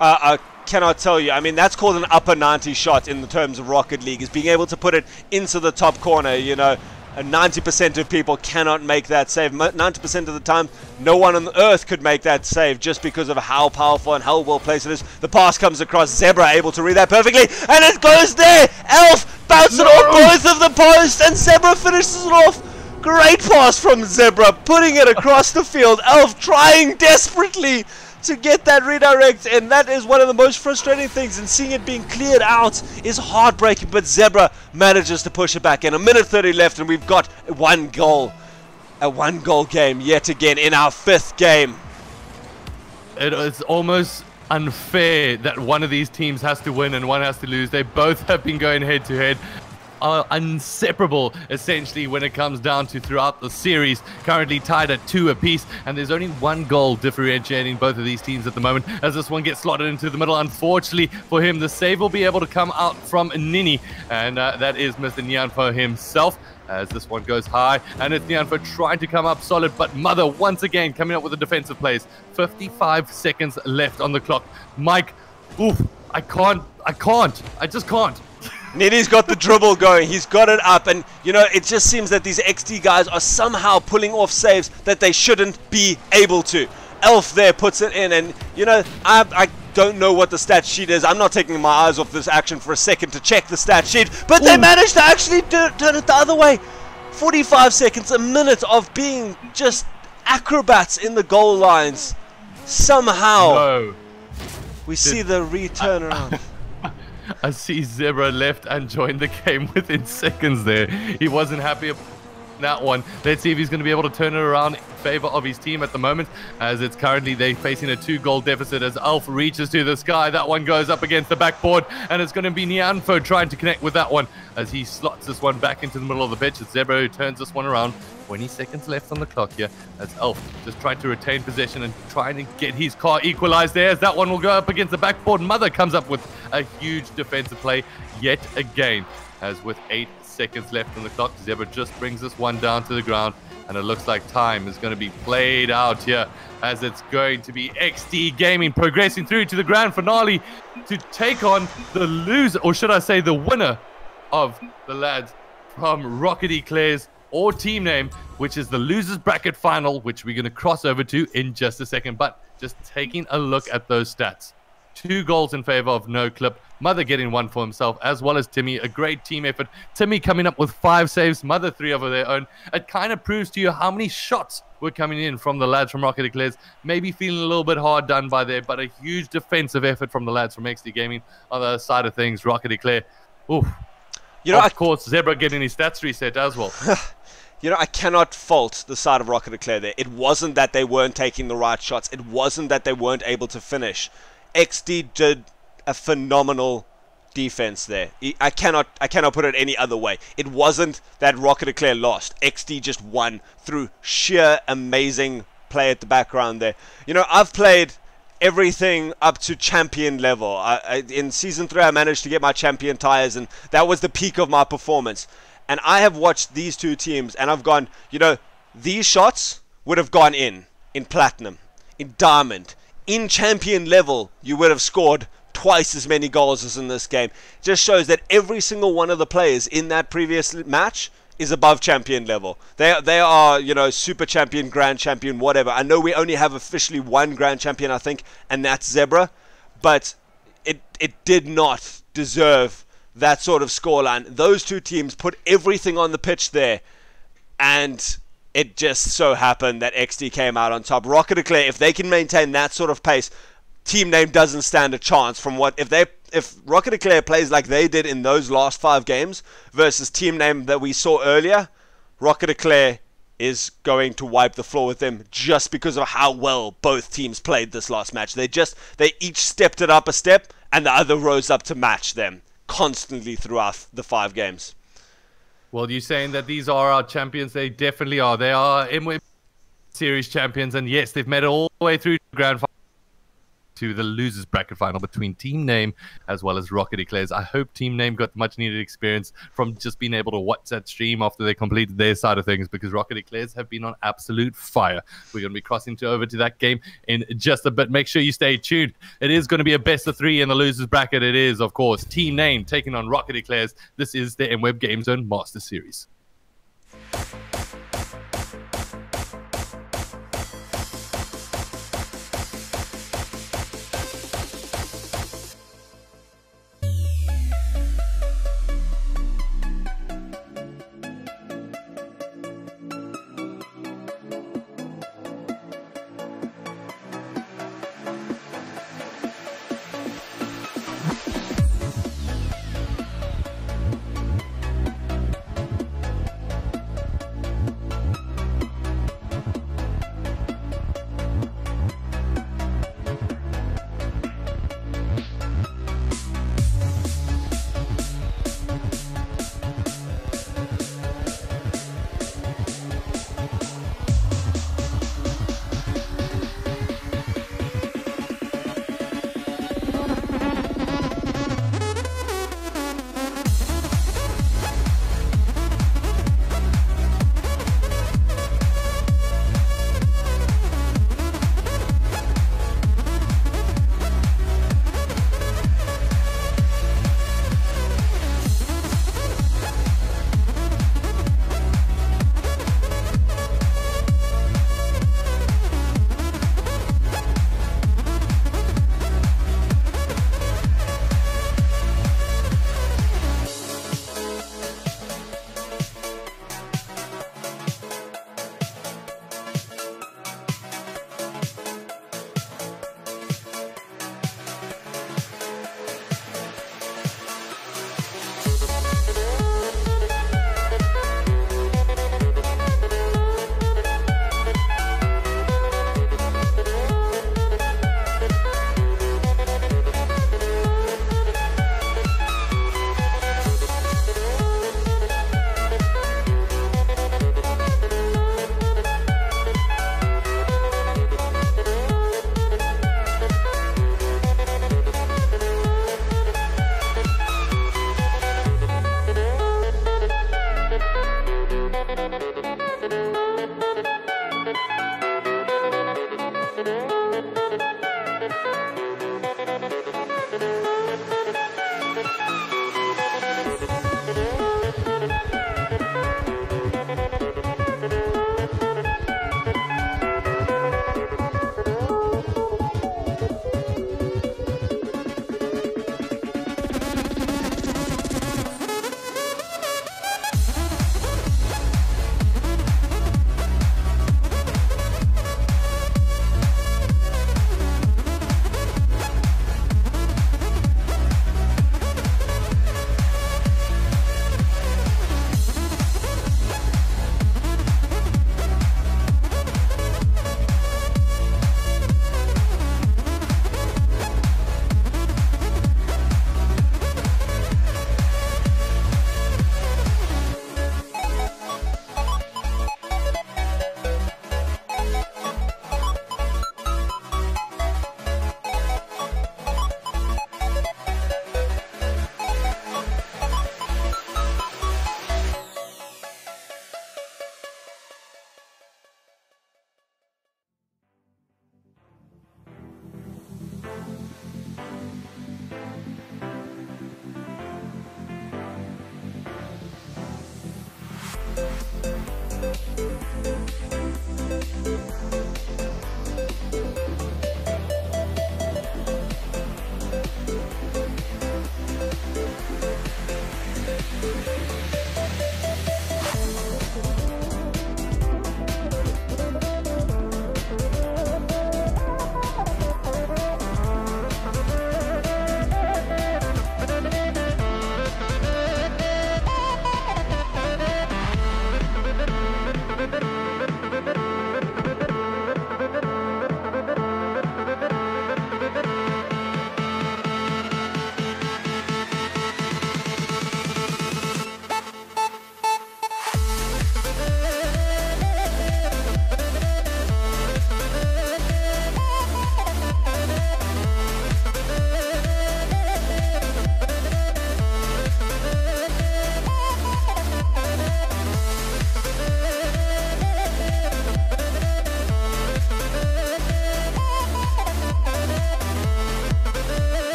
I cannot tell you. I mean, that's called an upper 90 shot in the terms of Rocket League, is being able to put it into the top corner. You know, 90% of people cannot make that save. 90% of the time, no one on earth could make that save, just because of how powerful and how well placed it is. The pass comes across, Zebra able to read that perfectly, and it goes there. Elf bounces it off both of the posts, and Zebra finishes it off. Great pass from Zebra, putting it across the field. Elf trying desperately to get that redirect, and that is one of the most frustrating things, and seeing it being cleared out is heartbreaking, but Zebra manages to push it back in. A minute 30 left, and we've got a one-goal game yet again in our 5th game. It is almost unfair that one of these teams has to win and one has to lose. They both have been going head-to-head. Are inseparable essentially when it comes down to throughout the series, currently tied at 2 apiece, and there's only 1 goal differentiating both of these teams at the moment, as this one gets slotted into the middle. Unfortunately for him, the save will be able to come out from Nini, and that is Mr. Nyanfo himself, as this one goes high, and it's Nyanfo trying to come up solid, but Mother once again coming up with the defensive plays. 55 seconds left on the clock. Mike, oof, I just can't. Nini's got the dribble going, he's got it up, and you know, it just seems that these XD guys are somehow pulling off saves that they shouldn't be able to. Elf there puts it in, and you know, I don't know what the stat sheet is. I'm not taking my eyes off this action for a second to check the stat sheet, but they managed to actually turn it the other way. 45 seconds, a minute of being just acrobats in the goal lines. Somehow we see the return around. I see Zebra left and joined the game within seconds there. He wasn't happy about that one. Let's see if he's going to be able to turn it around in favor of his team at the moment, as it's currently they're facing a 2-goal deficit as Alf reaches to the sky. That one goes up against the backboard, and it's going to be Nyanfo trying to connect with that one as he slots this one back into the middle of the pitch. It's Zebra who turns this one around. 20 seconds left on the clock here, as Elf just trying to retain possession and trying to get his car equalized there, as that one will go up against the backboard. Mother comes up with a huge defensive play yet again, as with 8 seconds left on the clock, Zebra just brings this one down to the ground, and it looks like time is going to be played out here, as it's going to be XD Gaming progressing through to the grand finale to take on the loser, or should I say the winner of the lads from Rocket Eclairs, or team name, which is the losers bracket final, which we're going to cross over to in just a second. But just taking a look at those stats, 2 goals in favor of No Clip. Mother getting 1 for himself, as well as Timmy. A great team effort. Timmy coming up with 5 saves, Mother 3 of their own. It kind of proves to you how many shots were coming in from the lads from Rocket Eclairs. Maybe feeling a little bit hard done by there, but a huge defensive effort from the lads from XD Gaming. On the other side of things, Rocket Eclair. Oof. Of course, Zebra getting his stats reset as well. I cannot fault the side of Rocket Eclair there. It wasn't that they weren't taking the right shots. It wasn't that they weren't able to finish. XD did a phenomenal defense there. I cannot put it any other way. It wasn't that Rocket Eclair lost. XD just won through sheer amazing play at the background there. I've played everything up to champion level. In Season 3, I managed to get my champion tires, and that was the peak of my performance. And I have watched these two teams, and I've gone, these shots would have gone in Platinum, in Diamond, in champion level. You would have scored twice as many goals as in this game. It just shows that every single one of the players in that previous match is above champion level. They are, super champion, grand champion, whatever. I know we only have officially 1 grand champion, I think, and that's Zebra, but it did not deserve that sort of scoreline. Those two teams put everything on the pitch there, and it just so happened that XD came out on top. Rocket Eclair, if they can maintain that sort of pace, team name doesn't stand a chance. If Rocket Eclair plays like they did in those last 5 games versus team name that we saw earlier, Rocket Eclair is going to wipe the floor with them just because of how well both teams played this last match. They each stepped it up a step, and the other rose up to match them constantly throughout the 5 games. Well, you're saying that these are our champions. They definitely are. They are MWEB Series champions, and yes, they've made it all the way through to grand final, to the losers bracket final between Team Name as well as Rocket Eclairs. I hope Team Name got much needed experience from just being able to watch that stream after they completed their side of things, because Rocket Eclairs have been on absolute fire. We're going to be crossing over to that game in just a bit. Make sure you stay tuned. It is going to be a best of 3 in the losers bracket. It is, of course, Team Name taking on Rocket Eclairs. This is the MWEB GameZone Master Series.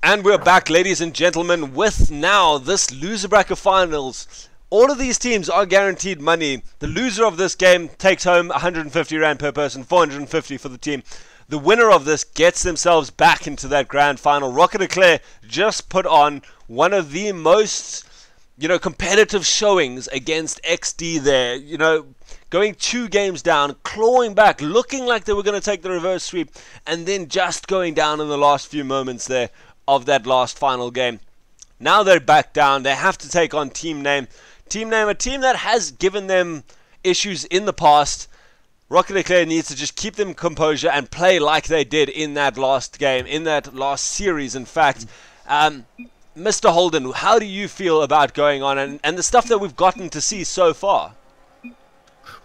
And we're back, ladies and gentlemen, with now this loser bracket finals. All of these teams are guaranteed money. The loser of this game takes home 150 Rand per person, 450 for the team. The winner of this gets themselves back into that grand final. Rocket Eclair just put on one of the most, competitive showings against XD there. Going 2 games down, clawing back, looking like they were going to take the reverse sweep, and then just going down in the last few moments there of that last final game. Now they're back down. They have to take on Team Name. Team Name, a team that has given them issues in the past. Rocket Eclair needs to just keep them composure and play like they did in that last game, in that last series, in fact. Mr. Holden, how do you feel about going on and the stuff that we've gotten to see so far?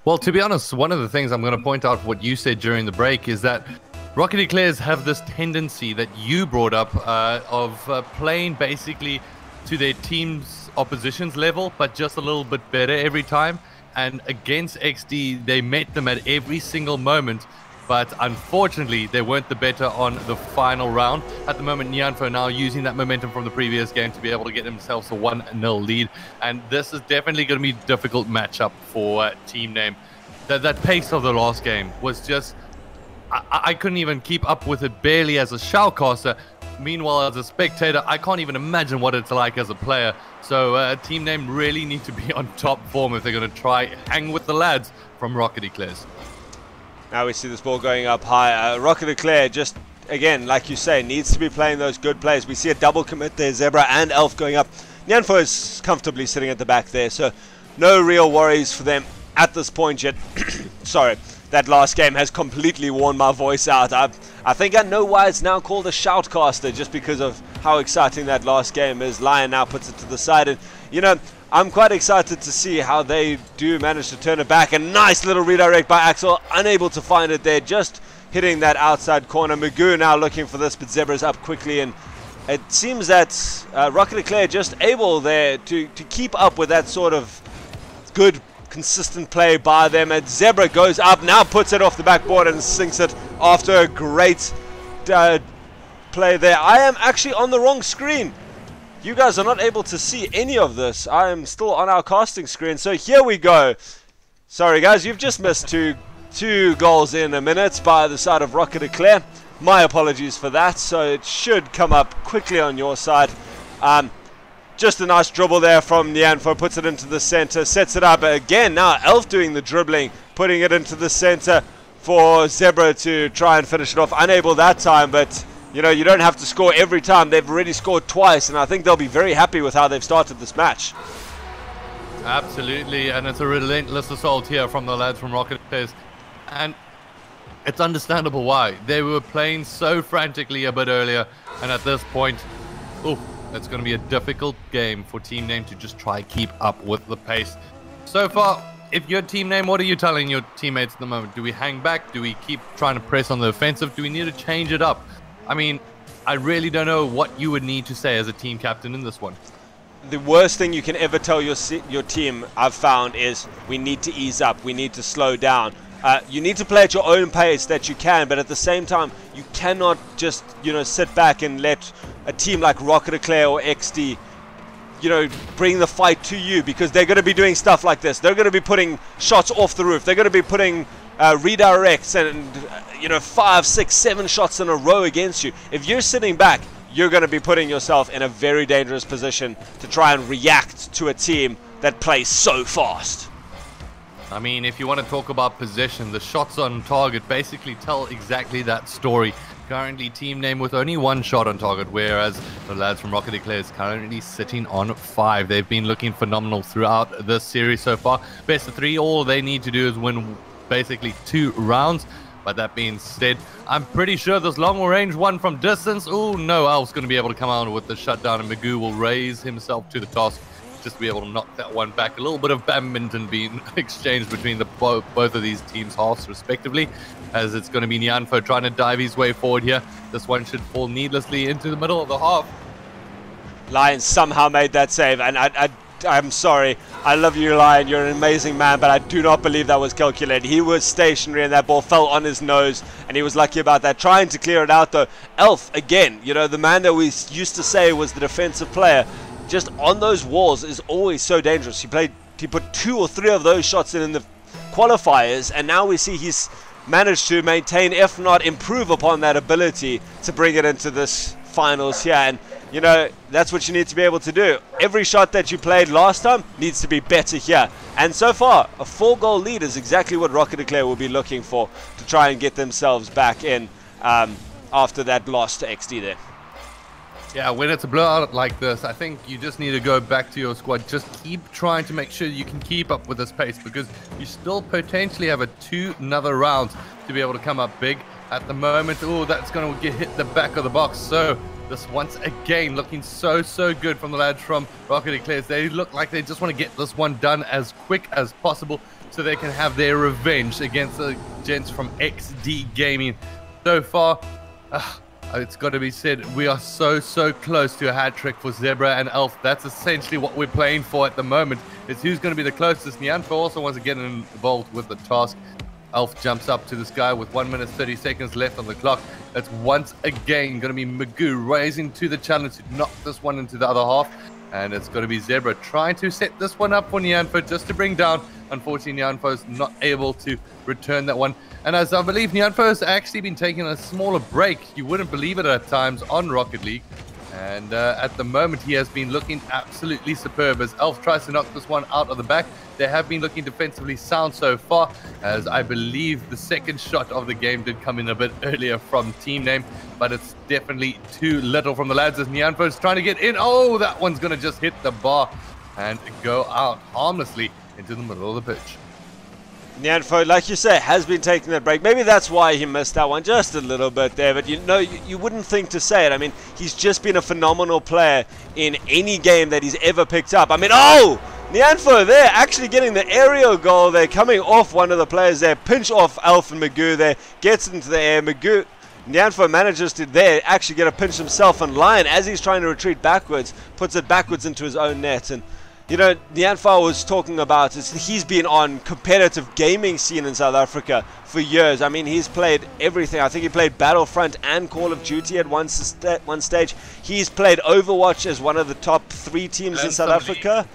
Well, to be honest, one of the things I'm going to point out what you said during the break is that Rocket Eclairs have this tendency that you brought up of playing basically to their team's opposition's level, but just a little bit better every time. And against XD, they met them at every single moment, but unfortunately, they weren't the better on the final round. At the moment, Nyanfo now using that momentum from the previous game to be able to get themselves a 1-0 lead. And this is definitely going to be a difficult matchup for Team Name. That pace of the last game was just... I couldn't even keep up with it barely as a shoutcaster. Meanwhile, as a spectator, I can't even imagine what it's like as a player. So Team Name really need to be on top form if they're going to try hang with the lads from Rocket Eclairs. Now we see this ball going up high. Rocket Eclair just, again, like you say, needs to be playing those good plays. We see a double commit there, Zebra and Elf going up. Nyanfo is comfortably sitting at the back there, so no real worries for them at this point yet. Sorry. That last game has completely worn my voice out. I think I know why it's now called a shoutcaster, just because of how exciting that last game is. Lion now puts it to the side, and I'm quite excited to see how they do manage to turn it back. A nice little redirect by Axel, unable to find it there, just hitting that outside corner. Magoo now looking for this, but Zebra's up quickly, and it seems that Rocket Eclair just able there to keep up with that sort of good consistent play by them, and Zebra goes up, now puts it off the backboard and sinks it after a great play there. I am actually on the wrong screen. You guys are not able to see any of this. I am still on our casting screen, so here we go. Sorry guys, you've just missed two goals in a minute by the side of Rocket Eclair. My apologies for that, so it should come up quickly on your side. Just a nice dribble there from Nyanfo, puts it into the center, sets it up again. Now Elf doing the dribbling, putting it into the center for Zebra to try and finish it off. Unable that time, but you don't have to score every time. They've already scored twice, and I think they'll be very happy with how they've started this match. Absolutely, and it's a relentless assault here from the lads from Rocket Eclairs. And it's understandable why. They were playing so frantically a bit earlier, and at this point, it's going to be a difficult game for Team Name to just try keep up with the pace. So far, if you're Team Name, what are you telling your teammates at the moment? Do we hang back? Do we keep trying to press on the offensive? Do we need to change it up? I mean, I really don't know what you would need to say as a team captain in this one. The worst thing you can ever tell your team, I've found, is we need to ease up. We need to slow down. You need to play at your own pace that you can, but at the same time, you cannot just, sit back and let a team like Rocket Eclair or XD, bring the fight to you, because they're going to be doing stuff like this. They're going to be putting shots off the roof. They're going to be putting redirects and, 5, 6, 7 shots in a row against you. If you're sitting back, you're going to be putting yourself in a very dangerous position to try and react to a team that plays so fast. I mean, if you want to talk about possession, the shots on target basically tell exactly that story. Currently, Team Name with only 1 shot on target, whereas the lads from Rocket Eclair is currently sitting on 5. They've been looking phenomenal throughout this series so far. Best of 3, all they need to do is win basically 2 rounds. But that being said, I'm pretty sure this long-range one from distance, no, Alf's going to be able to come out with the shutdown, and Magoo will raise himself to the task just to be able to knock that one back. A little bit of badminton being exchanged between both of these teams' halves respectively, as it's going to be Nyanfo trying to dive his way forward here. This one should fall needlessly into the middle of the half. Lions somehow made that save, and I I'm sorry. I love you, Lion. You're an amazing man, but I do not believe that was calculated. He was stationary and that ball fell on his nose, and he was lucky about that. Trying to clear it out, though. Elf, again, you know, the man that we used to say was the defensive player, just on those walls is always so dangerous. He put 2 or 3 of those shots in the qualifiers, and now we see he's managed to maintain, if not improve upon that ability to bring it into this finals here. And you know, that's what you need to be able to do. Every shot that you played last time needs to be better here. And so far, a 4-goal lead is exactly what Rocket League will be looking for to try and get themselves back in after that loss to XD there. Yeah, when it's a blowout like this, I think you just need to go back to your squad. Just keep trying to make sure you can keep up with this pace, because you still potentially have 2 another rounds to be able to come up big. At the moment, oh, that's going to hit the back of the box. So this once again looking so good from the lads from Rocket League. They look like they just want to get this one done as quick as possible so they can have their revenge against the gents from XD Gaming. So far, it's got to be said, we are so close to a hat trick for Zebra and Elf. That's essentially what we're playing for at the moment. It's who's going to be the closest. Nyanfo also wants to get involved with the task. Elf jumps up to this guy with 1 minute 30 seconds left on the clock. That's once again going to be Magoo rising to the challenge to knock this one into the other half. And it's going to be Zebra trying to set this one up for Nyanfo just to bring down. Unfortunately, Nyanfo's not able to return that one. And as I believe, Nyanfo's actually been taking a smaller break. You wouldn't believe it at times on Rocket League. And at the moment, he has been looking absolutely superb as Elf tries to knock this one out of the back. They have been looking defensively sound so far, as I believe the second shot of the game did come in a bit earlier from Team Name, but it's definitely too little from the lads as Nyanfo is trying to get in. Oh, that one's going to just hit the bar and go out harmlessly into the middle of the pitch. Nyanfo, like you say, has been taking that break. Maybe that's why he missed that one just a little bit there. But you know, you wouldn't think to say it. I mean, he's just been a phenomenal player in any game that he's ever picked up. I mean, oh! Nyanfo there actually getting the aerial goal there, coming off one of the players there. Pinch off Alf and Magoo there. Gets into the air. Nyanfo manages to there actually get a pinch himself, and Lion, as he's trying to retreat backwards, puts it backwards into his own net. And you know, Nyanfo was talking about is he's been on competitive gaming scene in South Africa for years. I mean, he's played everything. I think he played Battlefront and Call of Duty at one stage. He's played Overwatch as one of the top 3 teams in South Africa.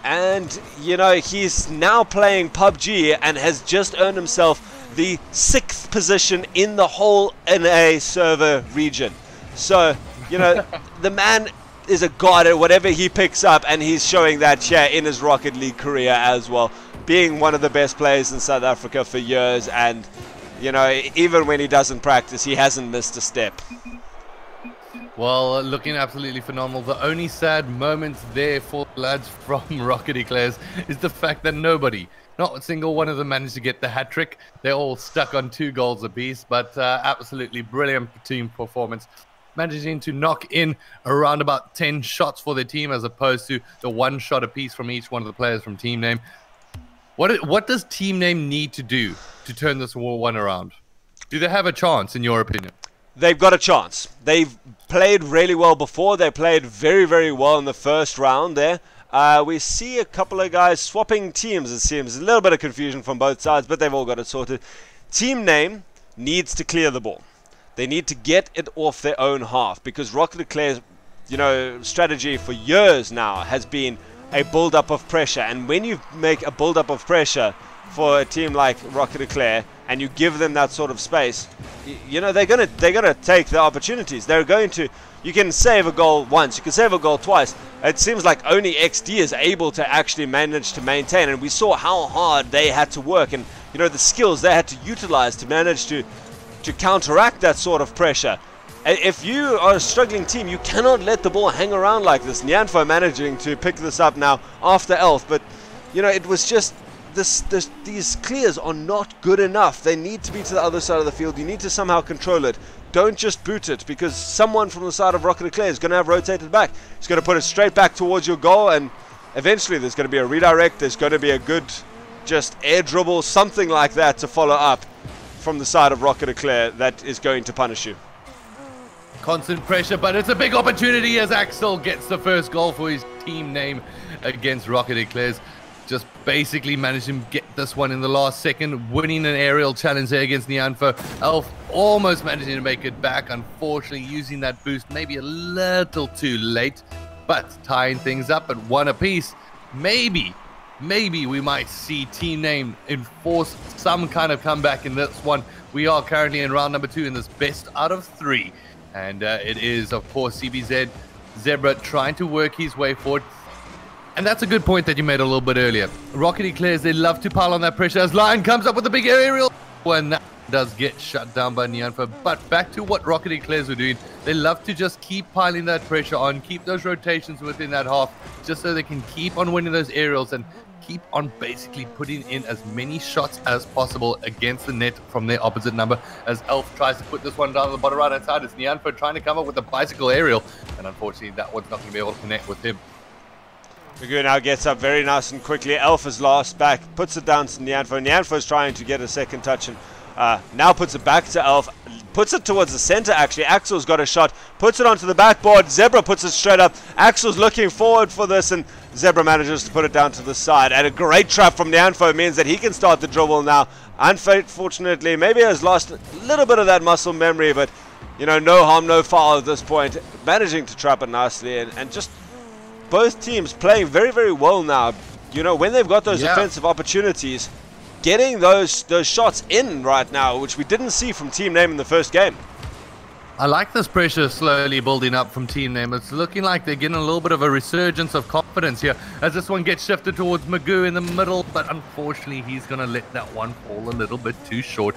And, you know, he's now playing PUBG and has just earned himself the 6th position in the whole NA server region. So, you know, the man is a god at whatever he picks up, and he's showing that here in his Rocket League career as well, being one of the best players in South Africa for years. And you know, even when he doesn't practice, he hasn't missed a step. Well, looking absolutely phenomenal. The only sad moment there for lads from Rocket Eclairs is the fact that not a single one of them managed to get the hat trick. They're all stuck on 2 goals apiece, but absolutely brilliant team performance, managing to knock in around about 10 shots for their team as opposed to the 1 shot apiece from each one of the players from Team Name. What does Team Name need to do to turn this War 1 around? Do they have a chance, in your opinion? They've got a chance. They've played really well before. They played very well in the first round there. We see a couple of guys swapping teams, it seems. A little bit of confusion from both sides, but they've all got it sorted. Team Name needs to clear the ball. They need to get it off their own half, because Rocket Eclair's, you know, strategy for years now has been a build-up of pressure. And when you make a build-up of pressure for a team like Rocket Eclair and you give them that sort of space, you know, they're gonna take the opportunities. They're going to. You can save a goal once, you can save a goal twice. It seems like only XD is able to actually manage to maintain, and we saw how hard they had to work, and you know, the skills they had to utilize to manage to counteract that sort of pressure. If you are a struggling team, you cannot let the ball hang around like this. Nyanfo managing to pick this up now after Elf, but you know, it was just these clears are not good enough. They need to be to the other side of the field. You need to somehow control it. Don't just boot it, because someone from the side of Rocket Eclair is going to have rotated back. It's going to put it straight back towards your goal, and eventually there's going to be a redirect. There's going to be a good just air dribble, something like that to follow up from the side of Rocket Eclair that is going to punish you. Constant pressure, but it's a big opportunity as Axel gets the first goal for his team name against Rocket Eclairs. Just basically managing to get this one in the last second, winning an aerial challenge there against Nianfo. Elf almost managing to make it back, unfortunately using that boost maybe a little too late, but tying things up at 1 apiece. Maybe we might see team name enforce some kind of comeback in this one. We are currently in round number 2 in this best out of 3. And it is, of course, CBZ Zebra trying to work his way forward. And that's a good point that you made a little bit earlier. Rocket Eclairs, they love to pile on that pressure as Lion comes up with a big aerial. When that does get shut down by Nianfo. But back to what Rocket Eclairs were doing. They love to just keep piling that pressure on, keep those rotations within that half, just so they can keep on winning those aerials and keep on basically putting in as many shots as possible against the net from their opposite number. As Elf tries to put this one down on the bottom right hand side, it's Nianfo trying to come up with a bicycle aerial, and unfortunately that one's not going to be able to connect with him. Magoo now gets up very nice and quickly. Elf is last back, puts it down to Nianfo. Nianfo is trying to get a second touch and now puts it back to Elf. Puts it towards the center actually. Axel's got a shot, puts it onto the backboard. Zebra puts it straight up. Axel's looking forward for this and Zebra manages to put it down to the side. And a great trap from Nianfo means that he can start the dribble now. Unfortunately, maybe has lost a little bit of that muscle memory, but you know, no harm, no foul at this point. Managing to trap it nicely and just both teams playing very, very well now. You know, when they've got those offensive opportunities, getting those shots in right now, which we didn't see from Team Name in the first game. I like this pressure slowly building up from Team Name. It's looking like they're getting a little bit of a resurgence of confidence here as this one gets shifted towards Magoo in the middle, but unfortunately he's going to let that one fall a little bit too short.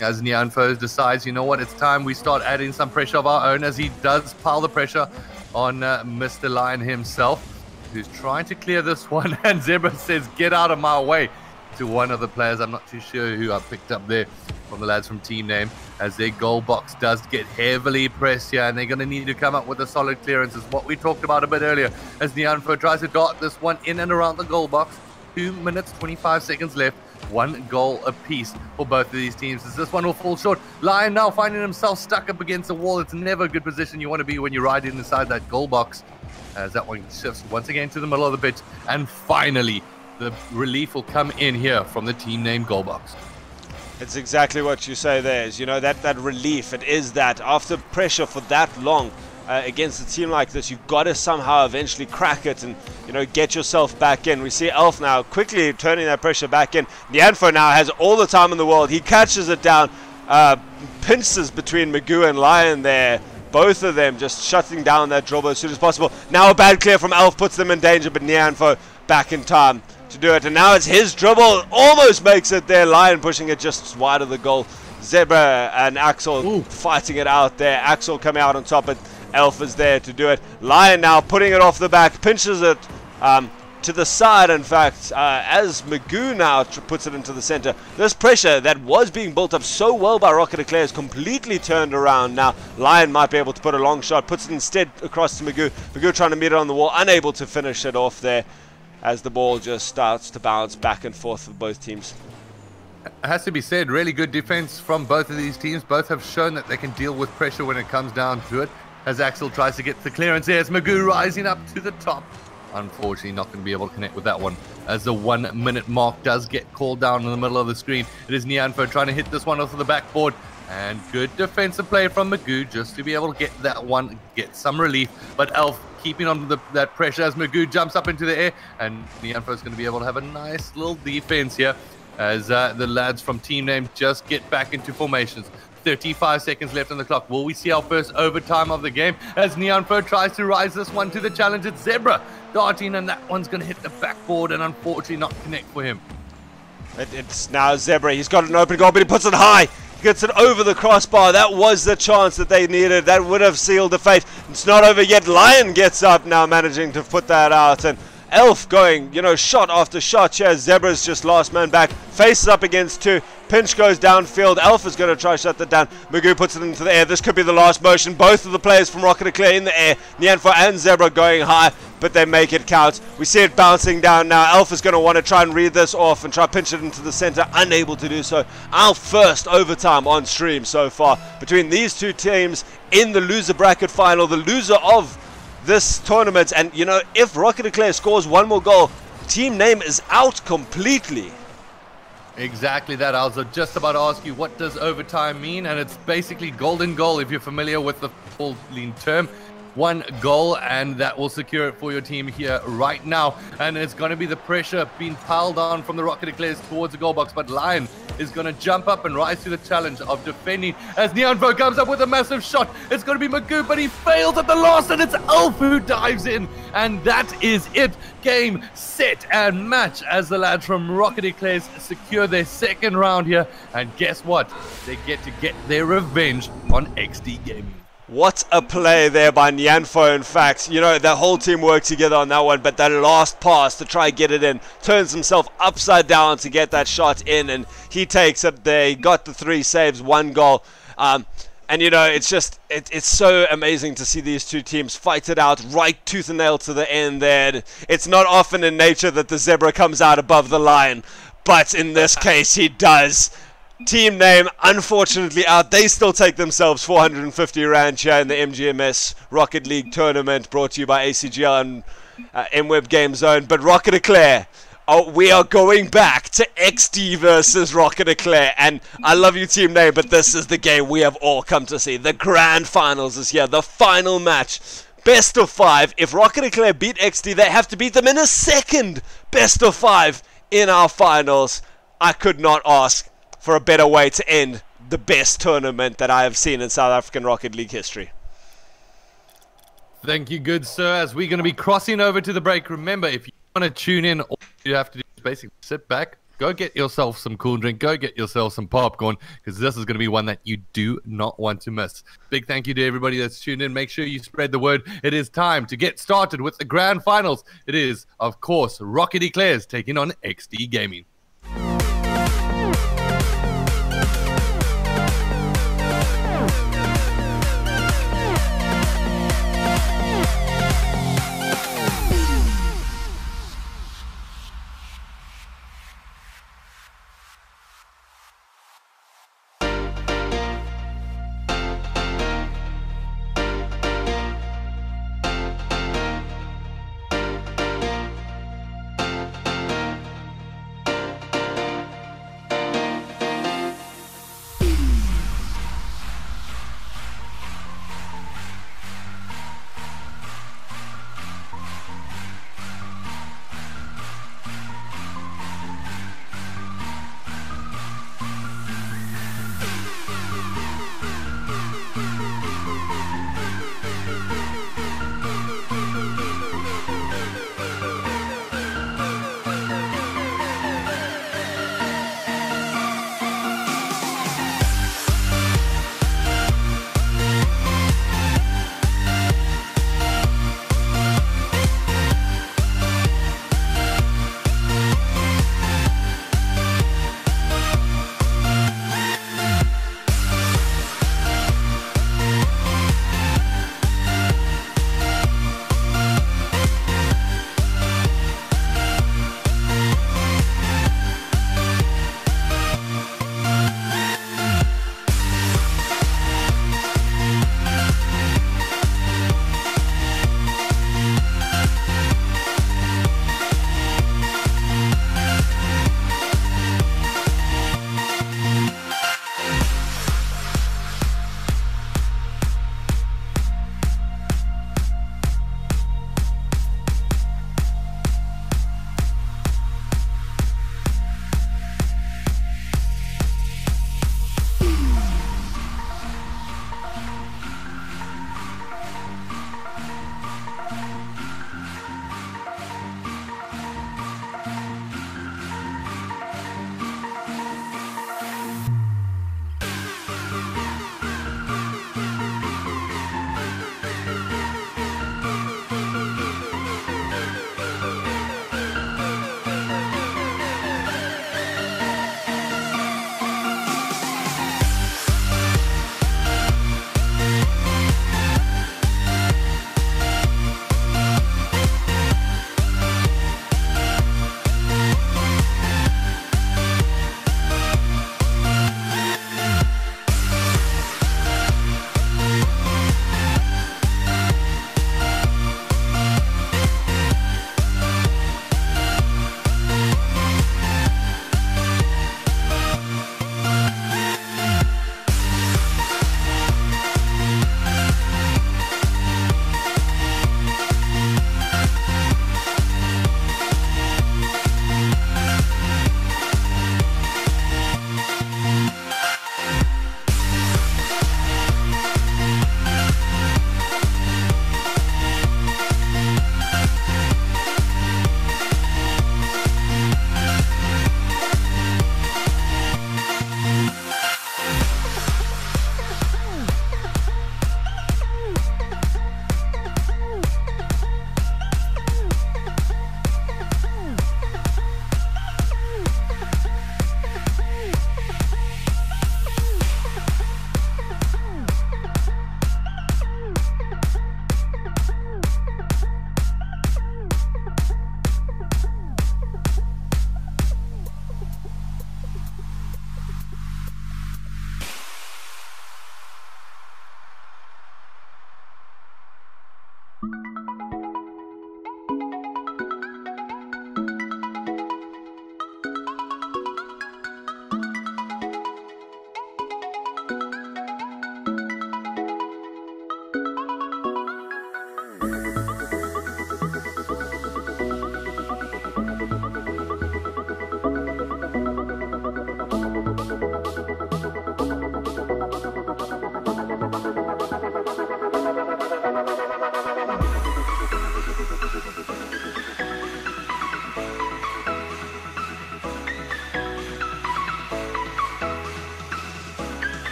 As Nianfo decides, you know what, it's time we start adding some pressure of our own, as he does pile the pressure on Mr. Lion himself, who's trying to clear this one, and Zebra says, get out of my way, to one of the players. I'm not too sure who I picked up there from the lads from Team Name, as their goal box does get heavily pressed here, and they're going to need to come up with a solid clearance, is what we talked about a bit earlier, as Nianfo tries to dart this one in and around the goal box. 2 minutes 25 seconds left, 1 goal apiece for both of these teams, as this one will fall short. Lion now finding himself stuck up against the wall. It's never a good position you want to be when you're right inside that goal box, as that one shifts once again to the middle of the pitch, and finally the relief will come in here from the Team Name goal box. It's exactly what you say there, is, you know, that relief. It is that after pressure for that long against a team like this, you've got to somehow eventually crack it and, you know, get yourself back in. We see Elf now quickly turning that pressure back in. Nianfo now has all the time in the world. He catches it down, pinches between Magoo and Lion there. Both of them just shutting down that dribble as soon as possible. Now a bad clear from Elf puts them in danger, but Nianfo back in time to do it. And now it's his dribble. Almost makes it there. Lion pushing it just wide of the goal. Zebra and Axel fighting it out there. Axel coming out on top, but Elf is there to do it. Lion now putting it off the back, pinches it to the side, in fact, as Magoo now puts it into the center. This pressure that was being built up so well by Rocket Eclair is completely turned around now. Lion might be able to put a long shot, puts it instead across to Magoo. Magoo trying to meet it on the wall, unable to finish it off there, as the ball just starts to bounce back and forth for both teams. It has to be said, really good defense from both of these teams. Both have shown that they can deal with pressure when it comes down to it, as Axel tries to get the clearance there. It's Magoo rising up to the top. Unfortunately, not going to be able to connect with that one, as the 1 minute mark does get called down in the middle of the screen. It is Nianfo trying to hit this one off of the backboard, and good defensive play from Magoo just to be able to get that one, get some relief. But Elf keeping on that pressure as Magoo jumps up into the air, and Nianfo is going to be able to have a nice little defense here, as the lads from Team Name just get back into formations. 35 seconds left on the clock. Will we see our first overtime of the game, as Nianfo tries to rise this one to the challenge? It's Zebra darting, and that one's going to hit the backboard and unfortunately not connect for him. It's now Zebra. He's got an open goal, but he puts it high. He gets it over the crossbar. That was the chance that they needed. That would have sealed the fate. It's not over yet. Lion gets up now, managing to put that out, and Elf going, you know, shot after shot here. Zebra's just last man back, faces up against 2. Pinch goes downfield. Elf is going to try to shut that down. Magoo puts it into the air. This could be the last motion. Both of the players from Rocket Eclair in the air. Nianfo and Zebra going high. but they make it count. We see it bouncing down now. Alpha's going to want to try and read this off and try to pinch it into the center. Unable to do so. Our first overtime on stream so far between these two teams in the loser bracket final. The loser of this tournament. And, you know, if Rocket Eclair scores one more goal, team name is out completely. Exactly that. I was just about to ask you, what does overtime mean? And it's basically golden goal, if you're familiar with the full lean term. One goal, and that will secure it for your team here right now. And it's going to be the pressure being piled on from the Rocket Eclairs towards the goal box. But Lion is going to jump up and rise to the challenge of defending as Neonvo comes up with a massive shot. It's going to be Magoo, but he fails at the last, and it's Elf who dives in. And that is it. Game, set, and match as the lads from Rocket Eclairs secure their second round here. And guess what? They get to get their revenge on XD Gaming. What a play there by Nyanfo, in fact. You know, the whole team worked together on that one, but that last pass to try and get it in, turns himself upside down to get that shot in, and he takes it there. He got the 3 saves, 1 goal. And, you know, it's just, it's so amazing to see these two teams fight it out right tooth and nail to the end there. It's not often in nature that the zebra comes out above the lion, but in this case, he does. Team name, unfortunately, out. They still take themselves 450 Rand here in the MGMS Rocket League tournament, brought to you by ACGL and MWEB GameZone. But Rocket Eclair, we are going back to XD versus Rocket Eclair. And I love you, team name, but this is the game we have all come to see. The grand finals is here, the final match. Best of 5. If Rocket Eclair beat XD, they have to beat them in a second best of 5 in our finals. I could not ask for a better way to end the best tournament that I have seen in South African Rocket League history. Thank you, good sir. As we're going to be crossing over to the break, remember, if you want to tune in, all you have to do is basically sit back, go get yourself some cool drink, go get yourself some popcorn, because this is going to be one that you do not want to miss. Big thank you to everybody that's tuned in. Make sure you spread the word. It is time to get started with the grand finals. It is, of course, Rocket Eclairs taking on XD Gaming.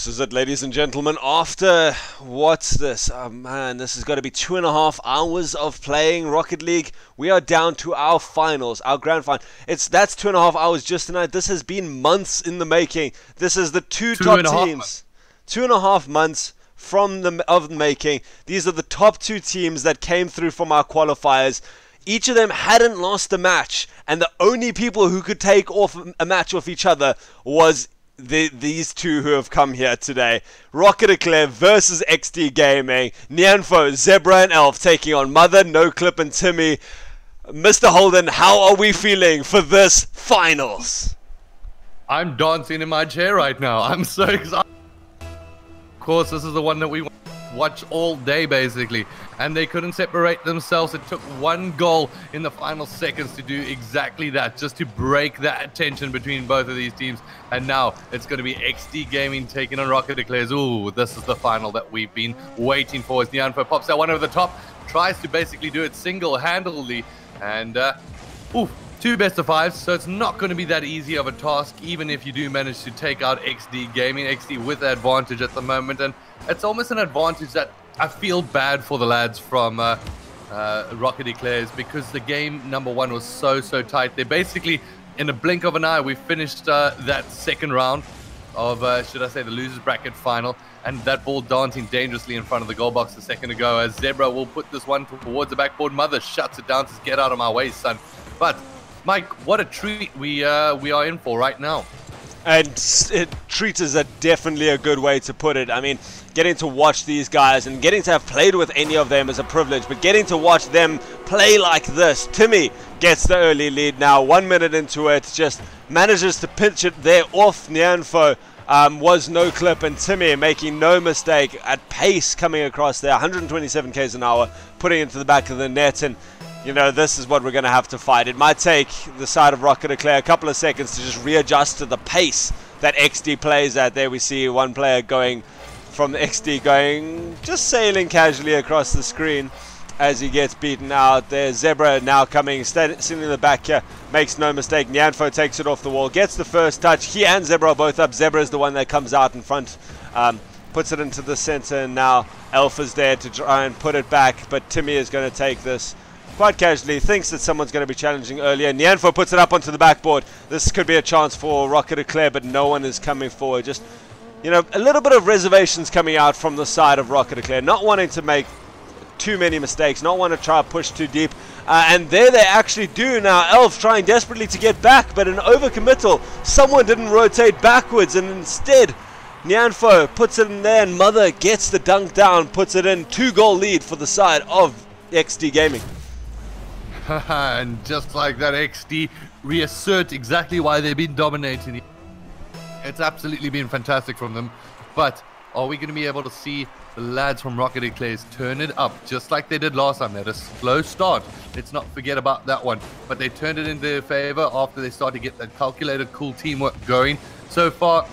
This is it, ladies and gentlemen. After, what's this? Oh man, this has got to be 2.5 hours of playing Rocket League. We are down to our finals, our grand final. That's 2.5 hours just tonight. This has been months in the making. This is the two top teams. 2.5 months from the making. These are the top 2 teams that came through from our qualifiers. Each of them hadn't lost a match, and the only people who could take off a match off each other was these two who have come here today. Rocket Eclair versus XD Gaming. Nyanfo, Zebra and Elf taking on Mother, NoClip and Timmy. Mr. Holden, how are we feeling for this finals? I'm dancing in my chair right now. I'm so excited. Of course, this is the one that we watch all day, basically. And they couldn't separate themselves. It took one goal in the final seconds to do exactly that, just to break that tension between both of these teams. And now it's going to be XD Gaming taking on Rocket Eclairs. Ooh, this is the final that we've been waiting for. As Nyanfo pops that one over the top, tries to basically do it single-handedly. And, ooh, 2 best of 5s, so it's not going to be that easy of a task, even if you do manage to take out XD Gaming. XD with the advantage at the moment, and it's almost an advantage that I feel bad for the lads from Rocket Eclairs, because the game number 1 was so tight. They basically, in a blink of an eye, we finished that second round of, should I say, the losers bracket final, and that ball dancing dangerously in front of the goal box a second ago, as Zebra will put this one towards the backboard. Mother shuts it down, says, get out of my way, son. But Mike, what a treat we are in for right now. And treat is definitely a good way to put it. I mean, getting to watch these guys and getting to have played with any of them is a privilege, but getting to watch them play like this. Timmy gets the early lead now, 1 minute into it, just manages to pinch it there off Nyanfo. Was NoClip, and Timmy making no mistake at pace coming across there, 127 k's an hour, putting it into the back of the net. And you know, this is what we're going to have to fight. It might take the side of Rocket Eclair a couple of seconds to just readjust to the pace that XD plays at. There we see one player going from XD going, just sailing casually across the screen as he gets beaten out. There's Zebra now coming, sitting in the back here, makes no mistake. Nyanfo takes it off the wall, gets the first touch. He and Zebra are both up. Zebra is the one that comes out in front, puts it into the center, and now Elf is there to try and put it back, but Timmy is going to take this quite casually, thinks that someone's going to be challenging earlier. Nyanfo puts it up onto the backboard. This could be a chance for Rocket Eclair, but no one is coming forward. Just, you know, a little bit of reservations coming out from the side of Rocket Eclair, not wanting to make too many mistakes, not want to try to push too deep. And there they actually do now. Elf trying desperately to get back, but an overcommittal. Someone didn't rotate backwards, and instead Nyanfo puts it in there, and Mother gets the dunk down, puts it in. 2-goal lead for the side of XD Gaming. And just like that, XD reassert exactly why they've been dominating. It's absolutely been fantastic from them. But are we going to be able to see the lads from Rocket Eclairs turn it up just like they did last time? They had a slow start. Let's not forget about that one. But they turned it in their favor after they started to get that calculated, cool teamwork going. So far,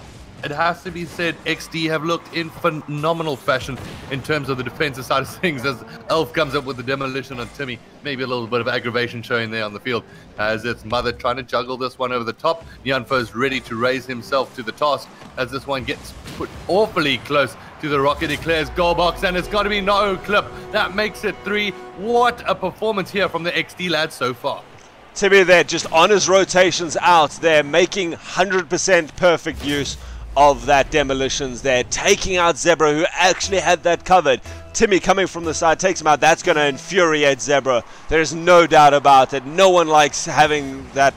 it has to be said, XD have looked in phenomenal fashion in terms of the defensive side of things, as Elf comes up with the demolition on Timmy. Maybe a little bit of aggravation showing there on the field, as it's Mother trying to juggle this one over the top. Nyanfo's ready to raise himself to the task, as this one gets put awfully close to the Rocket Eclair's goal box, and it's got to be NoClip. That makes it 3. What a performance here from the XD lads so far. Timmy there, just on his rotations out there, making 100% perfect use of that demolitions there, taking out Zebra, who actually had that covered. Timmy coming from the side takes him out. That's going to infuriate Zebra. There's no doubt about it. No one likes having that,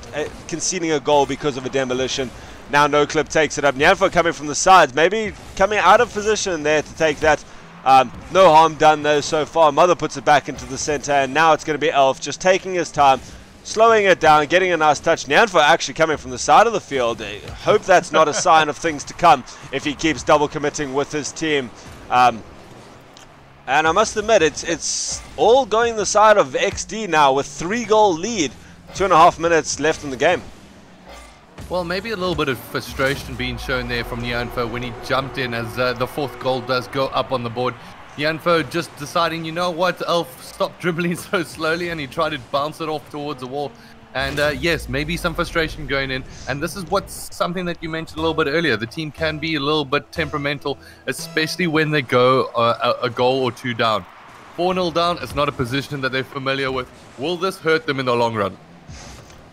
conceding a goal because of a demolition. Now NoClip takes it up. Nyanfo coming from the sides, maybe coming out of position there to take that. No harm done though so far. Mother puts it back into the center, and now it's going to be Elf just taking his time, slowing it down, getting a nice touch. Nyanfo actually coming from the side of the field. I hope that's not a sign of things to come if he keeps double committing with his team. And I must admit, it's all going the side of XD now with 3-goal lead. 2.5 minutes left in the game. Well, maybe a little bit of frustration being shown there from Nyanfo when he jumped in, as the 4th goal does go up on the board. Nyanfo just deciding, you know what, Elf, stop dribbling so slowly, and he tried to bounce it off towards the wall. And yes, maybe some frustration going in. And this is what's something that you mentioned a little bit earlier. The team can be a little bit temperamental, especially when they go a goal or two down. 4-0 down is not a position that they're familiar with. Will this hurt them in the long run?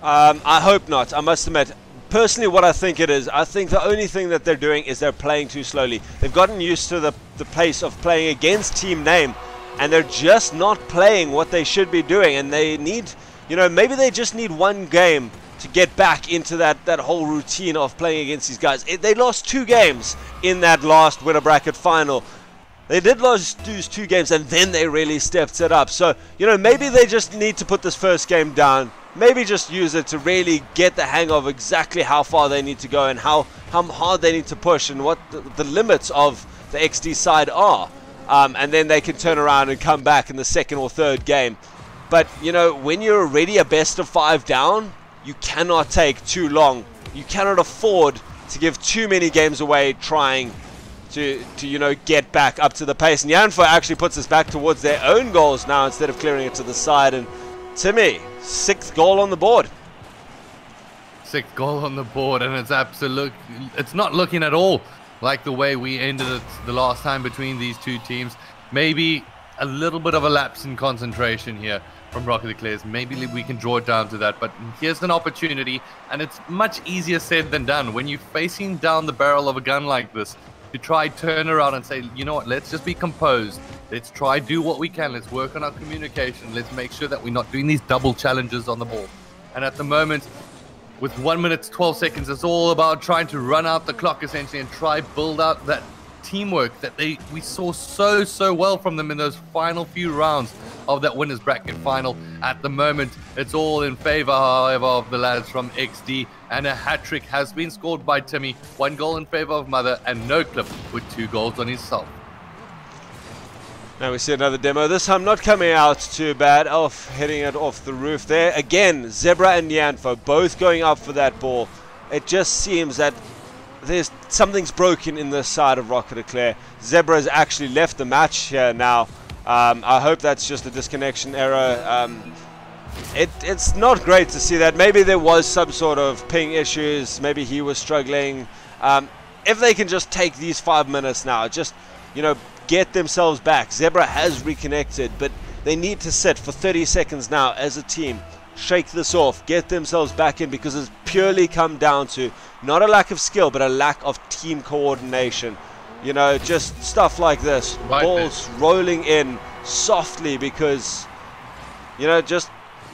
I hope not, I must admit. Personally, what I think it is, I think the only thing that they're doing is they're playing too slowly. They've gotten used to the pace of playing against team name, and they're just not playing what they should be doing. And they need, maybe they just need one game to get back into that whole routine of playing against these guys. They lost 2 games in that last winner bracket final. They did lose 2 games, and then they really stepped it up. So, maybe they just need to put this first game down. Maybe just use it to really get the hang of exactly how far they need to go and how hard they need to push and what the limits of the XD side are. And then they can turn around and come back in the second or third game. But, when you're already a best of 5 down, you cannot take too long. You cannot afford to give too many games away trying to get back up to the pace. And Janfo actually puts us back towards their own goals now instead of clearing it to the side. And Timmy, 6th goal on the board. 6th goal on the board, and it's not looking at all like the way we ended it the last time between these two teams. Maybe a little bit of a lapse in concentration here from Rocket Eclairs. Maybe we can draw it down to that, but here's an opportunity, and it's much easier said than done when you're facing down the barrel of a gun like this to try turn around and say, you know what, let's just be composed. Let's try do what we can. Let's work on our communication. Let's make sure that we're not doing these double challenges on the ball. And at the moment, with 1 minute 12 seconds, it's all about trying to run out the clock essentially and try build out that teamwork that we saw so well from them in those final few rounds of that winners bracket final. At the moment, it's all in favor, however, of the lads from XD, and a hat-trick has been scored by Timmy. 1 goal in favor of Mother, and No Clip with 2 goals on himself. Now we see another demo, this time not coming out too bad, hitting it off the roof there. Again, Zebra and Janfo both going up for that ball. It just seems that something's broken in the side of Rocket Eclair. Zebra has actually left the match here now. I hope that's just a disconnection error. It's not great to see that. Maybe there was some sort of ping issues. Maybe he was struggling. If they can just take these 5 minutes now, just, get themselves back. Zebra has reconnected, but they need to sit for 30 seconds now as a team. Shake this off, get themselves back in, because it's purely come down to not a lack of skill, but a lack of team coordination. Just stuff like this. Right, balls rolling in softly because, just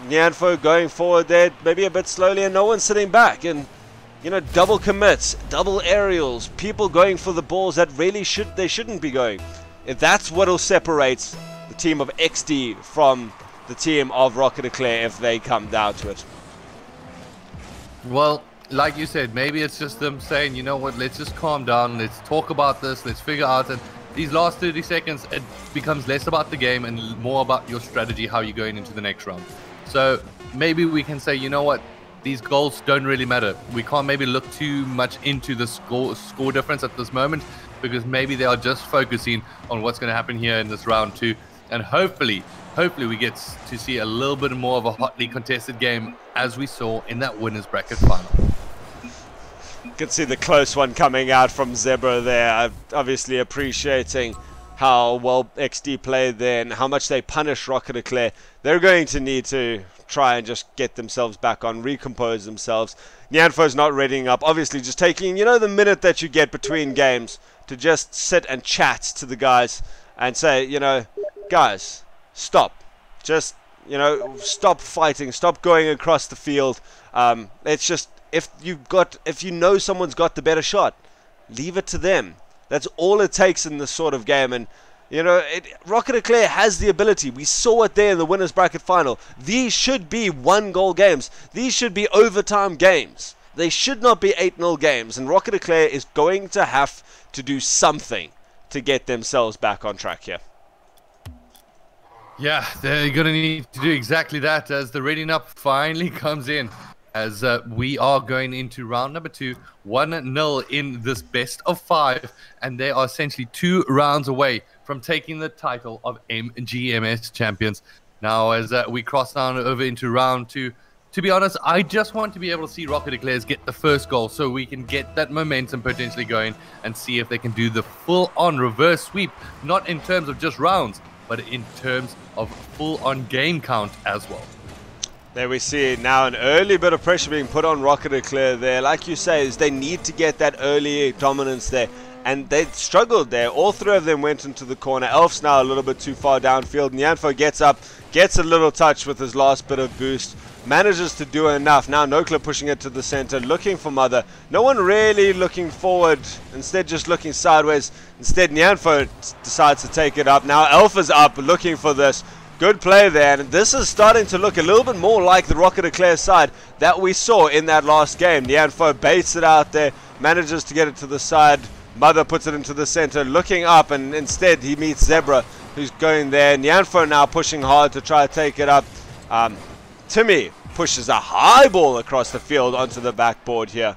Janfo going forward there, maybe a bit slowly, and no one's sitting back. And, double commits, double aerials, people going for the balls that really they shouldn't be going. If that's what will separate the team of XD from the team of Rocket Eclair if they come down to it. Well, like you said, maybe it's just them saying, you know what, let's just calm down, let's talk about this, let's figure out, and these last 30 seconds, it becomes less about the game and more about your strategy, how you're going into the next round. So maybe we can say, you know what, these goals don't really matter. We can't maybe look too much into the score difference at this moment, because maybe they are just focusing on what's going to happen here in this round 2, and hopefully we get to see a little bit more of a hotly contested game as we saw in that winners bracket final. You can see the close one coming out from Zebra there, obviously appreciating how well XD played there and how much they punished Rocket Eclair. They're going to need to try and just get themselves back on, recompose themselves. Janfo's not readying up, obviously just taking, the minute that you get between games to just sit and chat to the guys and say, guys, stop. Just, stop fighting, stop going across the field. It's just, if someone's got the better shot, leave it to them. That's all it takes in this sort of game. And Rocket Eclair has the ability. We saw it there in the winners bracket final. These should be 1-goal games. These should be overtime games. They should not be 8-0 games. And Rocket Eclair is going to have to do something to get themselves back on track here. Yeah, they're going to need to do exactly that as the reading up finally comes in. As we are going into round number 2, 1-0 in this best of 5, and they are essentially 2 rounds away from taking the title of MGMS champions. Now, as we cross down over into round 2, to be honest, I just want to be able to see Rocket Eclairs get the first goal so we can get that momentum potentially going and see if they can do the full-on reverse sweep, not in terms of just rounds, but in terms of full-on game count as well. There we see now an early bit of pressure being put on Rocket Eclair there. Like you say, is they need to get that early dominance there. And they struggled there. All three of them went into the corner. Elf's now a little bit too far downfield. Nyanfo gets up, gets a little touch with his last bit of boost. Manages to do enough. Now Nokla pushing it to the center, looking for Mother. No one really looking forward. Instead just looking sideways. Instead Nyanfo decides to take it up. Now Elf is up looking for this. Good play there, and this is starting to look a little bit more like the Rocket Eclair side that we saw in that last game. Nyanfo baits it out there, manages to get it to the side. Mother puts it into the center, looking up, and instead he meets Zebra, who's going there. Nyanfo now pushing hard to try to take it up. Timmy pushes a high ball across the field onto the backboard here.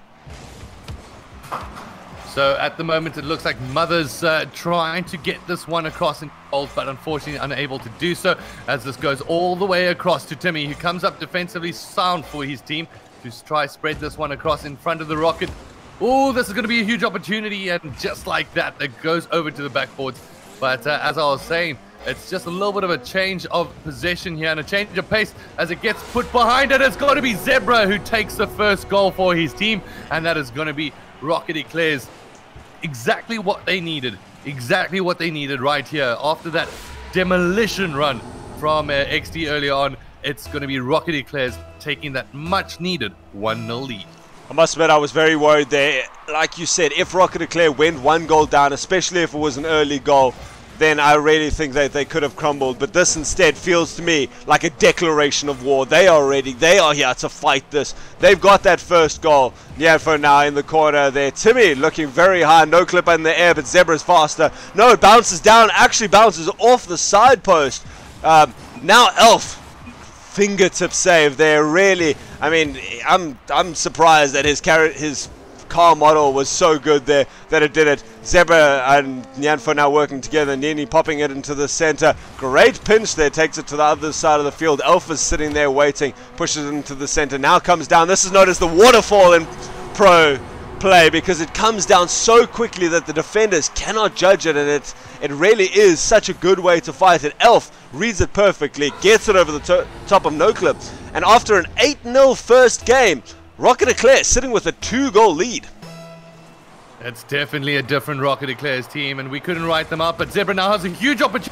So at the moment it looks like Mother's trying to get this one across in goal, but unfortunately unable to do so, as this goes all the way across to Timmy, who comes up defensively sound for his team to try spread this one across in front of the Rocket. Oh, this is going to be a huge opportunity, and just like that, it goes over to the backboards. But as I was saying, it's just a little bit of a change of possession here and a change of pace as it gets put behind it. It's going to be Zebra who takes the first goal for his team, and that is going to be Rocket Eclairs. Exactly what they needed. Exactly what they needed right here. After that demolition run from XD earlier on, it's going to be Rocket Eclairs taking that much-needed 1-0 lead. I must admit I was very worried there. Like you said, if Rocket Eclair went one goal down, especially if it was an early goal, then I really think that they could have crumbled. But this instead feels to me like a declaration of war. They are here to fight this. They've got that first goal. Nyanfo now in the corner there. Timmy looking very high. No clip in the air, but Zebra's faster. No, it bounces down. Actually bounces off the side post. Now Elf. Fingertip save there. Really, I mean, I'm surprised that his car model was so good there that it did it. Zebra and Nyanfo now working together. Nini popping it into the center. Great pinch there. Takes it to the other side of the field. Alpha's sitting there waiting. Pushes it into the center. Now comes down. This is known as the waterfall in pro play because it comes down so quickly that the defenders cannot judge it, and it really is such a good way to fight it. Elf reads it perfectly. Gets it over the top of Noclip. And after an 8-0 first game, Rocket Eclair sitting with a 2-goal lead. It's definitely a different Rocket Eclair's team, and we couldn't write them up, but Zebra now has a huge opportunity.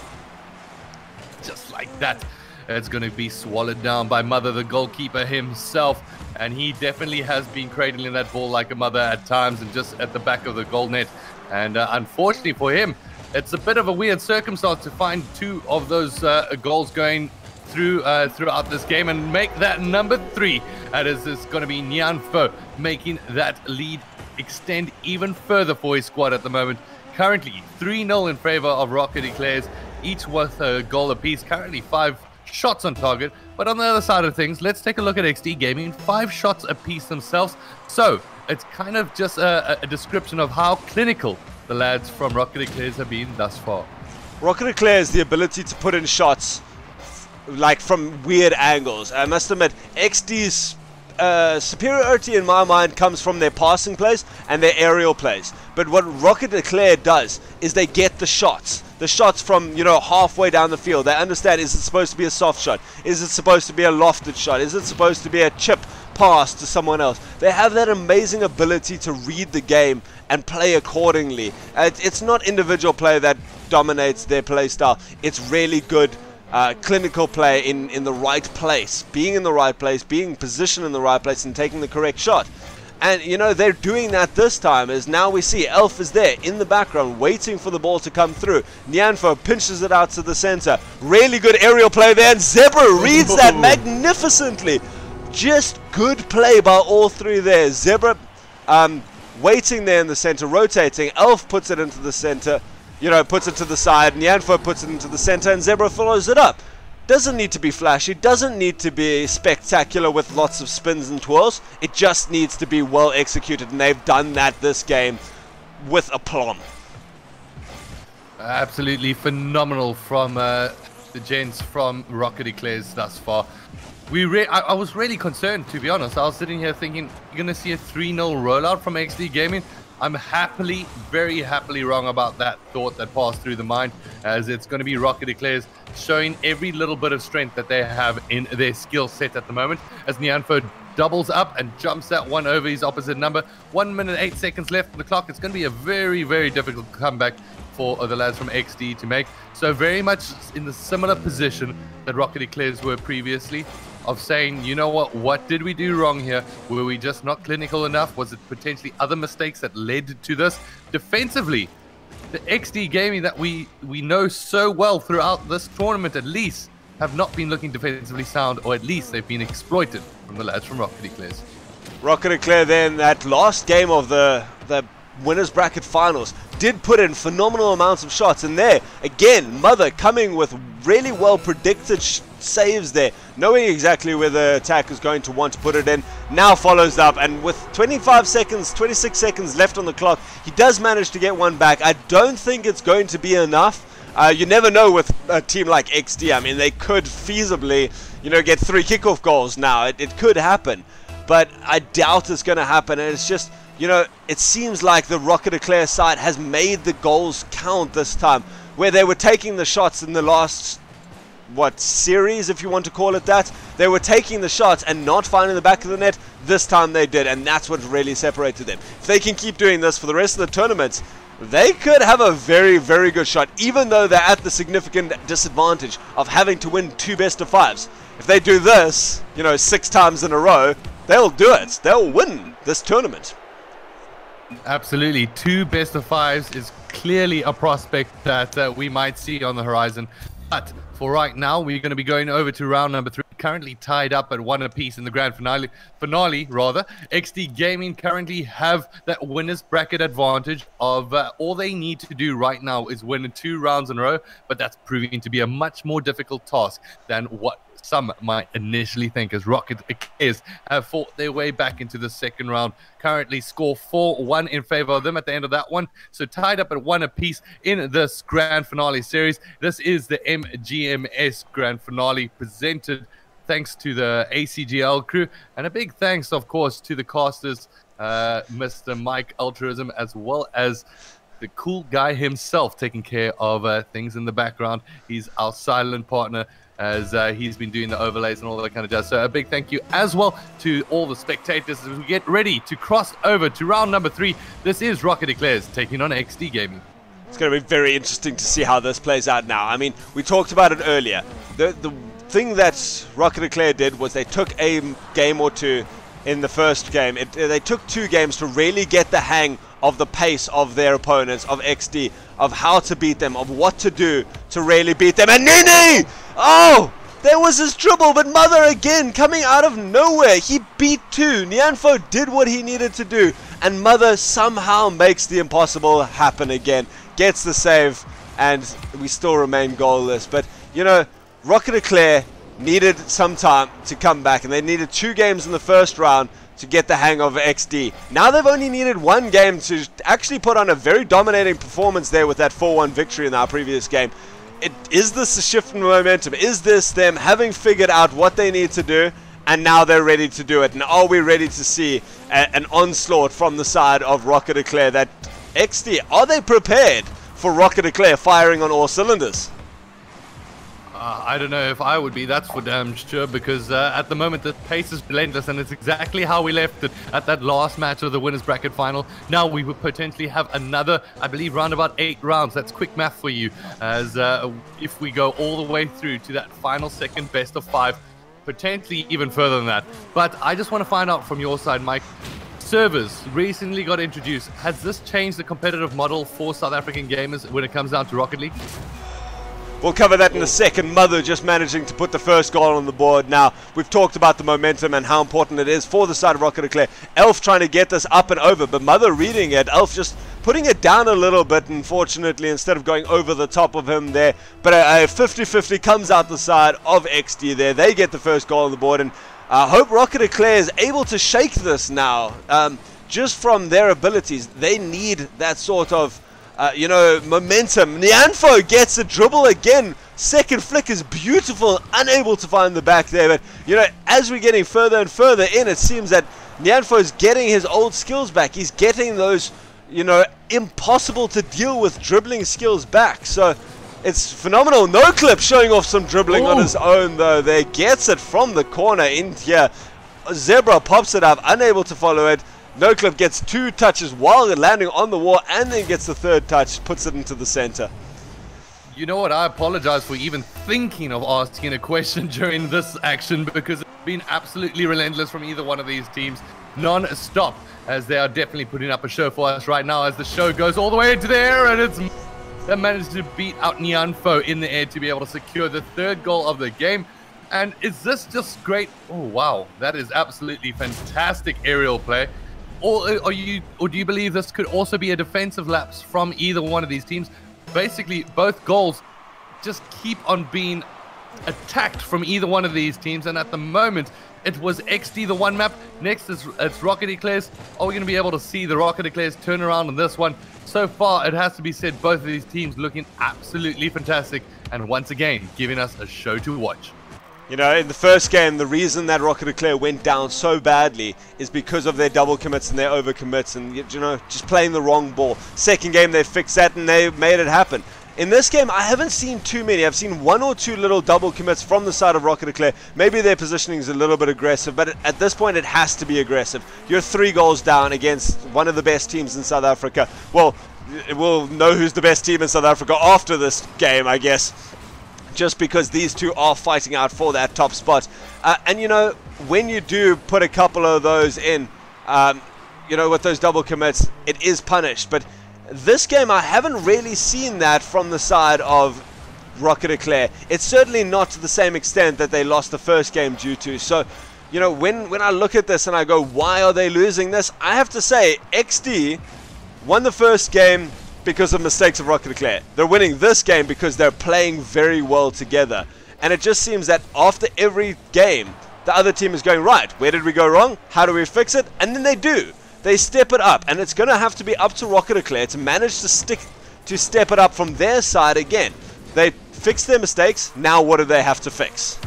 Just like that, it's going to be swallowed down by Mother, the goalkeeper himself, and he definitely has been cradling that ball like a mother at times and just at the back of the goal net. And unfortunately for him, it's a bit of a weird circumstance to find two of those goals going throughout this game and make that number 3. That is going to be Nyanfo making that lead extend even further for his squad at the moment. Currently 3-0 in favor of Rocket Eclairs, each with a goal apiece. Currently 5 shots on target, but on the other side of things, let's take a look at XD Gaming. 5 shots apiece themselves, so it's kind of just a description of how clinical the lads from Rocket Eclairs have been thus far. Rocket Eclair has the ability to put in shots like from weird angles. I must admit, XD's superiority in my mind comes from their passing plays and their aerial plays. But what Rocket Eclair does is they get the shots from, you know, halfway down the field. They understand, is it supposed to be a soft shot? Is it supposed to be a lofted shot? Is it supposed to be a chip pass to someone else? They have that amazing ability to read the game and play accordingly. It's not individual play that dominates their play style. It's really good clinical play in the right place, being in the right place, being positioned in the right place, and taking the correct shot. And you know, they're doing that this time, as now we see Elf is there in the background waiting for the ball to come through. Nyanfo pinches it out to the center. Really good aerial play there, and Zebra reads that magnificently. Just good play by all three there. Zebra waiting there in the center, rotating. Elf puts it into the center, you know, puts it to the side. Nyanfo puts it into the center, and Zebra follows it up. Doesn't need to be flashy, doesn't need to be spectacular with lots of spins and twirls. It just needs to be well executed, and they've done that this game with aplomb. Absolutely phenomenal from the gents from Rocket Eclairs thus far. I was really concerned, to be honest. I was sitting here thinking, you're going to see a 3-0 rollout from XD Gaming. I'm very happily wrong about that thought that passed through the mind, as it's going to be Rocket Eclairs showing every little bit of strength that they have in their skill set at the moment, as Nyanfo doubles up and jumps that one over his opposite number. 1 minute 8 seconds left on the clock. It's going to be a very, very difficult comeback for the lads from XD to make. So very much in the similar position that Rocket Eclairs were previously, of saying, you know what did we do wrong here? Were we just not clinical enough? Was it potentially other mistakes that led to this? Defensively, the XD Gaming that we know so well throughout this tournament at least have not been looking defensively sound, or at least they've been exploited from the lads from Rocket Eclairs. Rocket Eclair then, that last game of the winners bracket finals, did put in phenomenal amounts of shots, and there again Mother coming with really well predicted saves there, knowing exactly where the attack is going to want to put it in. Now follows up, and with 26 seconds left on the clock, he does manage to get one back. I don't think it's going to be enough. You never know with a team like XD. I mean, they could feasibly, get 3 kickoff goals now. It could happen, but I doubt it's going to happen. And it's just, it seems like the Rocket Eclair side has made the goals count this time, where they were taking the shots in the last, series, if you want to call it that. They were taking the shots and not finding the back of the net. This time they did, and that's what really separated them. If they can keep doing this for the rest of the tournaments, they could have a very, very good shot, even though they're at the significant disadvantage of having to win 2 best-of-5s. If they do this, 6 times in a row, they'll do it. They'll win this tournament. Absolutely. 2 best-of-5s is clearly a prospect that we might see on the horizon. But for right now, we're going to be going over to round number 3. Currently tied up at 1 apiece in the grand finale. XD Gaming currently have that winners bracket advantage of all they need to do right now is win 2 rounds in a row, but that's proving to be a much more difficult task than what some might initially think, as Rocket Eclairs have fought their way back into the second round. Currently score 4-1 in favor of them at the end of that one. So tied up at 1 apiece in this grand finale series. This is the MGMS grand finale, presented thanks to the ACGL crew, and a big thanks, of course, to the casters, Mr. Mike Ulturism, as well as the cool guy himself taking care of things in the background. He's our silent partner, as he's been doing the overlays and all that kind of jazz. So a big thank you as well to all the spectators as we get ready to cross over to round number 3. This is Rocket Eclairs taking on XD Gaming. It's going to be very interesting to see how this plays out now. I mean, we talked about it earlier. The thing that Rocket Eclair did was they took a game or 2 in the first game. They took 2 games to really get the hang of the pace of their opponents, of XD, of how to beat them, of what to do to really beat them. And Nini! Oh! There was his dribble, but Mother again coming out of nowhere. He beat 2. Nyanfo did what he needed to do, and Mother somehow makes the impossible happen again. Gets the save, and we still remain goalless. But, Rocket Eclair needed some time to come back, and they needed 2 games in the first round to get the hang of XD. Now they've only needed 1 game to actually put on a very dominating performance there with that 4-1 victory in our previous game. Is this a shift in momentum? Is this them having figured out what they need to do, and now they're ready to do it? And are we ready to see an onslaught from the side of Rocket Eclair? That XD, are they prepared for Rocket Eclair firing on all cylinders? I don't know if I would be, that's for damn sure, because at the moment the pace is relentless, and it's exactly how we left it at that last match of the winners bracket final. Now we would potentially have another, I believe, round about 8 rounds. That's quick math for you, as if we go all the way through to that final second best of 5, potentially even further than that. But I just want to find out from your side, Mike, servers recently got introduced. Has this changed the competitive model for South African gamers when it comes down to Rocket League? We'll cover that in a second. Mother just managing to put the first goal on the board. Now, we've talked about the momentum and how important it is for the side of Rocket Eclair. Elf trying to get this up and over, but Mother reading it. Elf just putting it down a little bit, unfortunately, instead of going over the top of him there. But a 50-50 comes out the side of XD there. They get the first goal on the board, and I hope Rocket Eclair is able to shake this now. Just from their abilities, they need that sort of momentum. Nyanfo gets a dribble again. Second flick is beautiful, unable to find the back there. But, as we're getting further and further in, it seems that Nyanfo is getting his old skills back. He's getting those, impossible to deal with dribbling skills back. So it's phenomenal. No Clip showing off some dribbling on his own, though. There gets it from the corner in here. Zebra pops it up, unable to follow it. No Clip gets 2 touches while landing on the wall, and then gets the 3rd touch, puts it into the center. You know what? I apologize for even thinking of asking a question during this action, because it's been absolutely relentless from either one of these teams, non-stop, as they are definitely putting up a show for us right now as the show goes all the way into the air, and they managed to beat out Nyanfo in the air to be able to secure the 3rd goal of the game. And is this just great? Oh, wow. That is absolutely fantastic aerial play. Or do you believe this could also be a defensive lapse from either one of these teams? Basically, both goals just keep on being attacked from either one of these teams, and at the moment, it was XD the one map. Next it's Rocket Eclairs. Are we going to be able to see the Rocket Eclairs turn around on this one? So far, it has to be said, both of these teams looking absolutely fantastic, and once again, giving us a show to watch. In the first game, the reason that Rocket Eclair went down so badly is because of their double commits and their over commits and, just playing the wrong ball. Second game, they fixed that and they made it happen. In this game, I haven't seen too many. I've seen 1 or 2 little double commits from the side of Rocket Eclair. Maybe their positioning is a little bit aggressive, but at this point, it has to be aggressive. You're 3 goals down against one of the best teams in South Africa. Well, we'll know who's the best team in South Africa after this game, I guess, just because these two are fighting out for that top spot. And when you do put a couple of those in, with those double commits, it is punished. But this game, I haven't really seen that from the side of Rocket Eclair. It's certainly not to the same extent that they lost the first game due to. So, when I look at this and I go, why are they losing this? I have to say, XD won the first game because of mistakes of Rocket Eclair. They're winning this game because they're playing very well together. And it just seems that after every game, the other team is going, right, where did we go wrong? How do we fix it? And then they do. They step it up. And it's going to have to be up to Rocket Eclair to manage to step it up from their side again. They fixed their mistakes. Now what do they have to fix?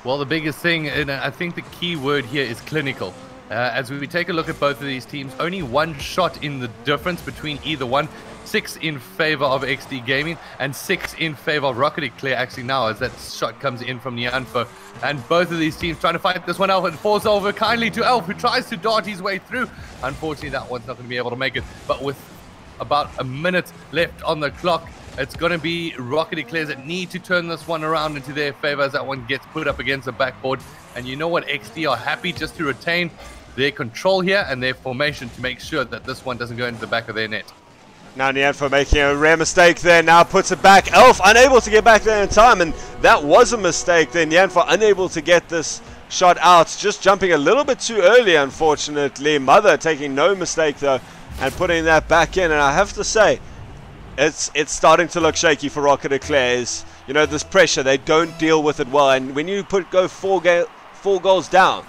Well, the biggest thing, and I think the key word here is clinical. As we take a look at both of these teams, only 1 shot in the difference between either one. 6 in favor of XD Gaming and 6 in favor of Rocket Eclair actually now, as that shot comes in from Nyanfo. And both of these teams trying to fight this one out, and falls over kindly to Elf, who tries to dart his way through. Unfortunately, that one's not going to be able to make it. But with about a minute left on the clock, it's going to be Rocket Eclairs that need to turn this one around into their favor as that one gets put up against the backboard. And you know what? XD are happy just to retain their control here and their formation to make sure that this one doesn't go into the back of their net. Now Nyanfo making a rare mistake there, now puts it back. Elf unable to get back there in time, and that was a mistake then. Nyanfo unable to get this shot out, just jumping a little bit too early, unfortunately. Mother taking no mistake though, and putting that back in. And I have to say, it's starting to look shaky for Rocket Eclairs. This pressure, they don't deal with it well, and when you go 4 goals down,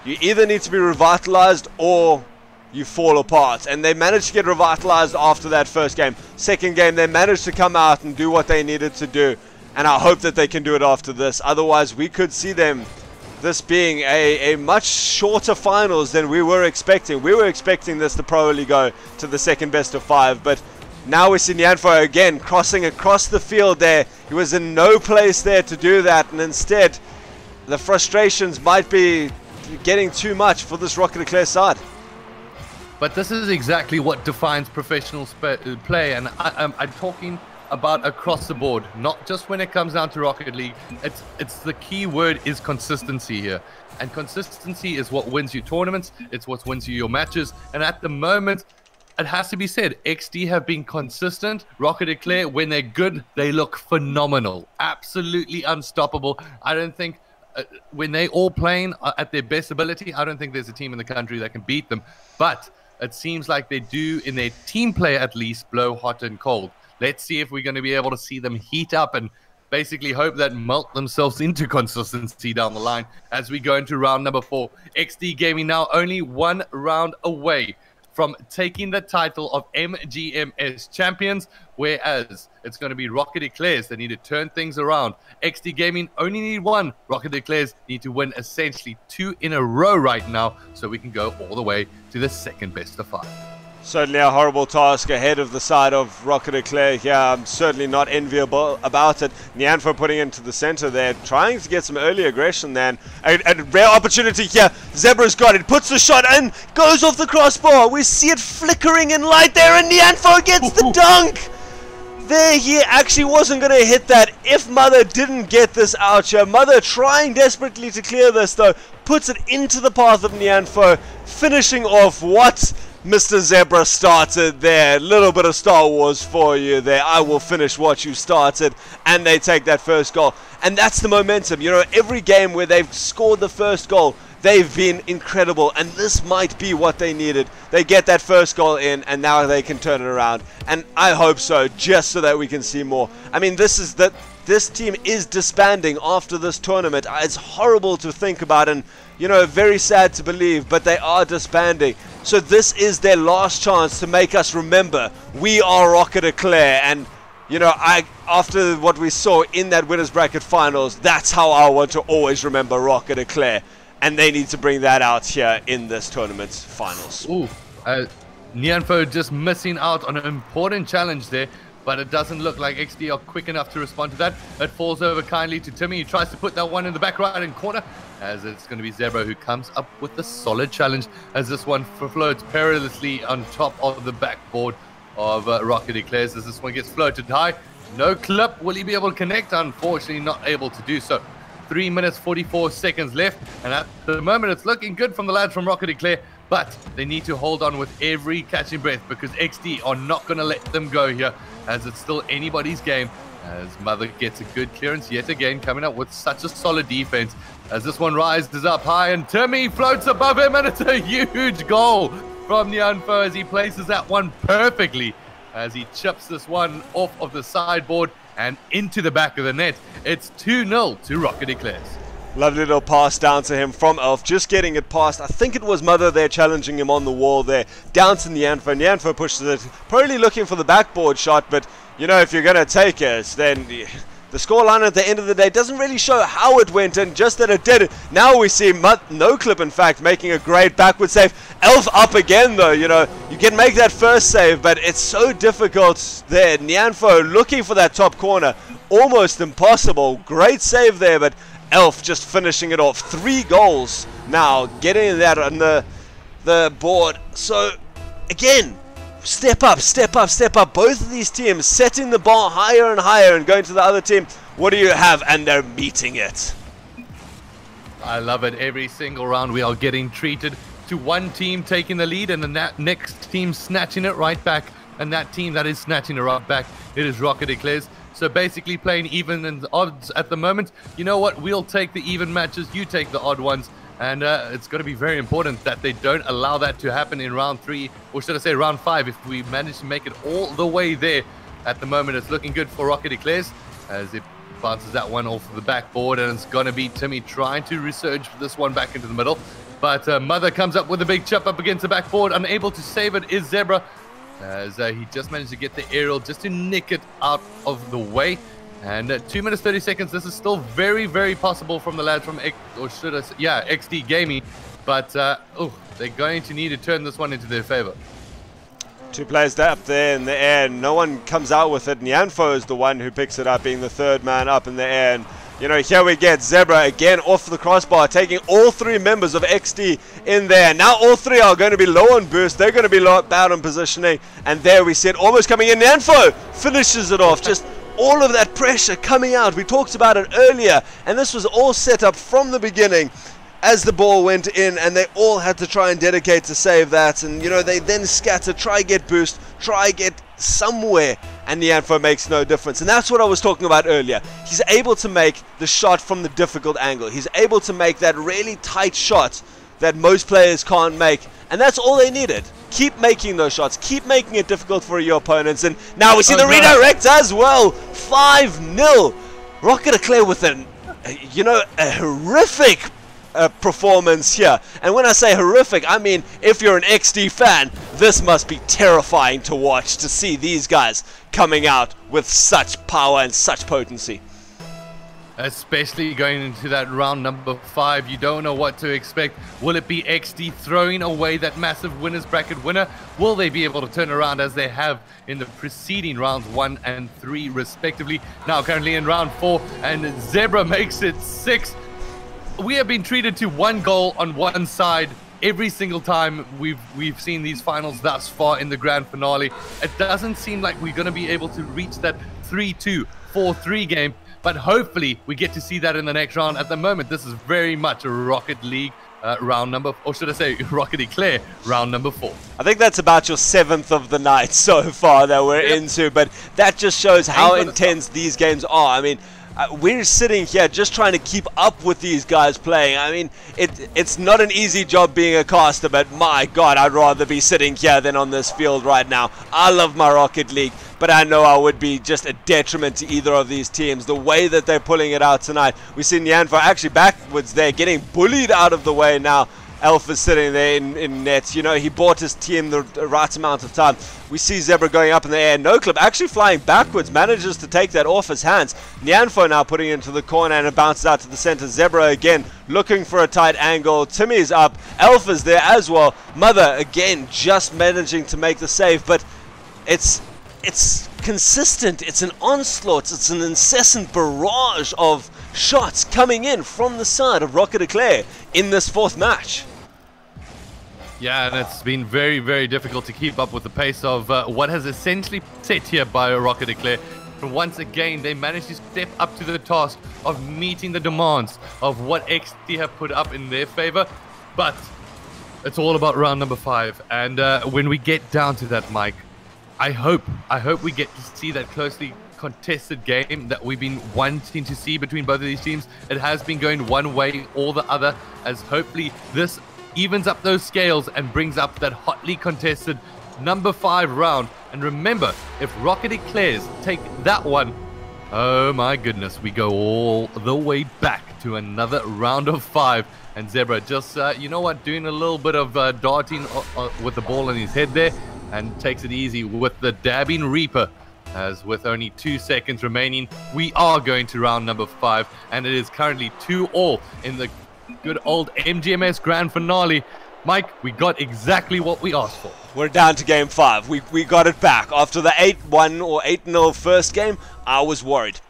you either need to be revitalized or you fall apart. And they managed to get revitalized after that first game. Second game, they managed to come out and do what they needed to do. And I hope that they can do it after this. Otherwise, we could see this being a much shorter finals than we were expecting. We were expecting this to probably go to the second best of 5. But now we see Nyanfo again crossing across the field there. He was in no place there to do that. And instead, the frustrations might be getting too much for this Rocket Eclair side. But this is exactly what defines professional play, and I'm talking about across the board, not just when it comes down to Rocket League. It's the key word is consistency here, and consistency is what wins you tournaments. It's what wins you your matches, and at the moment, it has to be said, XD have been consistent. Rocket Eclair, when they're good, they look phenomenal, absolutely unstoppable. I don't think when they all playing at their best ability, I don't think there's a team in the country that can beat them. But it seems like they do, in their team play at least, blow hot and cold. Let's see if we're going to be able to see them heat up and basically hope that melt themselves into consistency down the line as we go into round number 4. XD Gaming now only 1 round away from taking the title of MGMS champions, whereas it's going to be Rocket Eclairs that need to turn things around. XD Gaming only need one. Rocket Eclairs need to win essentially 2 in a row right now, so we can go all the way to the second best of 5. Certainly a horrible task ahead of the side of Rocket Eclair here. I'm certainly not enviable about it. Nyanfo putting into the center there, trying to get some early aggression then. A rare opportunity here. Zebra's got it, puts the shot in, goes off the crossbar. We see it flickering in light there, and Nyanfo gets the dunk. There, he actually wasn't going to hit that if Mother didn't get this out here. Mother trying desperately to clear this though, puts it into the path of Nyanfo, finishing off what Mr. Zebra started there. A little bit of Star Wars for you there. I will finish what you started. And they take that first goal. And that's the momentum. You know, every game where they've scored the first goal, they've been incredible. And this might be what they needed. They get that first goal in, and now they can turn it around. And I hope so, just so that we can see more. I mean, this team is disbanding after this tournament. It's horrible to think about, and, you know, very sad to believe, but they are disbanding. So this is their last chance to make us remember we are Rocket Eclair. And, you know, after what we saw in that winners bracket finals, that's how I want to always remember Rocket Eclair. And they need to bring that out here in this tournament's finals. Ooh, Nyanfo just missing out on an important challenge there. But it doesn't look like XD are quick enough to respond to that. It falls over kindly to Timmy. He tries to put that one in the back right-hand corner, as it's going to be Zebra who comes up with the solid challenge, as this one floats perilously on top of the backboard of Rocket Eclairs. As this one gets floated high. No clip. Will he be able to connect? Unfortunately, not able to do so. 3 minutes, 44 seconds left. And at the moment, it's looking good from the lads from Rocket Eclair. But they need to hold on with every catching breath, because XD are not going to let them go here, as it's still anybody's game. As Mother gets a good clearance yet again, coming up with such a solid defense. As this one rises up high, and Timmy floats above him, and it's a huge goal from Nyanfo as he places that one perfectly, as he chips this one off of the sideboard and into the back of the net. It's 2-0 to Rocket Eclairs. Lovely little pass down to him from Elf, just getting it past. I think it was Mother there challenging him on the wall there. Down to Nyanfo. Nyanfo pushes it, probably looking for the backboard shot, but, you know, if you're going to take it, then the scoreline at the end of the day doesn't really show how it went, and just that it did. Now we see No Clip, in fact, making a great backward save. Elf up again, though. You know, you can make that first save, but it's so difficult there. Nyanfo looking for that top corner. Almost impossible. Great save there, but Elf just finishing it off. 3 goals now, getting that on the board. So, again, step up, step up, step up. Both of these teams setting the bar higher and higher and going to the other team. What do you have? And they're meeting it. I love it. Every single round we are getting treated to one team taking the lead and the next team snatching it right back. And that team that is snatching it right back, it is Rocket Eclairs. So basically playing even in the odds at the moment. You know what? We'll take the even matches. You take the odd ones. And it's going to be very important that they don't allow that to happen in round 3. Or should I say round 5, if we manage to make it all the way there. At the moment, it's looking good for Rocket Eclairs, as it bounces that one off the backboard. And it's going to be Timmy trying to resurge this one back into the middle. But Mother comes up with a big chip up against the backboard. Unable to save it is Zebra, as he just managed to get the aerial just to nick it out of the way. And 2 minutes 30 seconds. This is still very, very possible from the lads from XD Gaming, but they're going to need to turn this one into their favor. 2 players up there in the air. No one comes out with it. Nyanfo is the one who picks it up, being the 3rd man up in the air. And, you know, here we get Zebra again off the crossbar, taking all 3 members of XD in there. Now all 3 are going to be low on boost. They're going to be low, bad on positioning. And there we see it almost coming in. Nyanfo finishes it off. Just all of that pressure coming out. We talked about it earlier. And this was all set up from the beginning as the ball went in. And they all had to try and dedicate to save that. And, you know, they then scatter, try get boost, try get somewhere, and Nyanfo makes no difference. And that's what I was talking about earlier. He's able to make the shot from the difficult angle. He's able to make that really tight shot that most players can't make, and that's all they needed. Keep making those shots, keep making it difficult for your opponents. And now we see the redirect as well. 5-0. Rocket Eclair with a horrific performance here. And when I say horrific, I mean if you're an XD fan, this must be terrifying to watch, to see these guys coming out with such power and such potency. Especially going into that round number 5, you don't know what to expect. Will it be XD throwing away that massive winners bracket winner? Will they be able to turn around as they have in the preceding rounds 1 and 3 respectively? Now currently in round 4, and Zebra makes it 6. We have been treated to 1 goal on one side every single time we've seen these finals thus far in the grand finale. It doesn't seem like we're going to be able to reach that 3-2, 4-3 game. But hopefully we get to see that in the next round. At the moment, this is very much a Rocket League round number, or should I say Rocket Eclair round number 4. I think that's about your 7th of the night so far that we're into, but that just shows how intense these games are. I mean, we're sitting here just trying to keep up with these guys playing. I mean, it's not an easy job being a caster, but my God, I'd rather be sitting here than on this field right now. I love my Rocket League, but I know I would be just a detriment to either of these teams. The way that they're pulling it out tonight, we see Nyanfa actually backwards there, getting bullied out of the way now. Alpha's sitting there in net. You know, he bought his team the right amount of time. We see Zebra going up in the air. NoClip actually flying backwards, manages to take that off his hands. Nyanfo now putting it into the corner, and it bounces out to the center. Zebra again looking for a tight angle. Timmy's up. Alpha's there as well. Mother again just managing to make the save, but it's consistent. It's an onslaught. It's an incessant barrage of shots coming in from the side of Rocket Eclair in this 4th match. Yeah, and it's been very, very difficult to keep up with the pace of what has essentially set here by Rocket Eclair. But once again, they managed to step up to the task of meeting the demands of what XT have put up in their favor. But it's all about round number 5. And when we get down to that, Mike, I hope we get to see that closely contested game that we've been wanting to see between both of these teams. It has been going one way or the other, as hopefully this evens up those scales and brings up that hotly contested number 5 round. And remember, if Rocket Eclairs take that one, oh my goodness, we go all the way back to another round of 5. And Zebra just, you know what, doing a little bit of darting with the ball in his head there, and takes it easy with the dabbing Reaper. As with only 2 seconds remaining, we are going to round number 5, and it is currently 2-all in the good old MGMS grand finale. Mike, we got exactly what we asked for. We're down to game 5. We got it back. After the 8-1 or 8-0 first game, I was worried.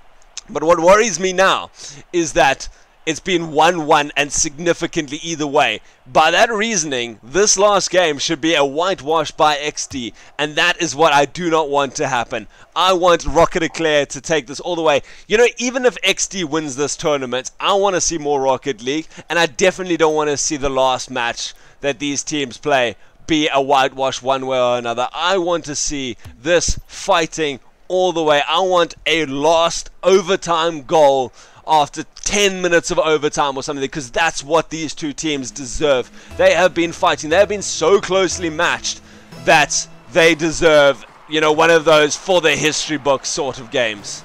But what worries me now is that it's been 1-1 and significantly either way. By that reasoning, this last game should be a whitewash by XD, and that is what I do not want to happen. I want Rocket Eclair to take this all the way. You know, even if XD wins this tournament, I want to see more Rocket League, and I definitely don't want to see the last match that these teams play be a whitewash one way or another. I want to see this fighting all the way. I want a last overtime goal after 10 minutes of overtime or something, because that's what these two teams deserve. They have been fighting. They have been so closely matched that they deserve, you know, one of those for the history books sort of games.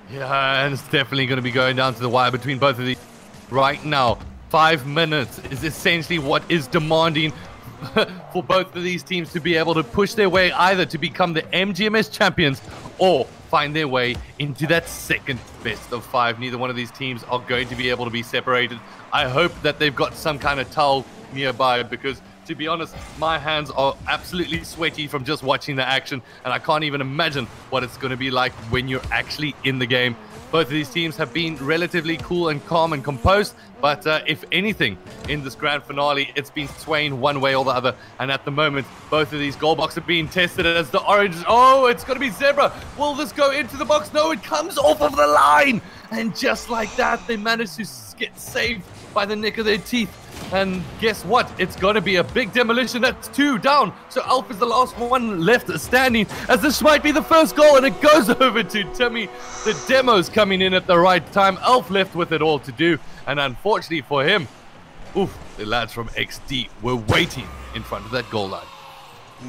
Yeah, and it's definitely going to be going down to the wire between both of these right now. 5 minutes is essentially what is demanding for both of these teams to be able to push their way either to become the MGMS champions or find their way into that second best of 5. Neither one of these teams are going to be able to be separated. I hope that they've got some kind of towel nearby, because to be honest, my hands are absolutely sweaty from just watching the action, and I can't even imagine what it's going to be like when you're actually in the game. Both of these teams have been relatively cool and calm and composed, but if anything, in this grand finale, it's been swaying one way or the other. And at the moment, both of these goal boxes are being tested as the orange. Oh, it's going to be Zebra. Will this go into the box? No, it comes off of the line. And just like that, they managed to get saved by the nick of their teeth. And guess what? It's going to be a big demolition. That's 2 down. So Alf is the last one left standing, as this might be the first goal, and it goes over to Timmy. The demo's coming in at the right time. Alf left with it all to do, and unfortunately for him, oof, the lads from XD were waiting in front of that goal line.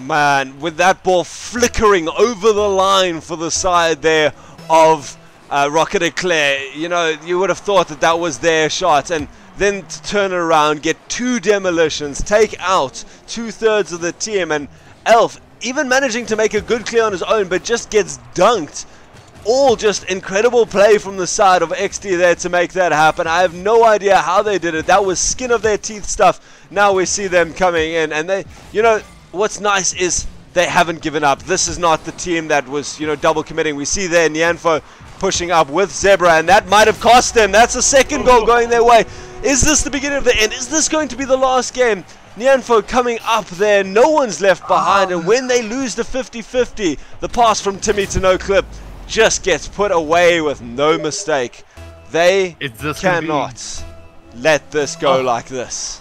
Man, with that ball flickering over the line for the side there of Rocket Eclair, you know, you would have thought that that was their shot. And then to turn around, get 2 demolitions, take out 2/3 of the team, and Elf even managing to make a good clear on his own, but just gets dunked. All just incredible play from the side of XD there to make that happen. I have no idea how they did it. That was skin of their teeth stuff. Now we see them coming in, and they, you know, what's nice is they haven't given up. This is not the team that was, you know, double committing. We see there Nyanfo pushing up with Zebra, and that might have cost them. That's a second goal going their way. Is this the beginning of the end? Is this going to be the last game? Nyanfo coming up there. No one's left behind, and when they lose the 50-50, the pass from Timmy to NoClip just gets put away with no mistake. They cannot let this go like this.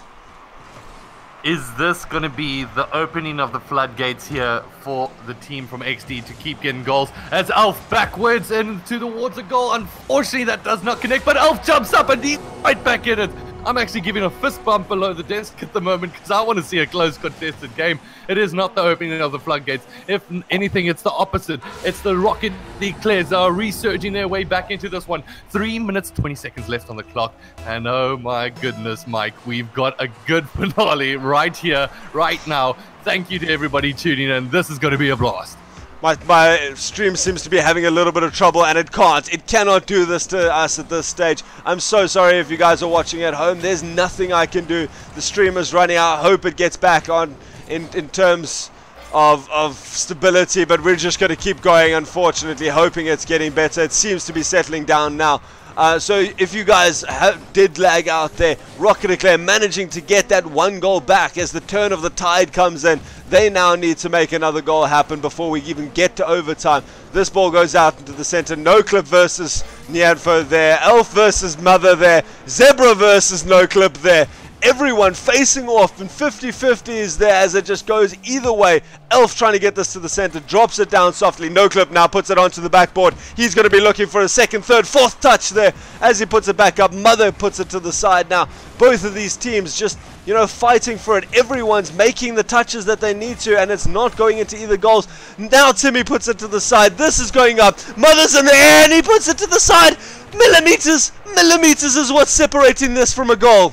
Is this going to be the opening of the floodgates here for the team from XD to keep getting goals? As Elf backwards and towards a goal. Unfortunately, that does not connect, but Elf jumps up and he's right back in it. I'm actually giving a fist bump below the desk at the moment because I want to see a close contested game. It is not the opening of the floodgates. If anything, it's the opposite. It's the Rocket League that are resurging their way back into this one. 3 minutes, 20 seconds left on the clock. And oh my goodness, Mike, we've got a good finale right here, right now. Thank you to everybody tuning in. This is going to be a blast. My stream seems to be having a little bit of trouble, and it can't. It cannot do this to us at this stage. I'm so sorry if you guys are watching at home. There's nothing I can do. The stream is running out. I hope it gets back on in terms of stability, but we're just going to keep going, unfortunately, hoping it's getting better. It seems to be settling down now. So if you guys did lag out there, Rocket League managing to get that 1 goal back as the turn of the tide comes in. They now need to make another goal happen before we even get to overtime. This ball goes out into the center. NoClip versus Nyanfo there. Elf versus Mother there. Zebra versus NoClip there. Everyone facing off, and 50-50 is there as it just goes either way. Elf trying to get this to the center, drops it down softly. NoClip now puts it onto the backboard. He's going to be looking for a second, third, fourth touch there as he puts it back up. Mother puts it to the side now. Both of these teams just, you know, fighting for it. Everyone's making the touches that they need to, and it's not going into either goals. Now Timmy puts it to the side. This is going up. Mother's in the air, and he puts it to the side. Millimeters is what's separating this from a goal.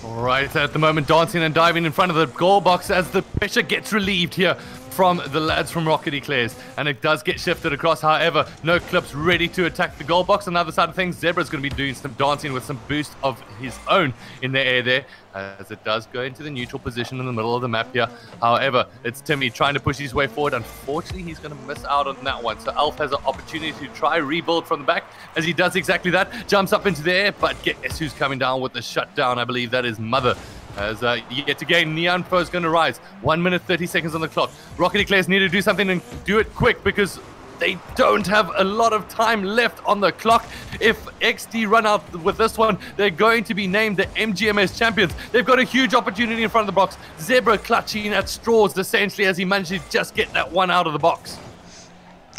Right at the moment, dancing and diving in front of the goal box as the pressure gets relieved here from the lads from Rocket Eclairs, and it does get shifted across. However, NoClip's ready to attack the goal box. On the other side of things, Zebra's going to be doing some dancing with some boost of his own in the air there, as it does go into the neutral position in the middle of the map here. However, it's Timmy trying to push his way forward. Unfortunately, he's going to miss out on that one. So Elf has an opportunity to try rebuild from the back, as he does exactly that. Jumps up into the air, but guess who's coming down with the shutdown? I believe that is Mother. As yet again, Nyanfo is going to rise. 1 minute, 30 seconds on the clock. Rocket Eclairs need to do something and do it quick because they don't have a lot of time left on the clock. If XD run out with this one, they're going to be named the MGMS champions. They've got a huge opportunity in front of the box. Zebra clutching at straws essentially as he manages to just get that one out of the box.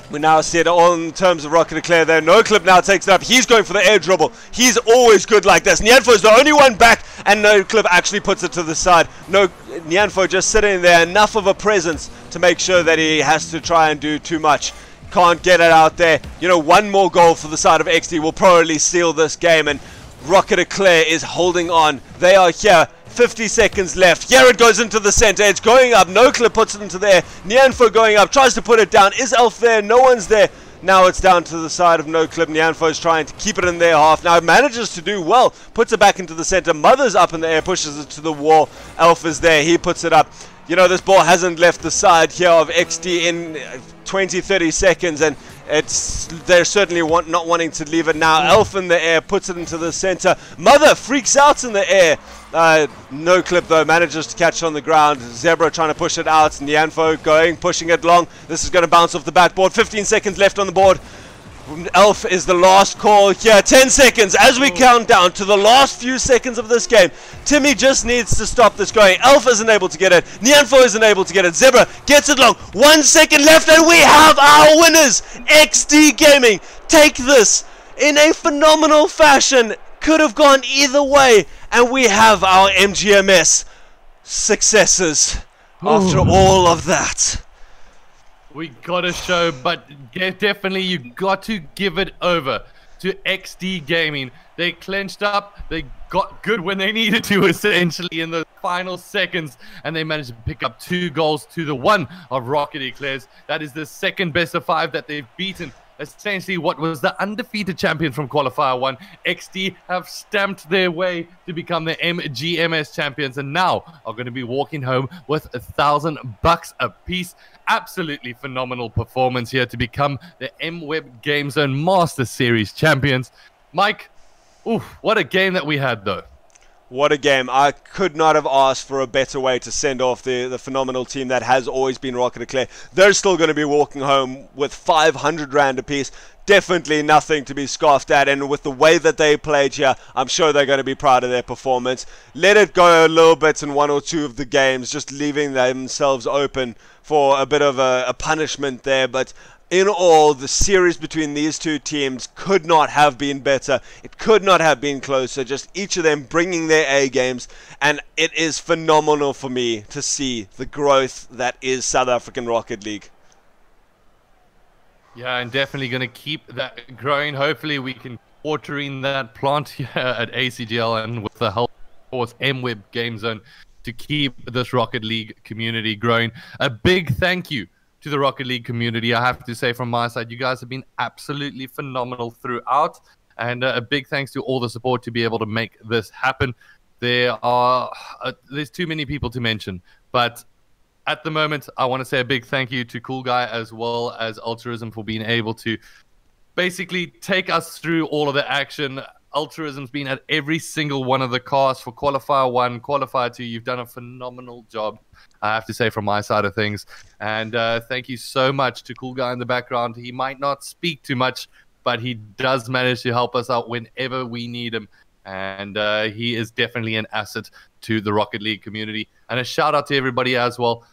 We now see it all in terms of Rocket Eclair there. NoClip now takes it up. He's going for the air dribble. He's always good like this. Nyanfo is the only one back, and NoClip actually puts it to the side. Nyanfo just sitting there, enough of a presence to make sure that he has to try and do too much. Can't get it out there. You know, one more goal for the side of XD will probably seal this game, and Rocket Eclair is holding on. They are here. 50 seconds left. Here it goes into the center. It's going up. NoClip puts it into there. Nyanfo going up. Tries to put it down. Is Elf there? No one's there. Now it's down to the side of NoClip. Nyanfo is trying to keep it in their half. Now it manages to do well. Puts it back into the center. Mother's up in the air. Pushes it to the wall. Elf is there. He puts it up. You know, this ball hasn't left the side here of XD in 20-30 seconds, and they're certainly not wanting to leave it now. Elf in the air, puts it into the center. Mother freaks out in the air. NoClip though manages to catch it on the ground. Zebra trying to push it out. Nyanfo going, pushing it long. This is going to bounce off the backboard. 15 seconds left on the board. Elf is the last call here. 10 seconds as we count down to the last few seconds of this game. Timmy just needs to stop this going. Elf isn't able to get it. Nyanfo isn't able to get it. Zebra gets it long. 1 second left and we have our winners. XD Gaming take this in a phenomenal fashion. Could have gone either way, and we have our MGMS successes after all of that. We got to show, but definitely you got to give it over to XD Gaming. They clenched up, they got good when they needed to, essentially, in the final seconds, and they managed to pick up 2 goals to the 1 of Rocket Eclairs. That is the second best of 5 that they've beaten. Essentially, what was the undefeated champion from Qualifier 1, XD, have stamped their way to become the MGMS champions, and now are going to be walking home with $1,000 apiece. Absolutely phenomenal performance here to become the MWEB GameZone Master Series champions. Mike, oof, what a game that we had, though. What a game. I could not have asked for a better way to send off the phenomenal team that has always been Rocket Eclair. They're still going to be walking home with 500 Rand apiece. Definitely nothing to be scoffed at, and with the way that they played here, I'm sure they're going to be proud of their performance. Let it go a little bit in 1 or 2 of the games, just leaving themselves open for a bit of a punishment there, but in all, the series between these 2 teams could not have been better. It could not have been closer. Just each of them bringing their A games. And it is phenomenal for me to see the growth that is South African Rocket League. Yeah, and definitely going to keep that growing. Hopefully we can watering that plant here at ACGL and with the help of course MWEB GameZone to keep this Rocket League community growing. A big thank you to the Rocket League community. I have to say from my side, you guys have been absolutely phenomenal throughout, and a big thanks to all the support to be able to make this happen. There's too many people to mention, but at the moment I want to say a big thank you to Cool Guy as well as Ulturism for being able to basically take us through all of the action. Ulturism's been at every single one of the casts for Qualifier 1, Qualifier 2. You've done a phenomenal job, I have to say, from my side of things. And thank you so much to Cool Guy in the background. He might not speak too much, but he does manage to help us out whenever we need him. And he is definitely an asset to the Rocket League community. And a shout out to everybody as well.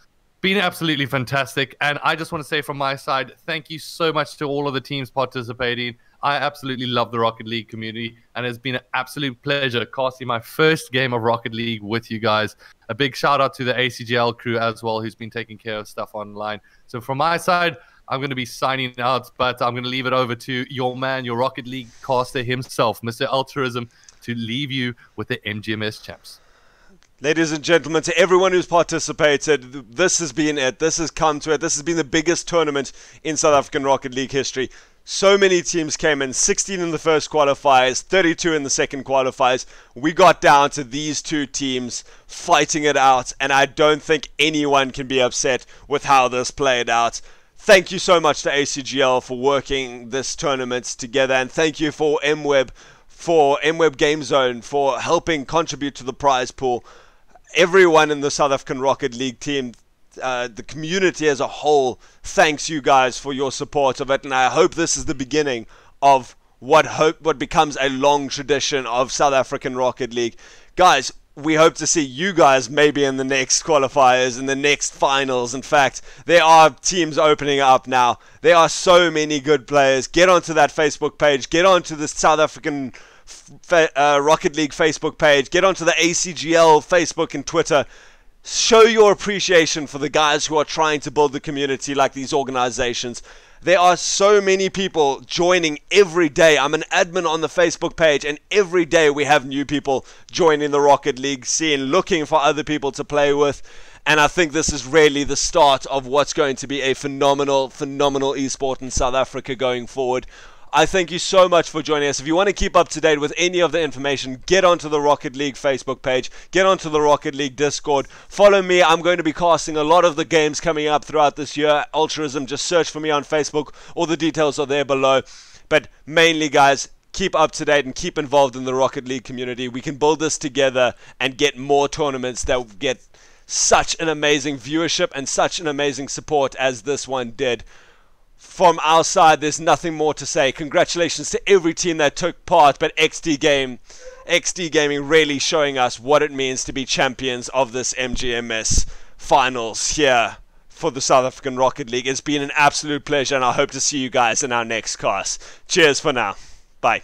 Been absolutely fantastic. And I just want to say from my side, thank you so much to all of the teams participating. I absolutely love the Rocket League community, and it's been an absolute pleasure casting my first game of Rocket League with you guys. A big shout out to the ACGL crew as well, who's been taking care of stuff online. So from my side, I'm going to be signing out, but I'm going to leave it over to your man, your Rocket League caster himself, Mr. Ulturism, to leave you with the MGMS champs. Ladies and gentlemen, to everyone who's participated, this has been it. This has come to it. This has been the biggest tournament in South African Rocket League history. So many teams came in, 16 in the first qualifiers, 32 in the second qualifiers. We got down to these 2 teams fighting it out, and I don't think anyone can be upset with how this played out. Thank you so much to ACGL for working this tournament together, and thank you for MWEB GameZone for helping contribute to the prize pool. Everyone in the South African Rocket League team, the community as a whole, thanks you guys for your support of it, and I hope this is the beginning of what becomes a long tradition of South African Rocket League. Guys, we hope to see you guys maybe in the next qualifiers, in the next finals. In fact, there are teams opening up now. There are so many good players. Get onto that Facebook page. Get onto the South African Rocket League Facebook page. Get onto the ACGL Facebook and Twitter. Show your appreciation for the guys who are trying to build the community like these organizations. There are so many people joining every day. I'm an admin on the Facebook page, and every day we have new people joining the Rocket League scene, looking for other people to play with. And I think this is really the start of what's going to be a phenomenal esport in South Africa going forward. I thank you so much for joining us. If you want to keep up to date with any of the information, get onto the Rocket League Facebook page, get onto the Rocket League Discord, follow me. I'm going to be casting a lot of the games coming up throughout this year. Ulturism, just search for me on Facebook. All the details are there below. But mainly, guys, keep up to date and keep involved in the Rocket League community. We can build this together and get more tournaments that get such an amazing viewership and such an amazing support as this one did. From our side, there's nothing more to say. Congratulations to every team that took part, but XD Gaming really showing us what it means to be champions of this MGMS finals here for the South African Rocket League. It's been an absolute pleasure, and I hope to see you guys in our next cast. Cheers for now. Bye.